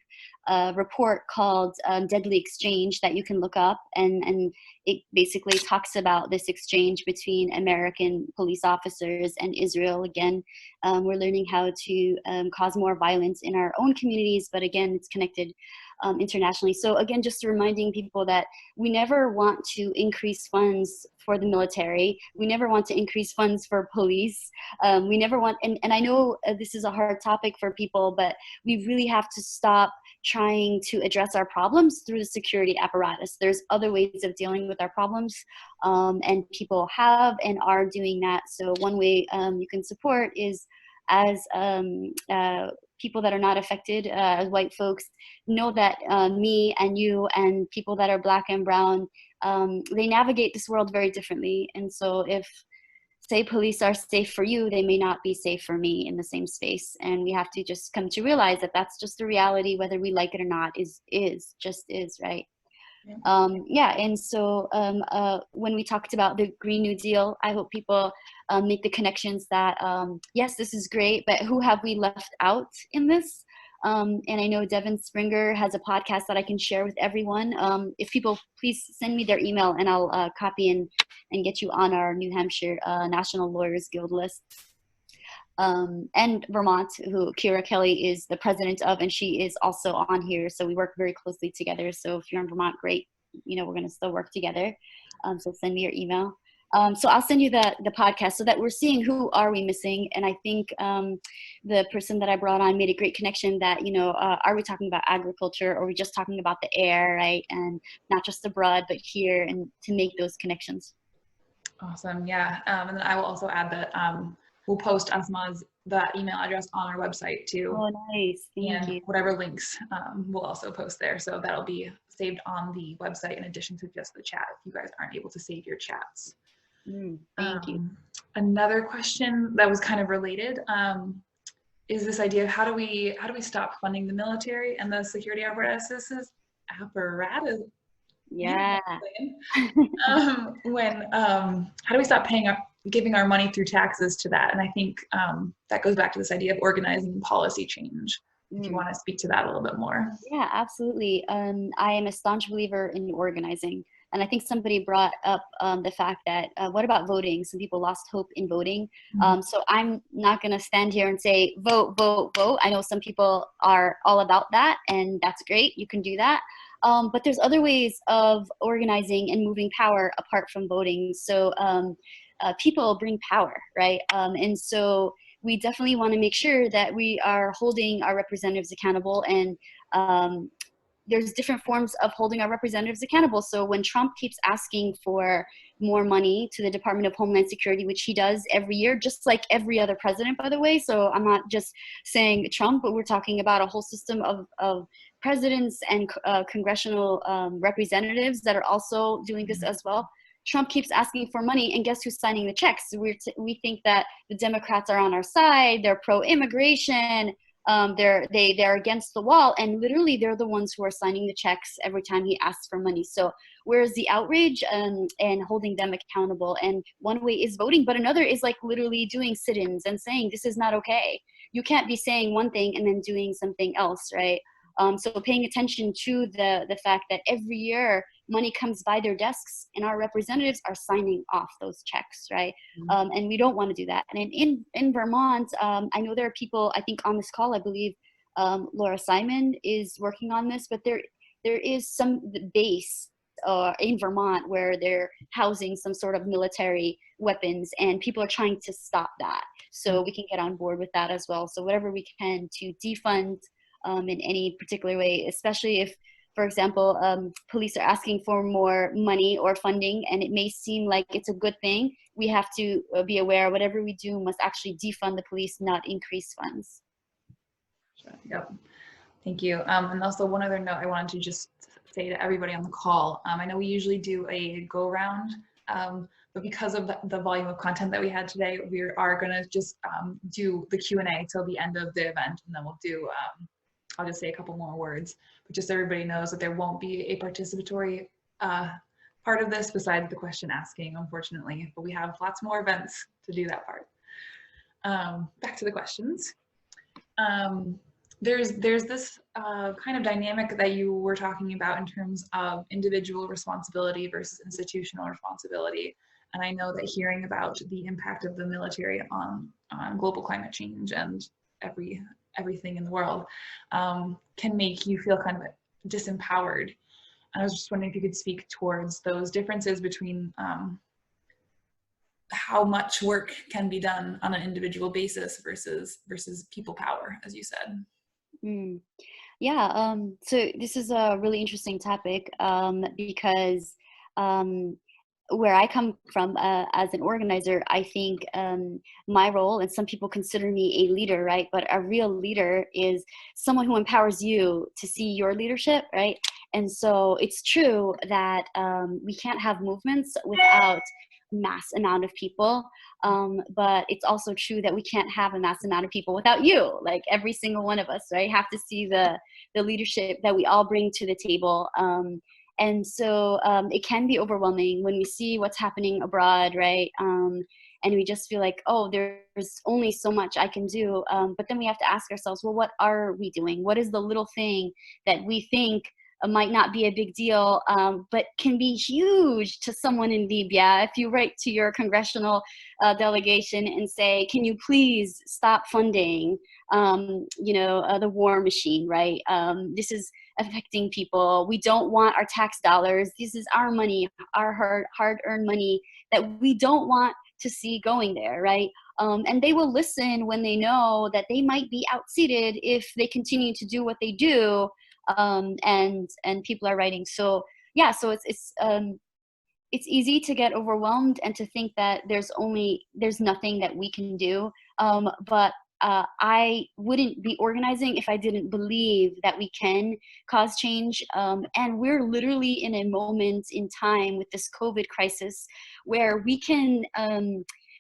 report called Deadly Exchange that you can look up, and it basically talks about this exchange between American police officers and Israel. Again, we're learning how to cause more violence in our own communities, but again, it's connected internationally. So again, just reminding people that we never want to increase funds for the military. We never want to increase funds for police. We never want, and I know this is a hard topic for people, but we really have to stop trying to address our problems through the security apparatus. There's other ways of dealing with our problems, and people have and are doing that. So one way you can support is as people that are not affected, as white folks, know that me and you and people that are Black and brown, they navigate this world very differently. And so if, say, police are safe for you, they may not be safe for me in the same space. And we have to just come to realize that that's just the reality, whether we like it or not, is, right? Yeah, and so when we talked about the Green New Deal, I hope people make the connections that, yes, this is great, but who have we left out in this? And I know Devin Springer has a podcast that I can share with everyone. If people please send me their email, and I'll copy and get you on our New Hampshire National Lawyers Guild list. And Vermont, who Kira Kelly is the president of, and she is also on here. So we work very closely together. So if you're in Vermont, great. You know, we're going to still work together. So send me your email. So I'll send you the podcast so that we're seeing who are we missing. And I think the person that I brought on made a great connection that, you know, are we talking about agriculture, or are we just talking about the air, right? And not just abroad, but here, and to make those connections. Awesome. Yeah. And then I will also add that we'll post Asma's that email address on our website too. Oh, nice. Thank you. Whatever links we'll also post there. So that'll be saved on the website in addition to just the chat if you guys aren't able to save your chats. Thank you. Another question that was kind of related is this idea of how do we stop funding the military and the security apparatus? Apparatus. Yeah. How do we stop giving our money through taxes to that? And I think that goes back to this idea of organizing policy change. If you want to speak to that a little bit more. Yeah, absolutely. I am a staunch believer in organizing. And I think somebody brought up the fact that, what about voting? Some people lost hope in voting. So I'm not going to stand here and say, vote, vote, vote. I know some people are all about that, and that's great. You can do that. But there's other ways of organizing and moving power apart from voting. So people bring power, right? And so we definitely want to make sure that we are holding our representatives accountable, and there's different forms of holding our representatives accountable. So when Trump keeps asking for more money to the Department of Homeland Security, which he does every year, just like every other president, by the way. So I'm not just saying Trump, but we're talking about a whole system of presidents and congressional representatives that are also doing this as well. Trump keeps asking for money, and guess who's signing the checks? We think that the Democrats are on our side, they're pro-immigration, they're against the wall, and literally they're the ones who are signing the checks every time he asks for money. So where's the outrage and holding them accountable? And one way is voting, but another is like literally doing sit-ins and saying this is not okay. You can't be saying one thing and then doing something else, right? So paying attention to the fact that every year money comes by their desks and our representatives are signing off those checks, right? And we don't want to do that. And in Vermont, I know there are people, I think on this call, I believe Laura Simon is working on this, but there is some base in Vermont where they're housing some sort of military weapons, and people are trying to stop that. So we can get on board with that as well. So whatever we can to defund in any particular way, especially if for example, police are asking for more money or funding, and it may seem like it's a good thing, we have to be aware whatever we do must actually defund the police, not increase funds. Yep. Thank you. And also one other note I wanted to just say to everybody on the call. I know we usually do a go round, but because of the volume of content that we had today, we are going to just do the Q&A till the end of the event, and then we'll do, I'll just say a couple more words, but just so everybody knows that there won't be a participatory part of this besides the question asking, unfortunately, but we have lots more events to do that part. Back to the questions. There's this kind of dynamic that you were talking about in terms of individual responsibility versus institutional responsibility. And I know that hearing about the impact of the military on global climate change and everything in the world can make you feel kind of disempowered. I was just wondering if you could speak towards those differences between how much work can be done on an individual basis versus people power, as you said. Yeah, so this is a really interesting topic because where I come from as an organizer, I think my role, and some people consider me a leader, right? But a real leader is someone who empowers you to see your leadership, right? And so it's true that we can't have movements without mass amount of people, but it's also true that we can't have a mass amount of people without you, like every single one of us, right? Have to see the leadership that we all bring to the table. And so it can be overwhelming when we see what's happening abroad, right? And we just feel like, oh, there's only so much I can do. But then we have to ask ourselves, well, what are we doing? What is the little thing that we think might not be a big deal, but can be huge to someone in Libya? If you write to your congressional delegation and say, can you please stop funding, the war machine, right? This is affecting people. We don't want our tax dollars. This is our money, our hard-earned money that we don't want to see going there, right? And they will listen when they know that they might be outseated if they continue to do what they do. And people are writing. So yeah, so it's easy to get overwhelmed and to think that there's nothing that we can do. But I wouldn't be organizing if I didn't believe that we can cause change. And we're literally in a moment in time with this COVID crisis where we can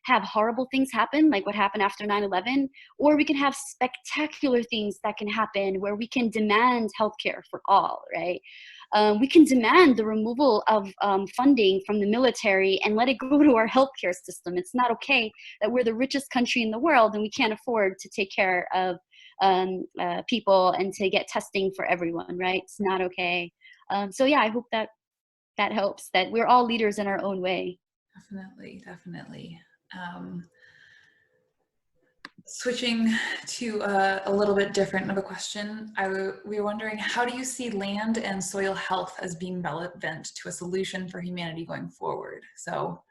have horrible things happen, like what happened after 9/11, or we can have spectacular things that can happen where we can demand healthcare for all, right? We can demand the removal of funding from the military and let it go to our healthcare system. It's not okay that we're the richest country in the world and we can't afford to take care of people and to get testing for everyone, right? It's not okay. So yeah, I hope that helps, that we're all leaders in our own way. Definitely. Switching to a little bit different of a question, we were wondering, how do you see land and soil health as being relevant to a solution for humanity going forward? So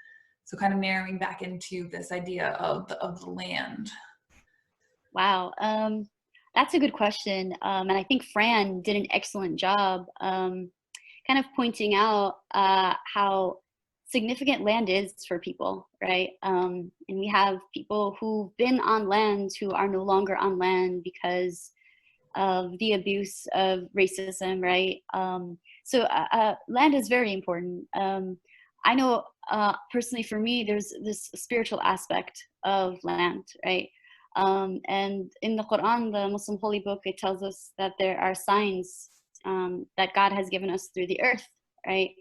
kind of narrowing back into this idea of the land. Wow, that's a good question. And I think Fran did an excellent job kind of pointing out how significant land is for people, right? And we have people who've been on land who are no longer on land because of the abuse of racism, right? So land is very important. I know personally for me, there's this spiritual aspect of land, right? And in the Quran, the Muslim holy book, it tells us that there are signs that God has given us through the earth, right?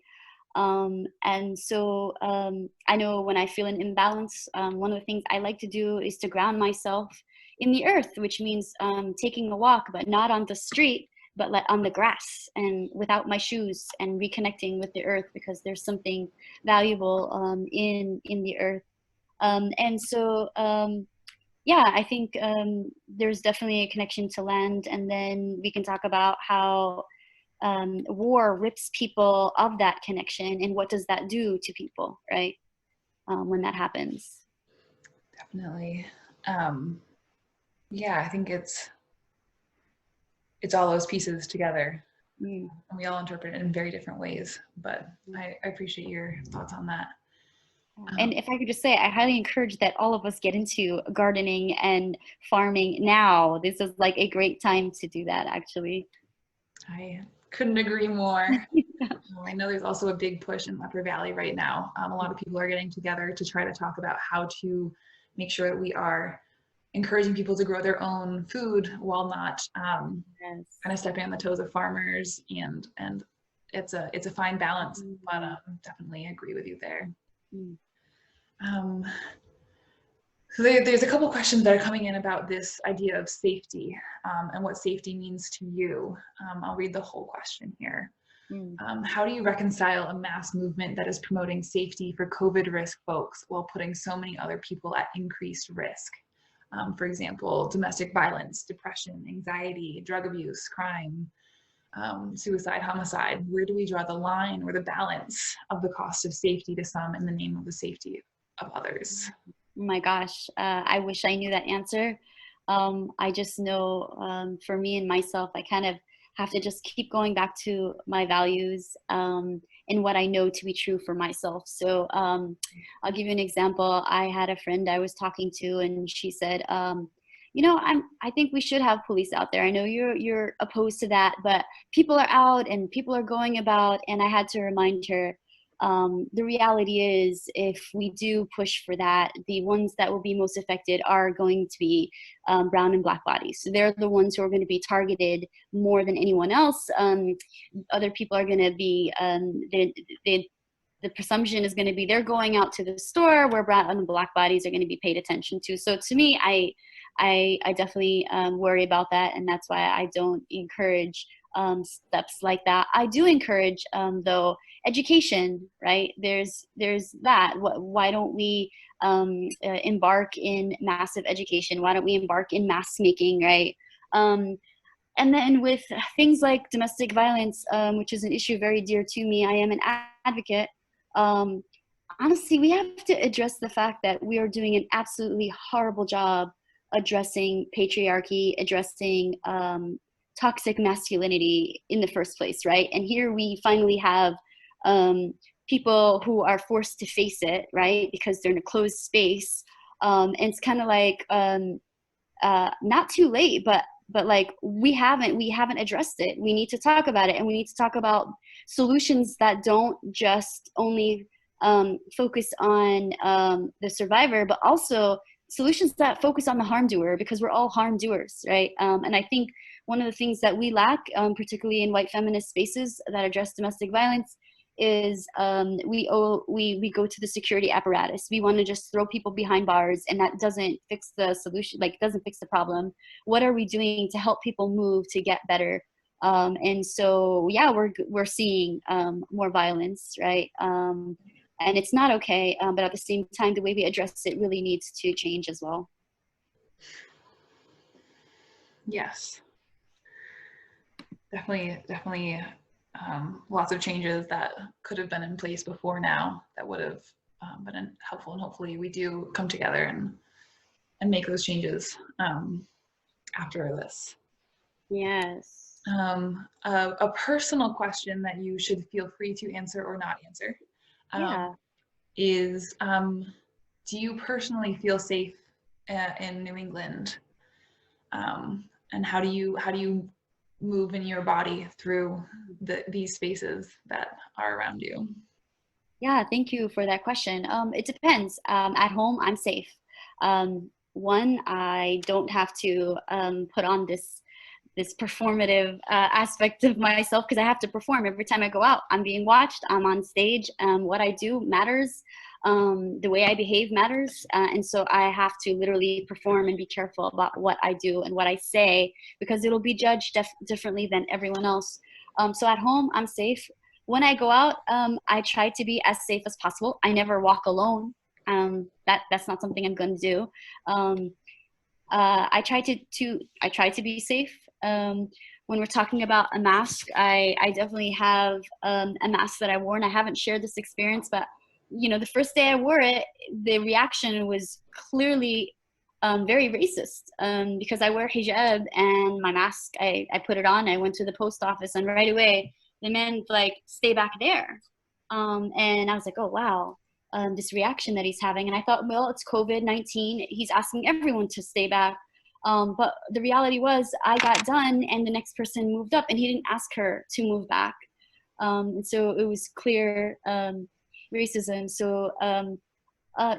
And so I know when I feel an imbalance, one of the things I like to do is to ground myself in the earth, which means taking a walk, but not on the street, but on the grass and without my shoes, and reconnecting with the earth, because there's something valuable in the earth. And so, yeah, I think there's definitely a connection to land. And then we can talk about how war rips people of that connection, and what does that do to people, right? When that happens. Definitely. Yeah, I think it's all those pieces together And we all interpret it in very different ways, but I appreciate your thoughts on that. And if I could just say, I highly encourage that all of us get into gardening and farming now. This is like a great time to do that, actually. I couldn't agree more. I know there's also a big push in Upper Valley right now. A lot of people are getting together to try to talk about how to make sure that we are encouraging people to grow their own food while not kind of stepping on the toes of farmers, and it's a fine balance, but definitely agree with you there. So there's a couple questions that are coming in about this idea of safety and what safety means to you. I'll read the whole question here. How do you reconcile a mass movement that is promoting safety for COVID risk folks while putting so many other people at increased risk? For example, domestic violence, depression, anxiety, drug abuse, crime, suicide, homicide. Where do we draw the line or the balance of the cost of safety to some in the name of the safety of others? Oh my gosh, I wish I knew that answer. I just know for me and myself, I kind of have to just keep going back to my values and what I know to be true for myself. So I'll give you an example. I had a friend I was talking to, and she said, you know, I think we should have police out there. I know you're opposed to that, but people are out and people are going about. And I had to remind her, the reality is, if we do push for that, the ones that will be most affected are going to be brown and black bodies. So they're the ones who are going to be targeted more than anyone else. Other people are going to be, the presumption is going to be they're going out to the store, where brown and black bodies are going to be paid attention to. So to me, I definitely worry about that, and that's why I don't encourage steps like that. I do encourage, though, education, right? There's that. Why don't we embark in massive education? Why don't we embark in mask making, right? And then with things like domestic violence, which is an issue very dear to me, I am an advocate. Honestly, we have to address the fact that we are doing an absolutely horrible job addressing patriarchy, addressing toxic masculinity in the first place, right? And here we finally have people who are forced to face it, right? Because they're in a closed space. And it's kind of like not too late, but like we haven't addressed it. We need to talk about it, and we need to talk about solutions that don't just only focus on the survivor, but also solutions that focus on the harm doer, because we're all harm doers, right? And I think one of the things that we lack, particularly in white feminist spaces that address domestic violence, is we go to the security apparatus. We want to just throw people behind bars, and that doesn't fix the solution, like doesn't fix the problem. What are we doing to help people move to get better? And so, yeah, we're seeing more violence, right? And it's not okay, but at the same time, the way we address it really needs to change as well. Yes, definitely lots of changes that could have been in place before now that would have been helpful, and hopefully we do come together and make those changes after this. Yes. A personal question that you should feel free to answer or not answer. Is do you personally feel safe in New England? And how do you move in your body through these spaces that are around you? Yeah, thank you for that question. It depends. At home, I'm safe. One, I don't have to put on this performative aspect of myself, because I have to perform every time I go out. I'm being watched, I'm on stage, what I do matters, the way I behave matters, and so I have to literally perform and be careful about what I do and what I say, because it'll be judged differently than everyone else. So at home, I'm safe. When I go out, I try to be as safe as possible. I never walk alone. That's not something I'm going to do. I try to be safe. When we're talking about a mask, I definitely have a mask that I wore, and I haven't shared this experience, but you know, the first day I wore it, the reaction was clearly very racist because I wear hijab and my mask, I put it on, I went to the post office, and right away the man like, stay back there. And I was like, oh wow, this reaction that he's having. And I thought, well, it's COVID-19, he's asking everyone to stay back. But the reality was I got done and the next person moved up and he didn't ask her to move back. And so it was clear racism. So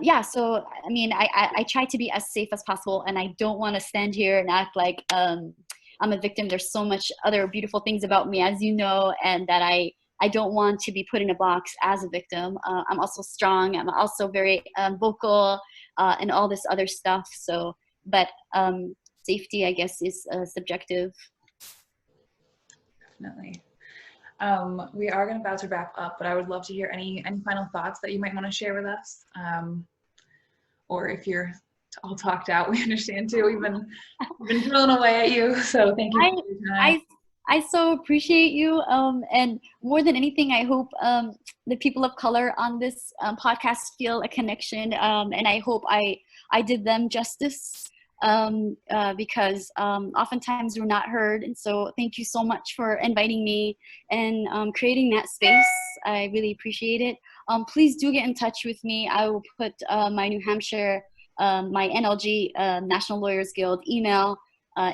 yeah, so I mean, I try to be as safe as possible, and I don't want to stand here and act like I'm a victim. There's so much other beautiful things about me, as you know, and that I don't want to be put in a box as a victim. I'm also strong. I'm also very vocal and all this other stuff. So, but safety, I guess, is subjective. Definitely. We are about to wrap up, but I would love to hear any final thoughts that you might want to share with us. Or if you're all talked out, we understand too. We've been drilling away at you, so thank you for your time. I so appreciate you, and more than anything, I hope the people of color on this podcast feel a connection, and I hope I did them justice, because oftentimes we're not heard. And so thank you so much for inviting me and creating that space. I really appreciate it. Please do get in touch with me. I will put my New Hampshire, my NLG, National Lawyers Guild email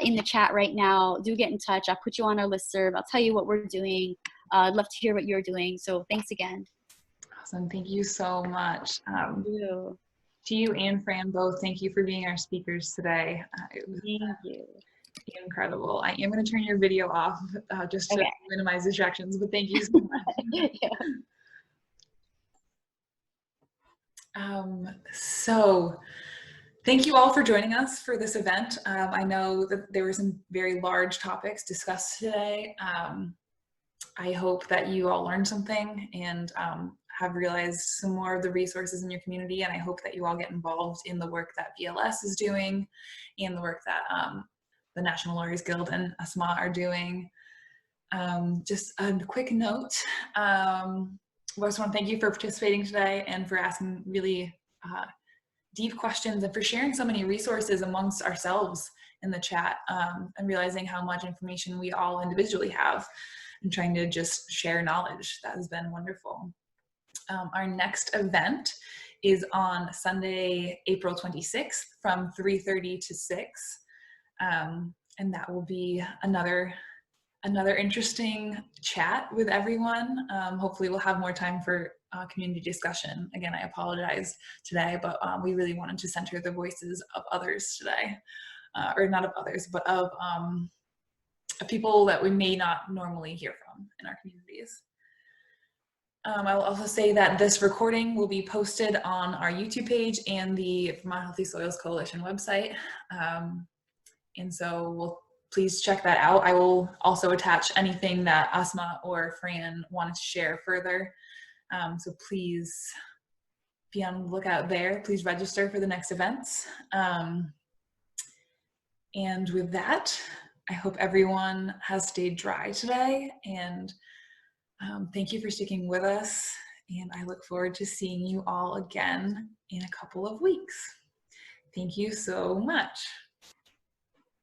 in the chat right now. Do get in touch. I'll put you on our listserv. I'll tell you what we're doing. I'd love to hear what you're doing. So thanks again. Awesome. Thank you so much. Thank you. To you and Fran both, thank you for being our speakers today. It was Thank you. Incredible. I am going to turn your video off just to minimize distractions, but thank you so much. So thank you all for joining us for this event. I know that there were some very large topics discussed today. I hope that you all learned something and have realized some more of the resources in your community, and I hope that you all get involved in the work that BLS is doing and the work that the National Lawyers Guild and Asma are doing. Just a quick note, I just want to thank you for participating today and for asking really deep questions and for sharing so many resources amongst ourselves in the chat, and realizing how much information we all individually have and trying to just share knowledge. That has been wonderful. Our next event is on Sunday, April 26th from 3:30 to 6. And that will be another interesting chat with everyone. Hopefully we'll have more time for community discussion. Again, I apologize today, but we really wanted to center the voices of others today. Or not of others, but of people that we may not normally hear from in our communities. I will also say that this recording will be posted on our YouTube page and the Vermont Healthy Soils Coalition website. And so please check that out. I will also attach anything that Asma or Fran wanted to share further. So please be on the lookout there. Please register for the next events. And with that, I hope everyone has stayed dry today, and thank you for sticking with us, and I look forward to seeing you all again in a couple of weeks. Thank you so much.